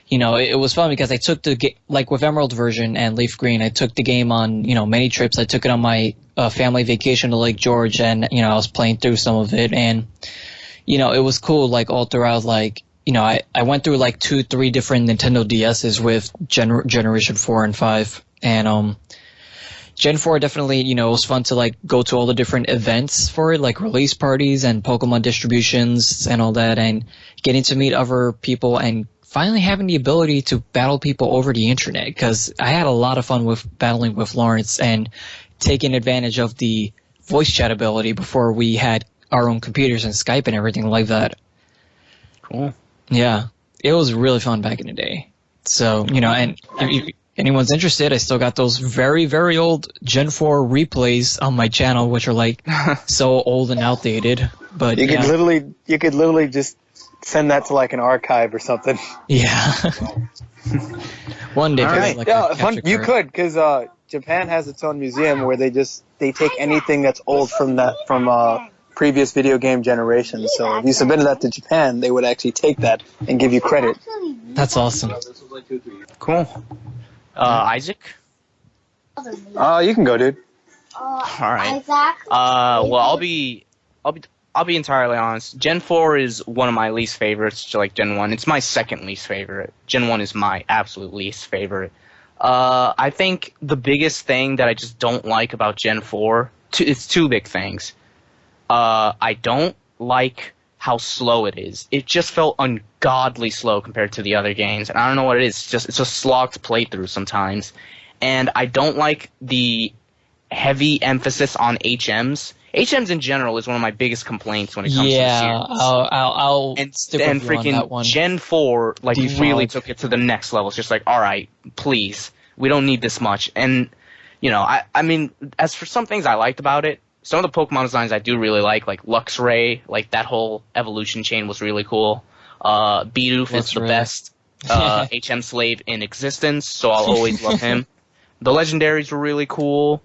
It was fun because I took like with Emerald version and Leaf Green, I took the game on, many trips. I took it on my family vacation to Lake George, and, I was playing through some of it, and, it was cool, like, all throughout, like, I went through, like, 2-3 different Nintendo DSs with Generation 4 and 5, and, Gen 4 definitely, it was fun to, like, go to all the different events for it, like release parties and Pokemon distributions and all that, and getting to meet other people and finally having the ability to battle people over the internet, because I had a lot of fun with battling with Lawrence and taking advantage of the voice chat ability before we had our own computers and Skype and everything like that. Cool. Yeah, it was really fun back in the day. So, and if anyone's interested, I still got those very, very old Gen 4 replays on my channel, which are like so old and outdated. But You could literally just send that to like an archive or something. Yeah. One day, All maybe, right. like Yeah, a capture you card. could, because Japan has its own museum where they take anything that's old from previous video game generations. So if you submitted that to Japan, they would actually take that and give you credit. That's awesome. Cool. Isaac? You can go, dude. All right. Isaac. Well, I'll be entirely honest. Gen 4 is one of my least favorites, like Gen 1. It's my second least favorite. Gen 1 is my absolute least favorite. I think the biggest thing that I just don't like about Gen 4, it's two big things. I don't like how slow it is. It just felt ungodly slow compared to the other games, and I don't know what it is. It's a slog to play through sometimes. And I don't like the heavy emphasis on HMs. HMs in general is one of my biggest complaints when it comes to the Yeah, series. I'll stick And with you on freaking that one. Gen 4 like Default. really took it to the next level. It's just like, all right, please, we don't need this much. And you know, I mean, as for some things I liked about it, some of the Pokemon designs I do really like Luxray, like that whole evolution chain was really cool. Bidoof is the Luxray. best HM slave in existence, so I'll always love him. The legendaries were really cool.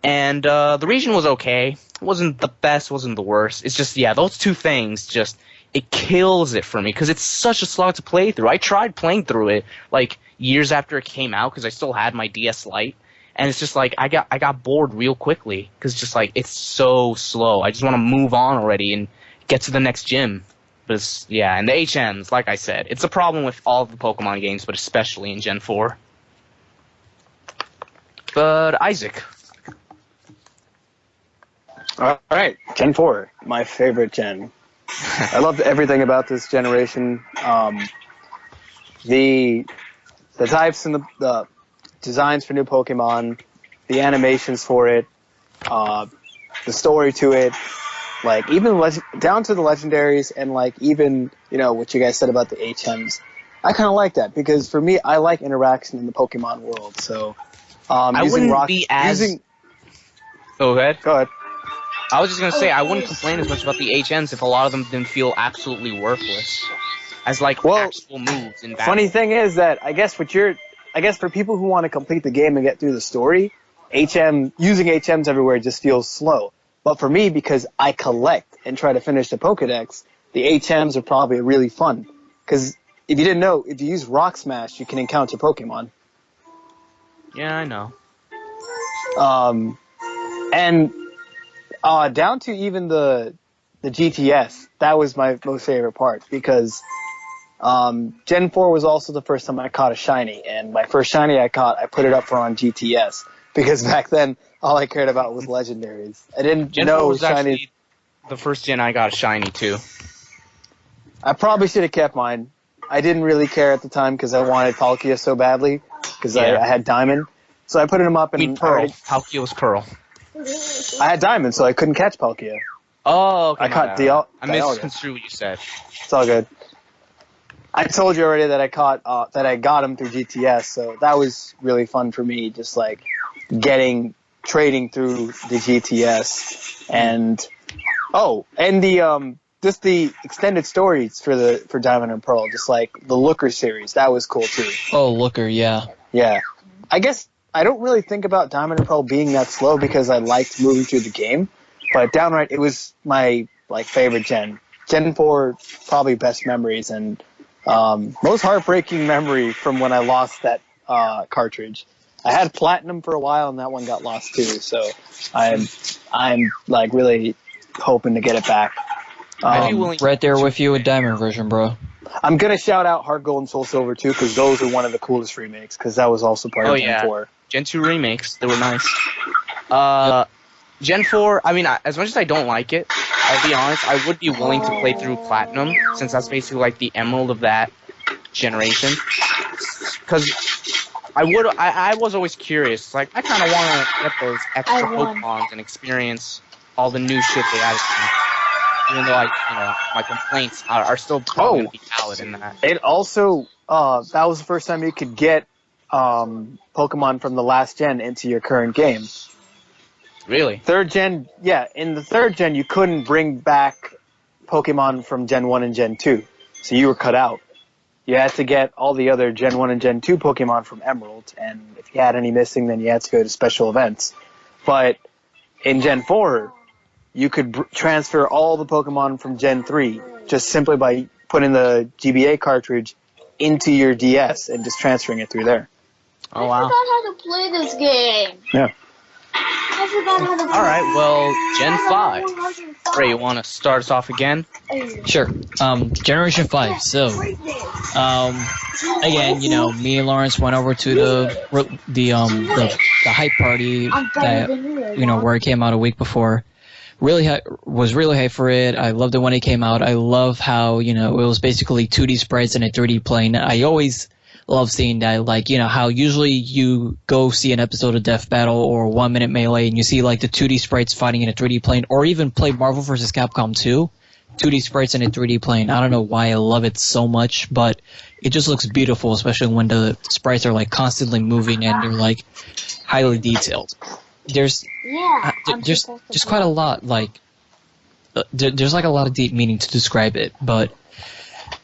And the region was okay. It wasn't the best, wasn't the worst. It's just, yeah, those two things just, it kills it for me because it's such a slog to play through. I tried playing through it like years after it came out because I still had my DS Lite. And it's just like I got bored real quickly because just like it's so slow. I just want to move on already and get to the next gym. But it's, yeah, and the HMs, like I said, it's a problem with all of the Pokemon games, but especially in Gen 4. But Isaac. All right, Gen 4, my favorite gen. I loved everything about this generation. The types and the designs for new Pokemon, the animations for it, the story to it, like even down to the legendaries and like even, you know, what you guys said about the HMs. I kind of like that because for me, I like interaction in the Pokemon world. So I wouldn't be as... Go ahead. Go ahead. I was just going to say, I wouldn't complain as much about the HMs if a lot of them didn't feel absolutely worthless. As, like, actual moves in battle. Funny thing is that, I guess for people who want to complete the game and get through the story, using HMs everywhere just feels slow. But for me, because I collect and try to finish the Pokedex, the HMs are probably really fun. Because if you didn't know, if you use Rock Smash, you can encounter Pokemon. Yeah, I know. And down to even the GTS, that was my most favorite part because Gen 4 was also the first time I caught a shiny, and my first shiny I caught, I put it up for on GTS because back then all I cared about was legendaries. I didn't Gen know 4 was shinies. actually the first gen I got a shiny too. I probably should have kept mine. I didn't really care at the time because I wanted Palkia so badly because I had Diamond, so I put him up and Pearl. Palkia was Pearl. I had Diamond, so I couldn't catch Palkia. Oh, okay. I caught I misconstrued what you said. It's all good. I told you already that I got him through GTS, so that was really fun for me, just like trading through the GTS, and just the extended stories for Diamond and Pearl, just like the Looker series, that was cool too. Oh, Looker, yeah. Yeah. I guess I don't really think about Diamond and Pearl being that slow because I liked moving through the game, but downright it was my favorite gen. Gen 4, probably best memories, and most heartbreaking memory from when I lost that cartridge. I had Platinum for a while, and that one got lost too. So I'm like really hoping to get it back. Right there with you with Diamond version, bro. I'm gonna shout out Heart Gold and Soul Silver too, because those are one of the coolest remakes. Because that was also part of Gen 4. Gen 2 remakes, they were nice. Gen 4, I mean, as much as I don't like it, I'll be honest, I would be willing to play through Platinum, since that's basically like the emerald of that generation. Because I was always curious, like, I kind of want to get those extra Pokemon and experience all the new shit they added to me. Even though, my complaints are still probably going to be valid in that. It also, that was the first time you could get Pokemon from the last gen into your current game. Really? Third gen, yeah. In the third gen, you couldn't bring back Pokemon from Gen 1 and Gen 2. So you were cut out. You had to get all the other Gen 1 and Gen 2 Pokemon from Emerald. And if you had any missing, then you had to go to special events. But in Gen 4, you could transfer all the Pokemon from Gen 3 just simply by putting the GBA cartridge into your DS and just transferring it through there. Oh, wow. I forgot how to play this game. Yeah. I forgot how to play. All right, well, Gen 5. Ray, you want to start us off again? Sure. Generation 5. So, again, me and Lawrence went over to the hype party that, where it came out a week before. Was really hyped for it. I loved it when it came out. I love how, it was basically 2D sprites and a 3D plane. I always love seeing that. Like, you know, how usually you go see an episode of Death Battle or 1 Minute Melee and you see like the 2D sprites fighting in a 3D plane, or even play Marvel vs. Capcom 2, 2D sprites in a 3D plane. I don't know why I love it so much, but it just looks beautiful, especially when the sprites are like constantly moving and they're like highly detailed. There's quite a lot, like there's like a lot of deep meaning to describe it, but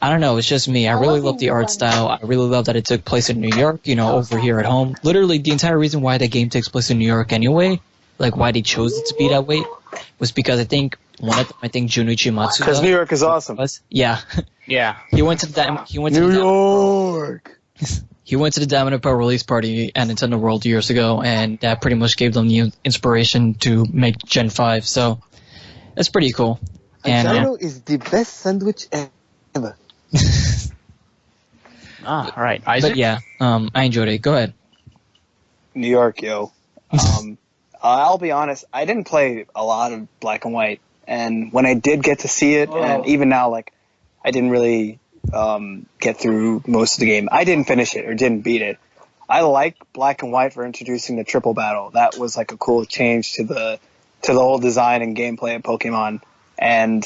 I don't know, it's just me. I really love the art style. I really love that it took place in New York, you know, over here at home. Literally, the entire reason why the game takes place in New York anyway, like why they chose it to be that way, was because I think Junichi Matsuda. Because New York is awesome. Yeah. Yeah. He went to the New York. He went to the Diamond Pro release party at Nintendo World years ago, and that pretty much gave them the inspiration to make Gen 5. So that's pretty cool. And Gyro is the best sandwich ever. All right, Isaac. But yeah, I enjoyed it. Go ahead. New York, yo. I'll be honest, I didn't play a lot of Black and White, and when I did get to see it, and even now, like, I didn't really get through most of the game. I didn't finish it or didn't beat it. I like Black and White for introducing the triple battle. That was like a cool change to the whole design and gameplay of Pokemon, and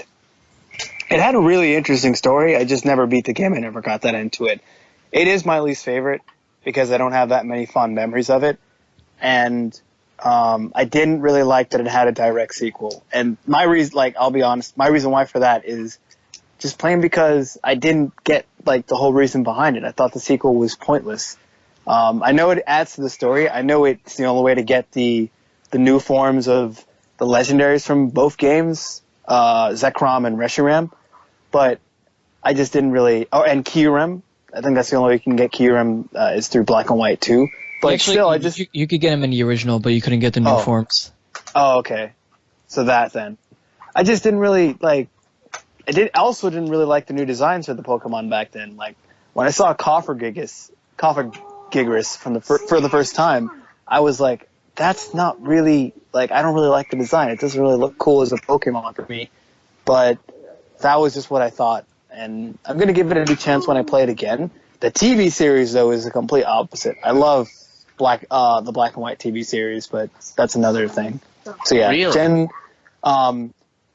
it had a really interesting story. I just never beat the game. I never got that into it. It is my least favorite because I don't have that many fond memories of it, and I didn't really like that it had a direct sequel. And my reason, like, I'll be honest, my reason why for that is just plain because I didn't get like the whole reason behind it. I thought the sequel was pointless. I know it adds to the story. I know it's the only way to get the new forms of the legendaries from both games, Zekrom and Reshiram, but I just didn't really. Oh, and Kyurem. I think that's the only way you can get Kyurem is through Black and White too. But actually, still, I just you could get him in the original, but you couldn't get the new forms. Oh, okay. So that then, I just didn't really like. I also didn't really like the new designs for the Pokemon back then. Like when I saw Coffergigas for the first time, I was like, that's not really like I don't really like the design. It doesn't really look cool as a Pokemon for me. But that was just what I thought, and I'm gonna give it a new chance when I play it again. The TV series though is the complete opposite. I love the Black and White TV series, but that's another thing. So yeah, Really?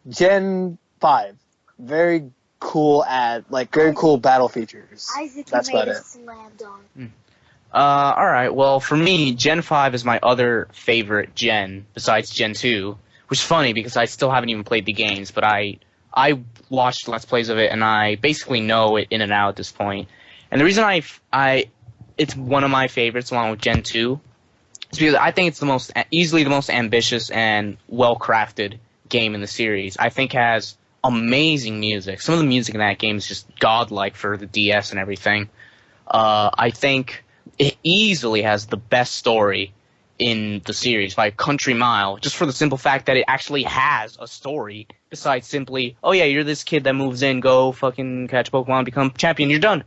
Gen 5, very cool very cool battle features. That's about it. Alright, well, for me, Gen 5 is my other favorite gen, besides Gen 2, which is funny because I still haven't even played the games, but I watched Let's Plays of it, and I basically know it in and out at this point. And the reason it's one of my favorites along with Gen 2 is because I think it's easily the most ambitious and well-crafted game in the series. I think it has amazing music. Some of the music in that game is just godlike for the DS and everything. I think it easily has the best story in the series by a country mile, just for the simple fact that it actually has a story besides simply, oh yeah, you're this kid that moves in, go fucking catch Pokemon, become champion, you're done.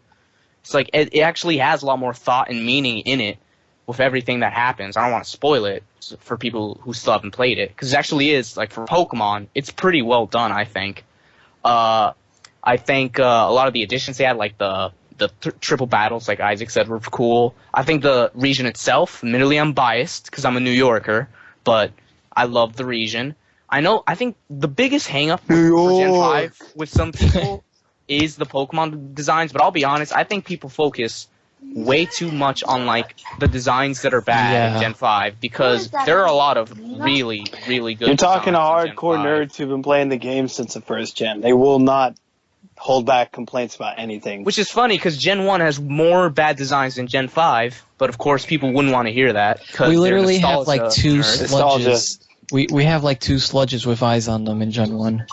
It's like, it actually has a lot more thought and meaning in it with everything that happens. I don't want to spoil it for people who still haven't played it, because it actually is, like, for Pokemon, it's pretty well done, I think. I think a lot of the additions they had, like the triple battles, like Isaac said, were cool. I think the region itself, admittedly I'm biased because I'm a New Yorker, but I love the region. I think the biggest hang-up for Gen 5 with some people is the Pokemon designs, but I'll be honest, I think people focus way too much on, like, the designs that are bad in Gen 5, because there are a lot of really, really good You're talking to designs in Gen hardcore 5. nerds who've been playing the game since the first gen. They will not hold back complaints about anything. Which is funny, because Gen 1 has more bad designs than Gen 5, but of course people wouldn't want to hear that. We literally have like two Nostalgia. sludges. We have like two sludges with eyes on them in Gen 1.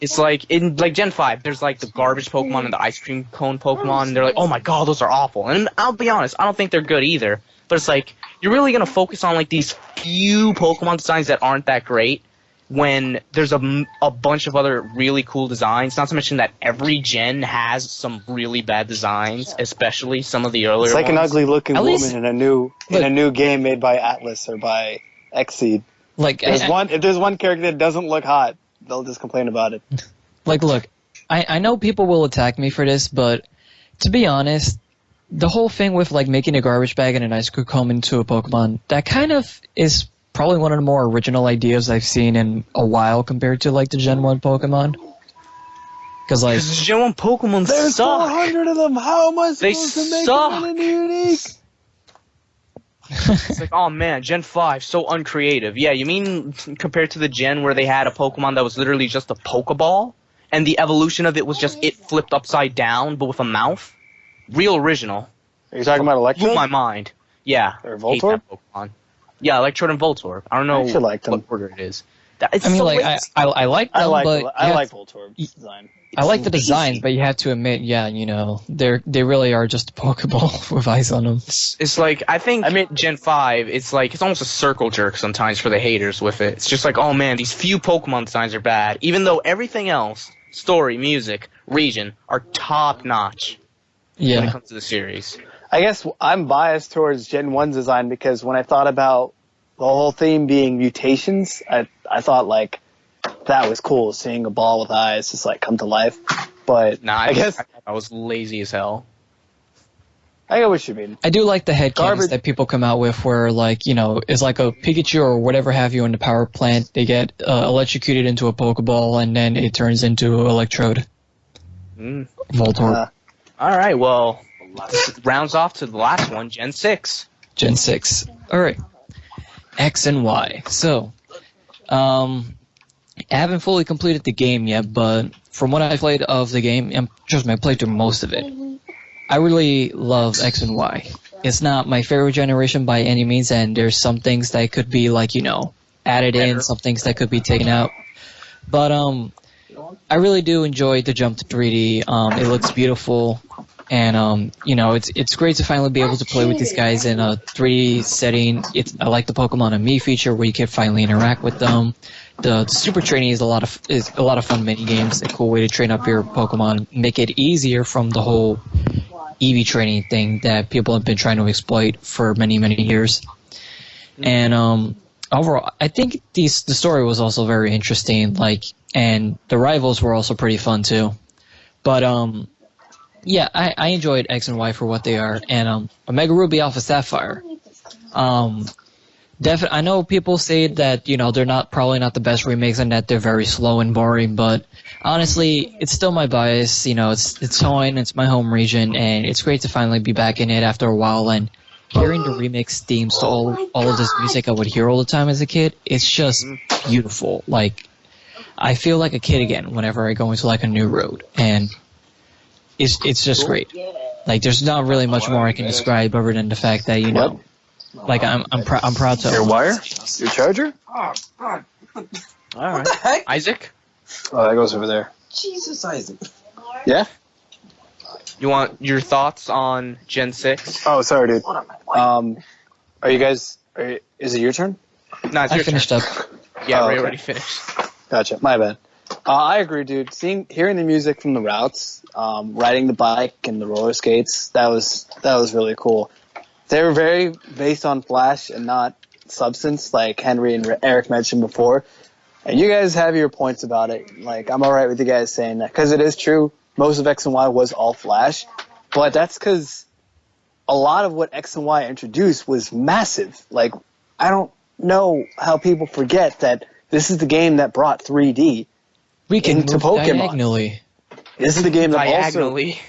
It's like, in like Gen 5, there's like the garbage Pokemon and the ice cream cone Pokemon, and they're like, oh my god, those are awful. And I'll be honest, I don't think they're good either. But it's like, you're really going to focus on like these few Pokemon designs that aren't that great, when there's a bunch of other really cool designs, not to mention that every gen has some really bad designs, especially some of the earlier ones. It's like an ugly-looking At woman least- in a new game made by Atlas or by Xseed. Like, If there's one character that doesn't look hot, they'll just complain about it. like, look, I know people will attack me for this, but to be honest, the whole thing with like making a garbage bag and an ice cream cone into a Pokemon, that kind of is probably one of the more original ideas I've seen in a while compared to like the Gen 1 Pokemon. Because like Gen 1 Pokemon There's suck. 400 of them. How am I They supposed to make suck. them any unique? It's like, oh man, Gen 5, so uncreative. Yeah, you mean compared to the Gen where they had a Pokemon that was literally just a Pokeball? And the evolution of it was just it flipped upside down, but with a mouth? Real original. Are you talking about Blew Electro? my mind. Yeah. Or hate Voltorb? that Pokemon. Yeah, Electrode and Voltorb. I don't know I actually like them. what order it is. It's I mean, so like lazy. I like them, but I you like have- Voltorb's design. I like the lazy. designs, but you have to admit, yeah, you know, they really are just a Pokeball with ice on them. It's like, I mean, Gen 5, it's like, it's almost a circle jerk sometimes for the haters with it. It's just like, oh man, these few Pokemon designs are bad, even though everything else, story, music, region, are top notch when it Yeah, comes to the series. I guess I'm biased towards Gen 1's design because when I thought about the whole theme being mutations, I thought like that was cool, seeing a ball with eyes just like come to life. But Nah, I guess I was lazy as hell. I get what you mean. I do like the head Garbage- canons that people come out with where, like, you know, it's like a Pikachu or whatever have you in the power plant. They get electrocuted into a Pokeball, and then it turns into Electrode. Voltorb. Alright, well, this rounds off to the last one, Gen 6. Gen 6. Alright. X and Y. So, I haven't fully completed the game yet, but from what I played of the game, and trust me, I played through most of it. I really love X and Y. It's not my favorite generation by any means, and there's some things that could be, like, you know, added in, some things that could be taken out. But, I really do enjoy the jump to 3D. It looks beautiful, and, you know, it's great to finally be able to play with these guys in a 3D setting. I like the Pokemon and Me feature where you can finally interact with them. The super training is a lot of fun mini games. A cool way to train up your Pokemon, make it easier from the whole EV training thing that people have been trying to exploit for many years. And overall, I think the story was also very interesting. Like, and the rivals were also pretty fun too. But yeah, I enjoyed X and Y for what they are. And Omega Ruby Alpha Sapphire. I know people say that, you know, they're probably not the best remakes and that they're very slow and boring, but honestly, it's still my bias. You know, it's Hoenn, it's my home region, and it's great to finally be back in it after a while. And hearing the remix themes to all of this music I would hear all the time as a kid, it's just beautiful. Like, I feel like a kid again whenever I go into like a new road, and it's just great. Like, there's not really much more I can describe other than the fact that, you know. Like, I'm proud to. Your wire? Your charger? Alright. What the heck? Isaac? Oh, that goes over there. Jesus, Isaac. Yeah? You want your thoughts on Gen 6? Oh, sorry, dude. Are you guys... is it your turn? No, it's I your finished turn. up. Yeah, Oh, we okay. already finished. Gotcha. My bad. I agree, dude. Hearing the music from the routes, riding the bike and the roller skates, that was really cool. They were very based on Flash and not substance, like Henry and Eric mentioned before. And you guys have your points about it. Like, I'm alright with you guys saying that, because it is true. Most of X and Y was all Flash, but that's because a lot of what X and Y introduced was massive. Like, I don't know how people forget that this is the game that brought 3D We can into move Pokemon. diagonally. This is the game that Diagonally.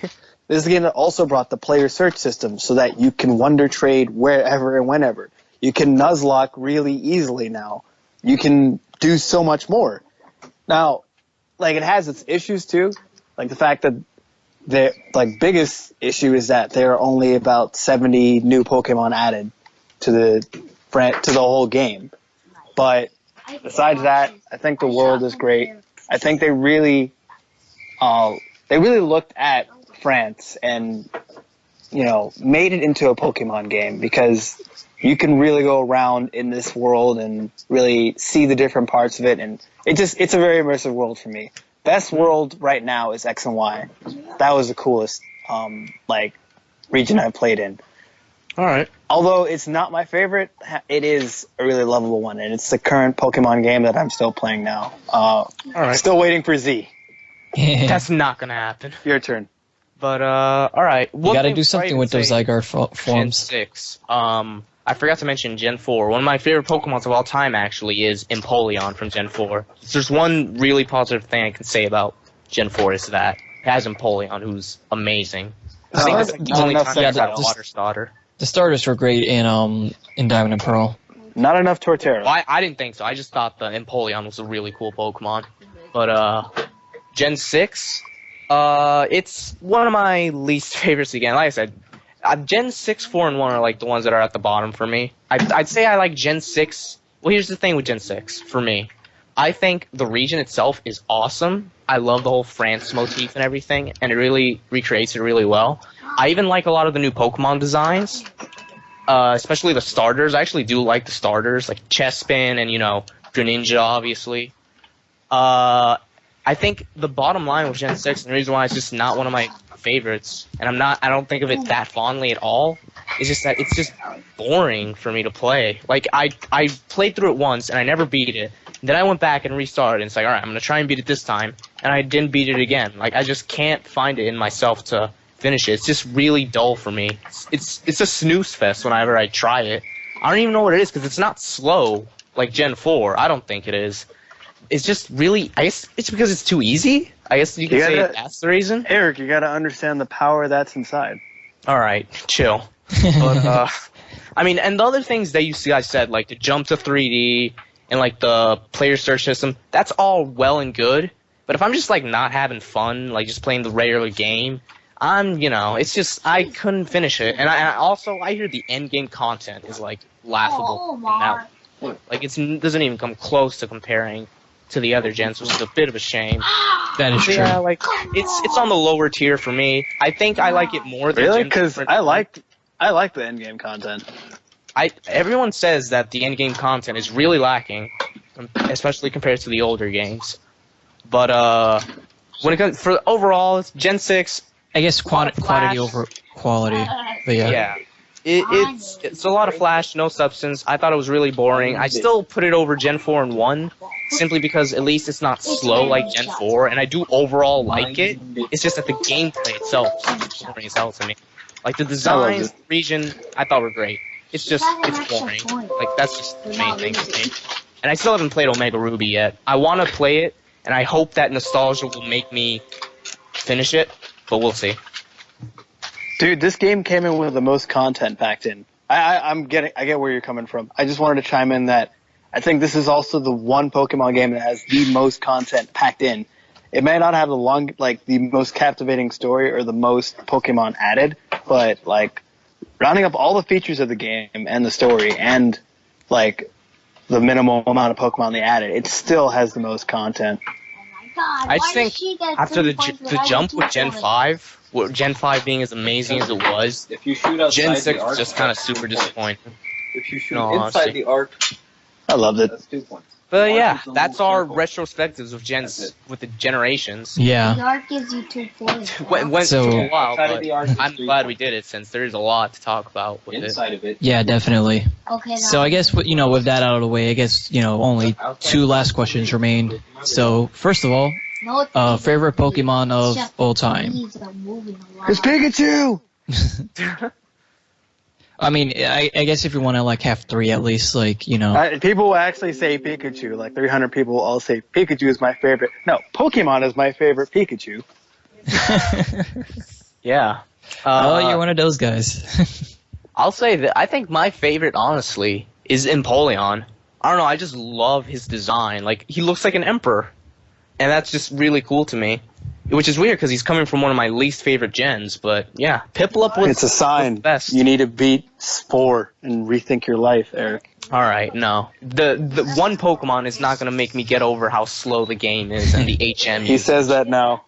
This is the game that also brought the player search system so that you can wonder trade wherever and whenever. You can Nuzlocke really easily now. You can do so much more. Now, like, it has its issues too. Like the fact that the biggest issue is that there are only about 70 new Pokemon added to the whole game. But besides that, I think the world is great. I think they really looked at France and, you know, made it into a Pokemon game, because you can really go around in this world and really see the different parts of it, and it's a very immersive world for me. Best world right now is X and Y. That was the coolest region I played in. Alright. Although it's not my favorite, it is a really lovable one, and it's the current Pokemon game that I'm still playing now. Alright. Still waiting for Z. That's not gonna happen. Your turn. But all right, You got to do something with those Zygarde Gen forms. 6. I forgot to mention Gen 4. One of my favorite Pokemons of all time actually is Empoleon from Gen 4. If there's one really positive thing I can say about Gen 4 is that it has Empoleon, who's amazing. I think that's like the only time I got a water starter. The starters were great in Diamond and Pearl. Not enough Torterra. Well, I didn't think so. I just thought the Empoleon was a really cool Pokemon. But Gen 6, it's one of my least favorites again. Like I said, Gen 6, 4, and 1 are like the ones that are at the bottom for me. I'd say I like Gen 6. Well, here's the thing with Gen 6 for me. I think the region itself is awesome. I love the whole France motif and everything, and it really recreates it really well. I even like a lot of the new Pokemon designs, especially the starters. I actually do like the starters, like Chespin and, Greninja, obviously. I think the bottom line with Gen 6, and the reason why it's just not one of my favorites, and I don't think of it that fondly at all, is just that it's just boring for me to play. Like, I played through it once, and I never beat it. Then I went back and restarted, and it's like, alright, I'm gonna try and beat it this time, and I didn't beat it again. Like, I just can't find it in myself to finish it. It's just really dull for me. It's a snooze fest whenever I try it. I don't even know what it is, because it's not slow like Gen 4. I don't think it is. It's just really, I guess it's because it's too easy. I guess you could say that's the reason. Eric, you gotta understand the power that's inside. Alright, chill. But, I mean, and the other things that you guys said, like the jump to 3D, and like the player search system, that's all well and good. But if I'm just like not having fun, like just playing the regular game, it's just, I couldn't finish it. And I hear the end game content is like laughable. In that, like it doesn't even come close to comparing to the other gens, which is a bit of a shame. That is true. Yeah, like it's on the lower tier for me. I think I like it more than really, because I like the end game content. Everyone says that the end game content is really lacking, especially compared to the older games. But when it comes for overall, it's Gen 6. I guess quantity over quality. But yeah. It's a lot of flash, no substance. I thought it was really boring. I still put it over Gen 4 and 1, simply because at least it's not slow like Gen 4, and I do overall like it. It's just that the gameplay itself is boring as hell to me. Like the designs, the region, I thought were great. It's boring. Like that's just the main thing to me. And I still haven't played Omega Ruby yet. I want to play it, and I hope that nostalgia will make me finish it, but we'll see. Dude, this game came in with the most content packed in. I get where you're coming from. I just wanted to chime in that I think this is also the one Pokemon game that has the most content packed in. It may not have the most captivating story or the most Pokemon added, but like rounding up all the features of the game and the story and like the minimal amount of Pokemon they added, it still has the most content. I just think after the jump with Gen 5, Gen 5 being as amazing as it was, if you shoot outside Gen 6 the arc, was just kind of super disappointing. If you shoot inside the arc, I loved it. that's 2 points. But yeah, that's our retrospectives of gens with the generations. Yeah. The art gives you 2 points. Went So- a while, Outside of but the arc is I'm 3 glad we points. did it since there is a lot to talk about with it. Inside of it. Yeah, definitely. Okay. So I guess with that out of the way, I guess only 2 last questions remain. So first of all, favorite Pokemon of all time. It's Pikachu! I mean, I guess if you want to have 3 at least, People will actually say Pikachu. Like 300 people will all say Pikachu is my favorite. No, Pokemon is my favorite Pikachu. Yeah. You're one of those guys. I'll say that I think my favorite, honestly, is Empoleon. I don't know, I just love his design. Like, he looks like an emperor. And that's just really cool to me. Which is weird, because he's coming from one of my least favorite gens, but yeah. Piplup was It's a sign. the best. You need to beat Spore and rethink your life, Eric. Alright, no. The one Pokemon is not going to make me get over how slow the game is and the HM. He says that now.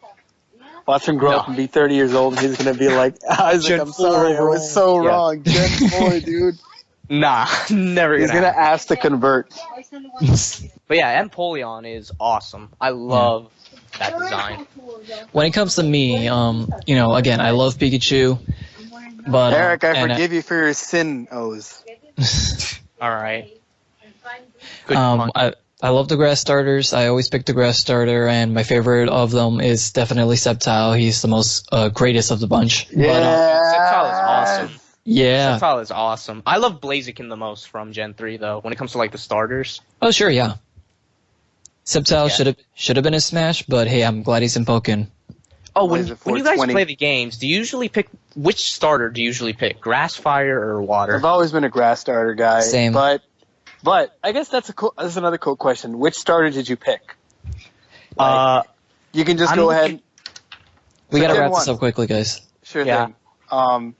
Watch him grow up and be 30 years old, and he's going to be like, Isaac, Gen I'm sorry, I was so Yeah. wrong. Gen 4, dude. Nah, never He's gonna going to ask to convert. But yeah, Empoleon is awesome. I love that design. When it comes to me, again, I love Pikachu, but Eric, I and forgive you for your sin, O's. Alright. Good I point. I love the grass starters. I always pick the grass starter, and my favorite of them is definitely Sceptile. He's the most greatest of the bunch. Yeah. Sceptile is awesome. Yeah. Sceptile is awesome. I love Blaziken the most from Gen 3, though, when it comes to, like, the starters. Oh, sure, yeah. Sceptile should have been a Smash, but hey, I'm glad he's in Pokken. Oh, What is it, when you guys 420? play the games, do you usually pick which starter do you usually pick? Grass, fire, or water? I've always been a grass starter guy. Same. But I guess that's another cool question. Which starter did you pick? You can just go ahead. We gotta Gen wrap this 1. up quickly, guys. Sure Yeah. thing.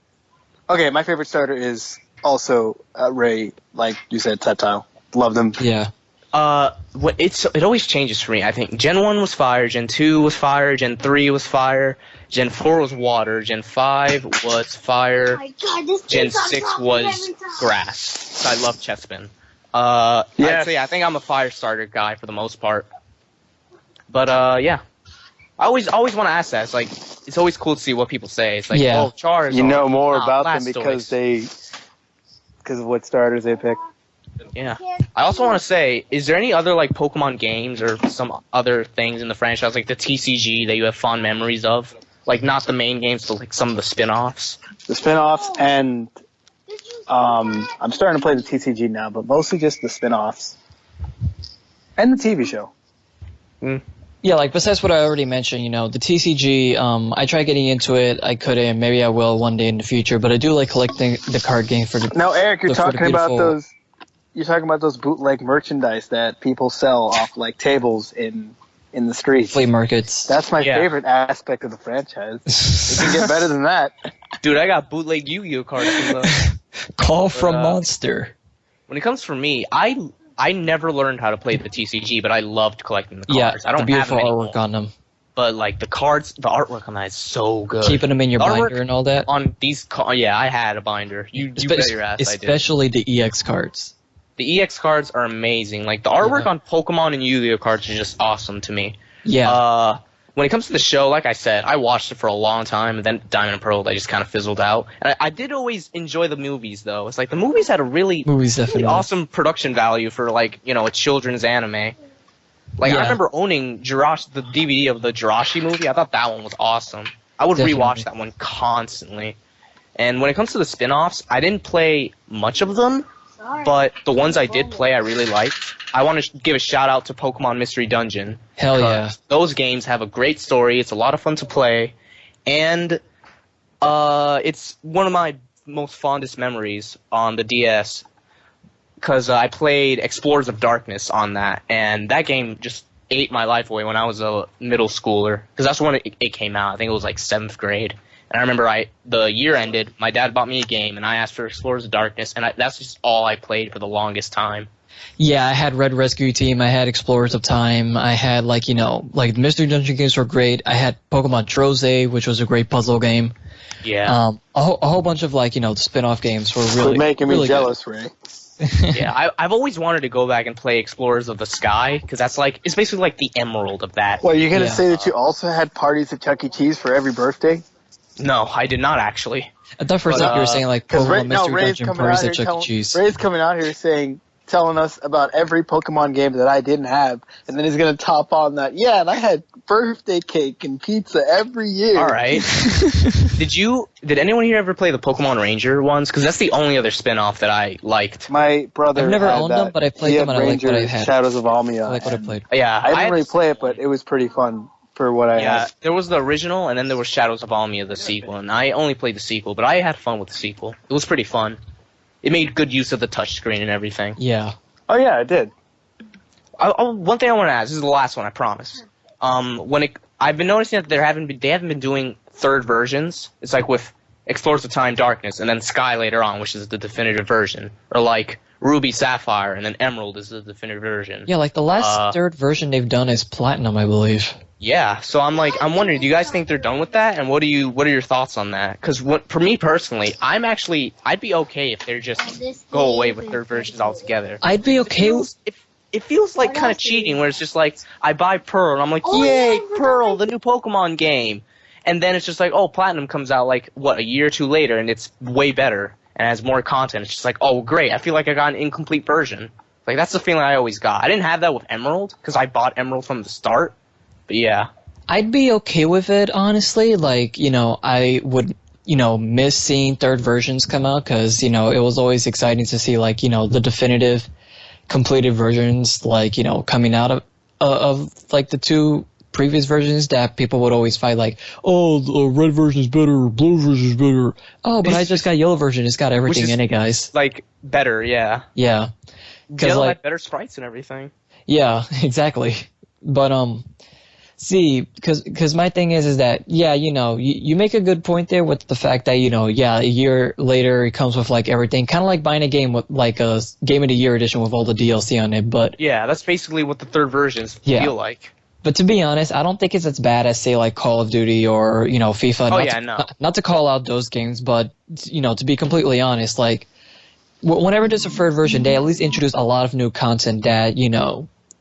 Okay, my favorite starter is also Ray, like you said, Sceptile. Love them. Yeah. It always changes for me. I think Gen 1 was fire, Gen 2 was fire, Gen 3 was fire, Gen 4 was water, Gen 5 was fire, Oh my God, this Gen thing's on 6 top of was every time. grass. So I love Chespin. Yes. So yeah, I think I'm a fire starter guy for the most part. But yeah. I always want to ask that. It's like, it's always cool to see what people say. It's like, Yeah. oh, Charizard. You know more about them Blastoise. because of what starters they pick. Yeah. I also want to say, is there any other like Pokemon games or some other things in the franchise, like the TCG, that you have fond memories of? Like not the main games, but like some of the spin-offs? The spin-offs and I'm starting to play the TCG now, but mostly just the spin-offs and the TV show. Yeah, like besides what I already mentioned, the TCG, I tried getting into it, I couldn't, maybe I will one day in the future, but I do like collecting the card game for the... Now, Eric, you're for the talking about beautiful- those bootleg merchandise that people sell off like tables in the streets. flea markets. That's my Yeah. favorite aspect of the franchise. It can get better than that. Dude, I got bootleg Yu-Gi-Oh cards too, though. Call from uh, Monster. When it comes for me, I never learned how to play the TCG, but I loved collecting the Yeah, cards. I don't the beautiful have them artwork anymore, on them. but like the cards, the artwork on that is so good. Keeping them in your The artwork binder and all that. on these, yeah, I had a binder. You bet your ass I did. Especially the EX cards. The EX cards are amazing. Like the artwork Yeah. on Pokemon and Yu-Gi-Oh cards is just awesome to me. Yeah. When it comes to the show, like I said, I watched it for a long time, and then Diamond and Pearl, they just kind of fizzled out. And I did always enjoy the movies, though. It's like the movies had a really Movies definitely. awesome production value for like a children's anime. Like Yeah. I remember owning the DVD of the Jirachi movie. I thought that one was awesome. I would Definitely. rewatch that one constantly. And when it comes to the spin-offs, I didn't play much of them, but the ones I did play I really liked. I want to give a shout out to Pokemon Mystery Dungeon. Hell yeah. Those games have a great story. It's a lot of fun to play, and it's one of my most fondest memories on the DS, because I played Explorers of Darkness on that, and that game just ate my life away when I was a middle schooler, because that's when it came out. I think it was like 7th grade. And I remember the year ended, my dad bought me a game, and I asked for Explorers of Darkness, and that's just all I played for the longest time. Yeah, I had Red Rescue Team, I had Explorers of Time, I had like the Mystery Dungeon games were great. I had Pokemon Troze, which was a great puzzle game. Yeah. A whole bunch of the spin-off games were really Quit making me really jealous, Ray. good. Yeah, I've always wanted to go back and play Explorers of the Sky, because it's basically like the emerald of that. Well, you're gonna Yeah. say that you also had parties at Chuck E. Cheese for every birthday? No, I did not actually. I thought for a second you were saying like Because Pokemon Mystery Ray's Dungeon coming parties out at here Chuck E. Cheese. Ray's coming out here telling us about every Pokemon game that I didn't have, and then he's gonna top on that. Yeah, and I had birthday cake and pizza every year. All right. Did anyone here ever play the Pokemon Ranger ones? Because that's the only other spin-off that I liked. My brother. I've never had owned that. them, but I played He them had and I like what Ranger I had. Shadows of Almia. I like what I and played. Yeah, I didn't had really the play it, but it was pretty fun for what I Yeah, had. there was the original, and then there was Shadows of Almia, the sequel. And I only played the sequel, but I had fun with the sequel. It was pretty fun. It made good use of the touchscreen and everything. Yeah. Oh yeah, I did. One thing I want to ask, this is the last one, I promise. I've been noticing that they haven't been doing third versions. It's like with Explorers of Time, Darkness, and then Sky later on, which is the definitive version, or like Ruby, Sapphire, and then Emerald is the definitive version. Yeah, like the last third version they've done is Platinum, I believe. Yeah, so I'm wondering, do you guys think they're done with that? And what are your thoughts on that? Because for me personally, I'd be okay if they're just go away with third versions altogether. I'd be okay with... It feels like kind of cheating, where it's just like, I buy Pearl, and I'm like, yay, Pearl, the new Pokemon game. And then it's just like, oh, Platinum comes out like, a year or two later, and it's way better, and has more content. It's just like, oh, great, I feel like I got an incomplete version. Like, that's the feeling I always got. I didn't have that with Emerald, because I bought Emerald from the start. But yeah. I'd be okay with it, honestly. Like, I would, miss seeing third versions come out because, it was always exciting to see, like, the definitive completed versions, like, coming out of like, the two previous versions that people would always fight, like, oh, the red version is better, blue version is better. Oh, but I just got yellow version. It's got everything in it, guys. Like, better, yeah. Yeah. Yellow had better sprites and everything. Yeah, exactly. But, see, because my thing is that, yeah, you make a good point there with the fact that, a year later it comes with, like, everything. Kind of like buying a game with, like, a Game of the Year edition with all the DLC on it, but... Yeah, that's basically what the third versions feel like. But to be honest, I don't think it's as bad as, say, like, Call of Duty or, FIFA. Not to call out those games, but, to be completely honest, like, whenever there's a third version, they at least introduce a lot of new content that,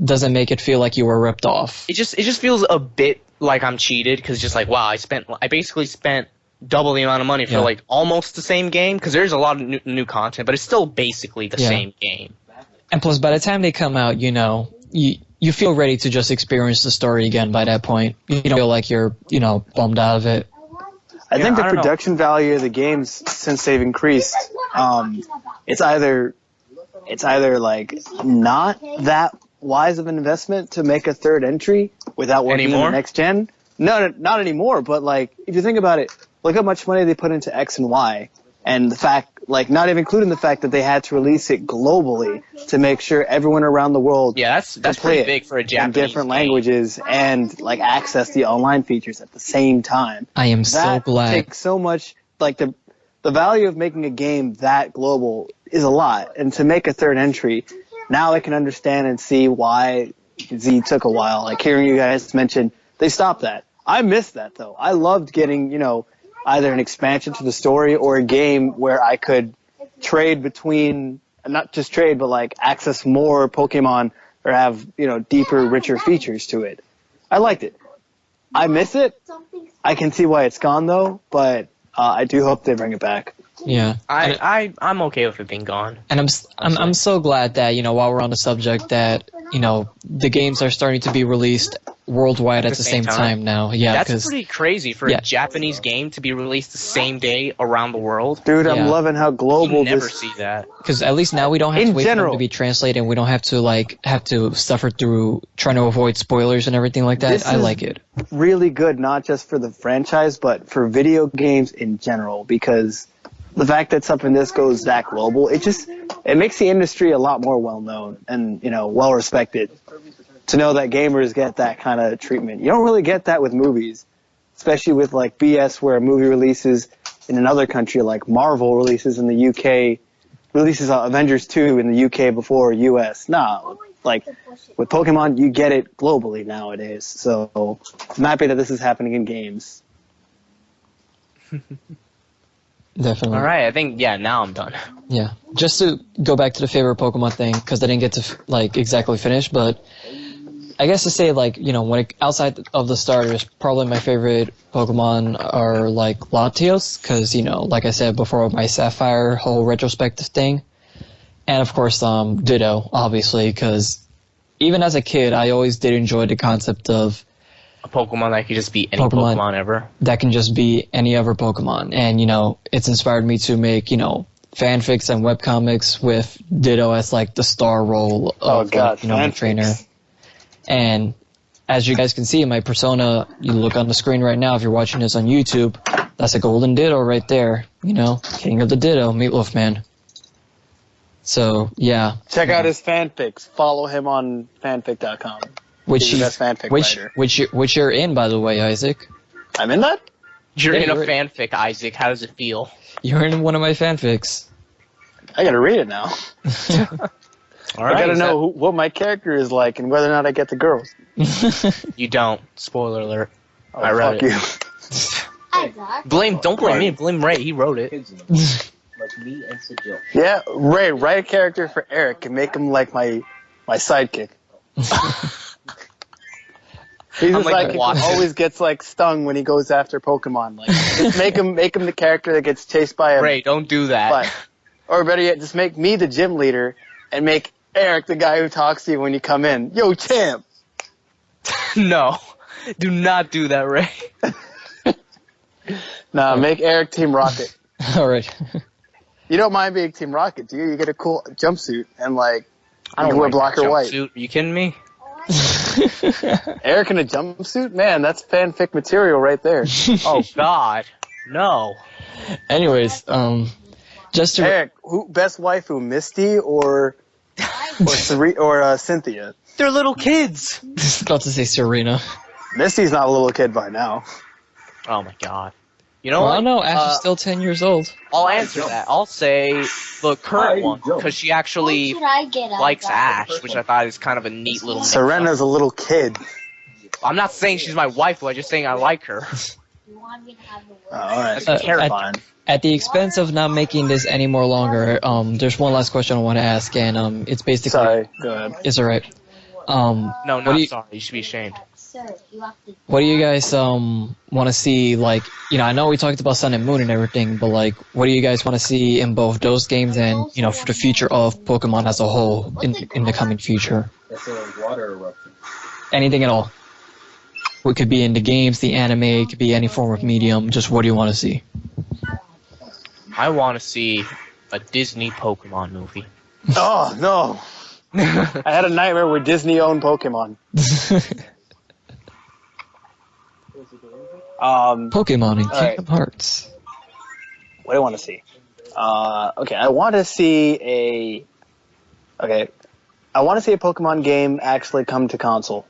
doesn't make it feel like you were ripped off. It just feels a bit like I'm cheated because just like, wow, I basically spent double the amount of money for like almost the same game because there's a lot of new content, but it's still basically the same game. And plus, by the time they come out, you feel ready to just experience the story again by that point. You don't feel like you're, bummed out of it. I think the production value of the games, since they've increased, it's either like not that wise of an investment to make a third entry without working in the next gen. No, not anymore. But like, if you think about it, look how much money they put into X and Y, and the fact, like, not even including the fact that they had to release it globally to make sure everyone around the world that's pretty big for a Japanese in different languages and like access the online features at the same time. I am so glad. That takes so much. Like the value of making a game that global is a lot, and to make a third entry. Now I can understand and see why Z took a while. Like hearing you guys mention, they stopped that. I missed that though. I loved getting, either an expansion to the story or a game where I could trade between, not just trade, but like access more Pokemon or have, deeper, richer features to it. I liked it. I miss it. I can see why it's gone though, but I do hope they bring it back. Yeah, I'm okay with it being gone. And I'm so glad that while we're on the subject that the games are starting to be released worldwide at the same time now. Yeah, that's pretty crazy for a Japanese game to be released the same day around the world. Dude, I'm loving how global you never see that. Because at least now we don't have to wait for them to be translated, and we don't have to suffer through trying to avoid spoilers and everything like that. I like it. Really good, not just for the franchise, but for video games in general, because the fact that something this goes that global, it makes the industry a lot more well known and well respected. To know that gamers get that kind of treatment, you don't really get that with movies, especially with like BS where a movie releases in another country, like Marvel releases in the UK, releases Avengers 2 in the UK before US. Nah, like with Pokemon, you get it globally nowadays. So I'm happy that this is happening in games. Definitely. All right, I think now I'm done. Yeah, just to go back to the favorite Pokemon thing because I didn't get to exactly finish, but I guess to say outside of the starters, probably my favorite Pokemon are like Latios because like I said before, my Sapphire whole retrospective thing, and of course Ditto obviously because even as a kid I always did enjoy the concept of a Pokemon that could just be any Pokemon ever. That can just be any other Pokemon. And, it's inspired me to make, fanfics and webcomics with Ditto as, like, the star role of, my trainer. And as you guys can see in my persona, you look on the screen right now, if you're watching this on YouTube, that's a golden Ditto right there. King of the Ditto, Meatloaf Man. So, yeah. Check out his fanfics. Follow him on fanfic.com. Which you're in, by the way, Isaac. I'm in that? You're in a fanfic, Isaac. How does it feel? You're in one of my fanfics. I gotta read it now. All right, I gotta know what my character is like and whether or not I get the girls. You don't. Spoiler alert. Oh, I wrote fuck it. You. Don't blame me. Blame Ray. He wrote it. Like me and Sajil. Yeah, Ray, write a character for Eric and make him like my sidekick. He's just like always gets like stung when he goes after Pokemon. Like, just make him the character that gets chased by a Ray, don't do that. Or better yet, just make me the gym leader and make Eric, the guy who talks to you when you come in. Yo, champ. No. Do not do that, Ray. Nah, make Eric Team Rocket. All right. You don't mind being Team Rocket, do you? You get a cool jumpsuit and like I you don't can wear like black that or white. jumpsuit. Are you kidding me? Eric in a jumpsuit? Man, that's fanfic material right there. Oh, God. No. Anyways, just to Eric, who best waifu, Misty or Cynthia? They're little kids. about to say Serena. Misty's not a little kid by now. Oh, my God. You know Well, what? no, Ash is still 10 years old. I'll answer that. I'll say the current one, because she actually likes Ash, which I thought is kind of a neat little... Serena's a little kid. I'm not saying she's my wife, I'm just saying I like her. Alright, That's terrifying. At the expense of not making this any more longer, there's one last question I want to ask, and it's basically... Sorry, go ahead. It's alright. No, not sorry. You should be ashamed. What do you guys want to see? Like, you know, I know we talked about Sun and Moon and everything, but like, what do you guys want to see in both those games and, you know, for the future of Pokemon as a whole in the coming future? That's a water eruption. Anything at all. It could be in the games, the anime, it could be any form of medium. Just what do you want to see? I want to see a Disney Pokemon movie. Oh, no. I had a nightmare where Disney owned Pokemon. Pokemon and right. Kingdom Hearts. What do I want to see? Okay, I want to see a Pokemon game actually come to console.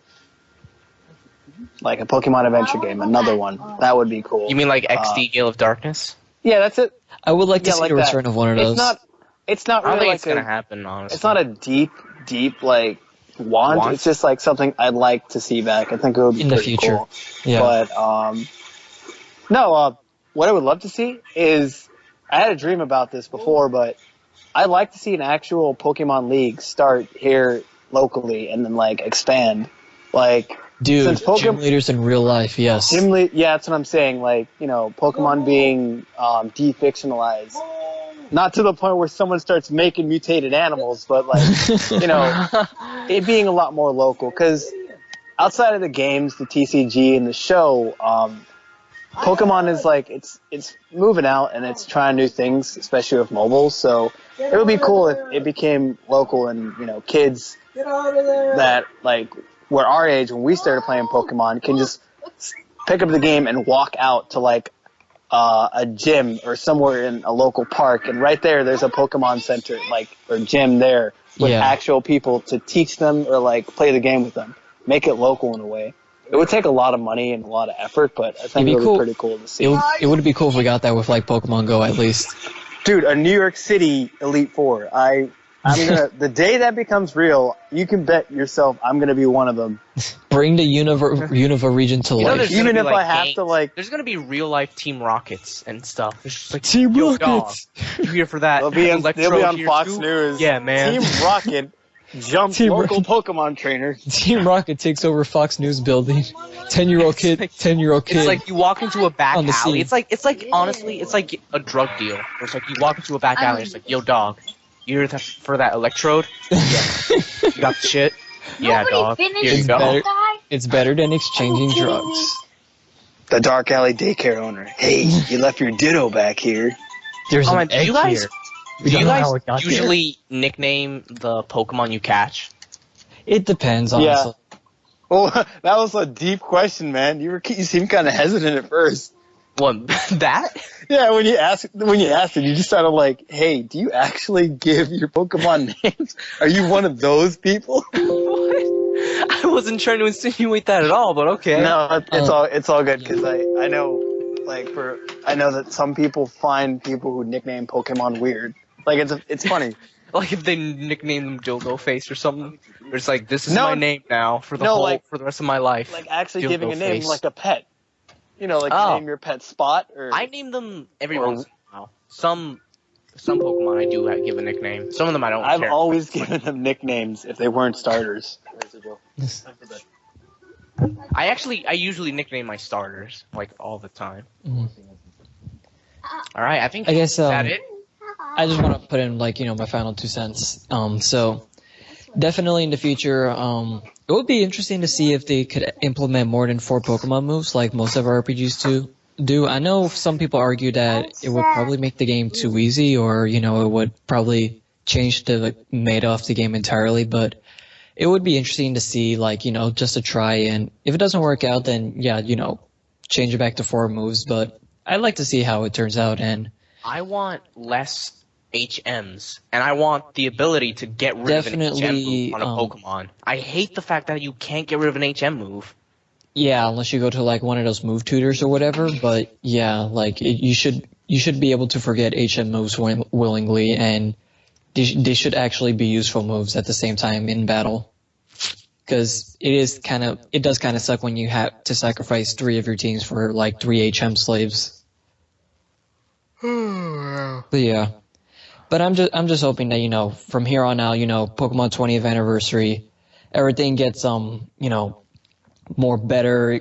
Like a Pokemon adventure game, another one. That would be cool. You mean like XD Gale of Darkness? Yeah, that's it. I would like to see like the that. return of one of those. It's not I don't really think like it's gonna happen, honestly. It's not a deep like want. It's just like something I'd like to see back. I think it would be in the pretty future. cool. Yeah. But no, what I would love to see is, I had a dream about this before, but I'd like to see an actual Pokemon League start here locally and then like expand. Like, Dude, since gym leaders in real life, yes. yeah, that's what I'm saying. Like, you know, Pokemon being defictionalized. Not to the point where someone starts making mutated animals, but like, you know, it being a lot more local. Because outside of the games, the TCG, and the show, Pokemon is like, it's moving out and it's trying new things, especially with mobile. So it would be cool if it became local and, you know, kids that like were our age when we started playing Pokemon can just pick up the game and walk out to like a gym or somewhere in a local park, and right there's a Pokemon center, like, or gym there with actual people to teach them or like play the game with them. Make it local in a way. It would take a lot of money and a lot of effort, but I think it would be pretty cool to see. It would be cool if we got that with like Pokemon Go at least. Dude, a New York City Elite Four. I'm gonna the day that becomes real, you can bet yourself I'm gonna be one of them. Bring the Unova region to life. Even if I have to like, there's gonna be real life Team Rockets and stuff. It's just like Team Yo, Rockets. Dog, you here for that? they'll be on here Fox too? News. Yeah, man. Team Rocket jumps local Pokemon trainer. Team Rocket takes over Fox News building. 10-year-old kid. It's like you walk into a back on the alley. scene. It's like honestly, it's like a drug deal. It's like you walk into a back alley. And it's like, yo, dog, you here for that electrode? Yeah. You got the shit? Yeah, dog. Here you go. It's better than exchanging drugs. The Dark Alley daycare owner. Hey, you left your Ditto back here. There's Oh, an man, do egg you guys, here. do you don't know how guys it got usually nickname the Pokemon you catch? It depends, honestly. Well, that was a deep question, man. You seemed kind of hesitant at first. What, that? Yeah, when you asked it, you just sounded like, "Hey, do you actually give your Pokemon names? Are you one of those people?" What? I wasn't trying to insinuate that at all, but okay. No, it's all good because I know, like, I know that some people find people who nickname Pokemon weird. Like, it's funny. Like if they nickname them Dildo Face or something. Or it's like, this is my name now for the rest of my life. Like actually Dildo giving a name Face. like a pet. You know, like you name your pet Spot or. I name them every once in a while. Some Pokemon I do give a nickname. Some of them I don't care. I've always given them nicknames if they weren't starters. I usually nickname my starters, like, all the time. Mm-hmm. Alright, I think I guess, is that it? I just want to put in, like, you know, my final 2 cents. So, definitely in the future, it would be interesting to see if they could implement more than 4 Pokemon moves like most of our RPGs do. I know some people argue that it would probably make the game too easy, or it would probably change the meta of the game entirely, but it would be interesting to see, just to try, and if it doesn't work out, then yeah, change it back to 4 moves, but I'd like to see how it turns out. And I want less HMs, and I want the ability to get rid of an HM move on a Pokemon. I hate the fact that you can't get rid of an HM move. Yeah, unless you go to one of those move tutors or whatever, but yeah, you should be able to forget HM moves willingly, and they should actually be useful moves at the same time in battle. Because it does kind of suck when you have to sacrifice 3 of your teams for 3 HM slaves. But yeah. But I'm just hoping that, from here on out, Pokemon 20th anniversary, everything gets more better,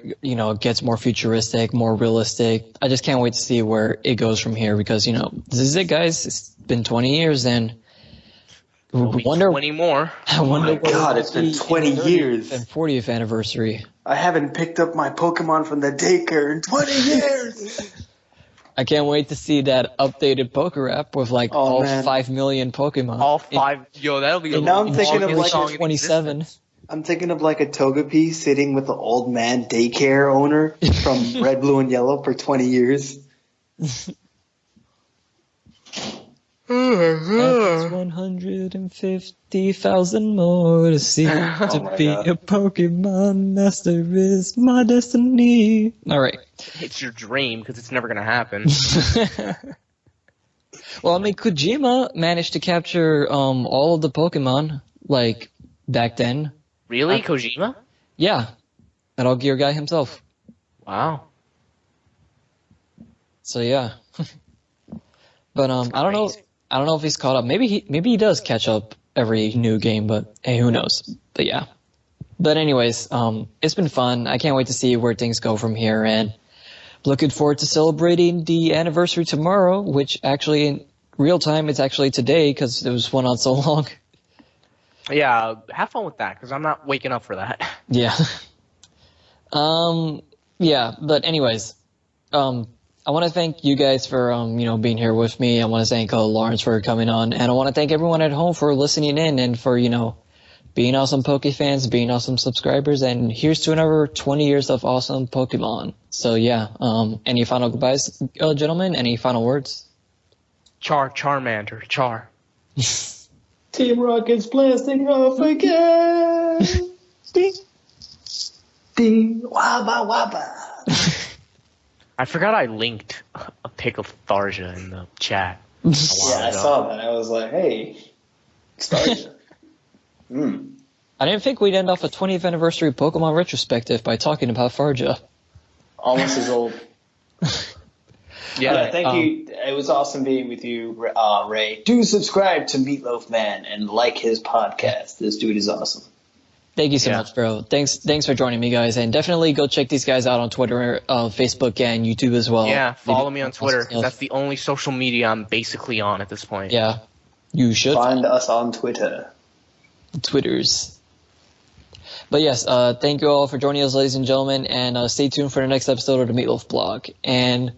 gets more futuristic, more realistic. I just can't wait to see where it goes from here, because this is it, guys. It's been 20 years, and wonder 20 more. I wonder. Oh my God, it's been 20 years and 40th anniversary. I haven't picked up my Pokemon from the daycare in 20 years. I can't wait to see that updated Pokerap with all 5 million Pokemon. All 5. Yo, that'll be. Now I'm thinking of 27. I'm thinking of a Togepi sitting with the old man daycare owner from Red, Blue, and Yellow for 20 years. That's 150,000 more to see. To be a Pokemon master is my destiny. Alright. It's your dream, because it's never going to happen. Well, Kojima managed to capture all of the Pokemon, back then. Really? Kojima? Yeah. Metal Gear guy himself. Wow. So, yeah. But, I don't know if he's caught up. Maybe he does catch up every new game, but hey, who knows? But yeah. But anyways, it's been fun. I can't wait to see where things go from here, and looking forward to celebrating the anniversary tomorrow, which actually in real time it's actually today because it was went on so long. Yeah, have fun with that, because I'm not waking up for that. Yeah. Yeah, but anyways, I want to thank you guys for, being here with me. I want to thank Lawrence for coming on, and I want to thank everyone at home for listening in and for, being awesome Poke fans, being awesome subscribers, and here's to another 20 years of awesome Pokemon. So yeah, any final goodbyes, gentlemen? Any final words? Charmander, Char. Team Rocket's blasting off again. Ding. Ding. Wabba wabba. I forgot I linked a pic of Tharja in the chat. Yeah, I saw that. I was like, hey, it's Tharja. I didn't think we'd end off a 20th anniversary Pokemon Retrospective by talking about Tharja. Almost as old. Yeah. Thank you. It was awesome being with you, Ray. Do subscribe to Meatloaf Man and like his podcast. This dude is awesome. Thank you so much, bro. Thanks for joining me, guys, and definitely go check these guys out on Twitter, Facebook, and YouTube as well. Yeah, follow me on Twitter. That's the only social media I'm basically on at this point. Yeah, you should find us on Twitter. Twitters. But yes, thank you all for joining us, ladies and gentlemen, and stay tuned for the next episode of the Meatloaf Blog. And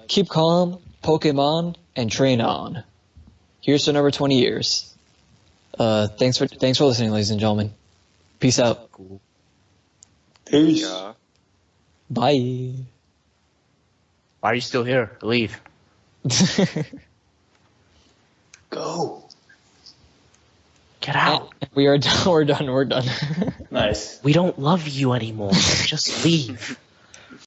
keep calm, Pokemon, and train on. Here's to another 20 years. Thanks for listening, ladies and gentlemen. Peace out. Cool. Peace. Yeah. Bye. Why are you still here? Leave. Go. Get out. We are done. We're done. Nice. We don't love you anymore. Just leave.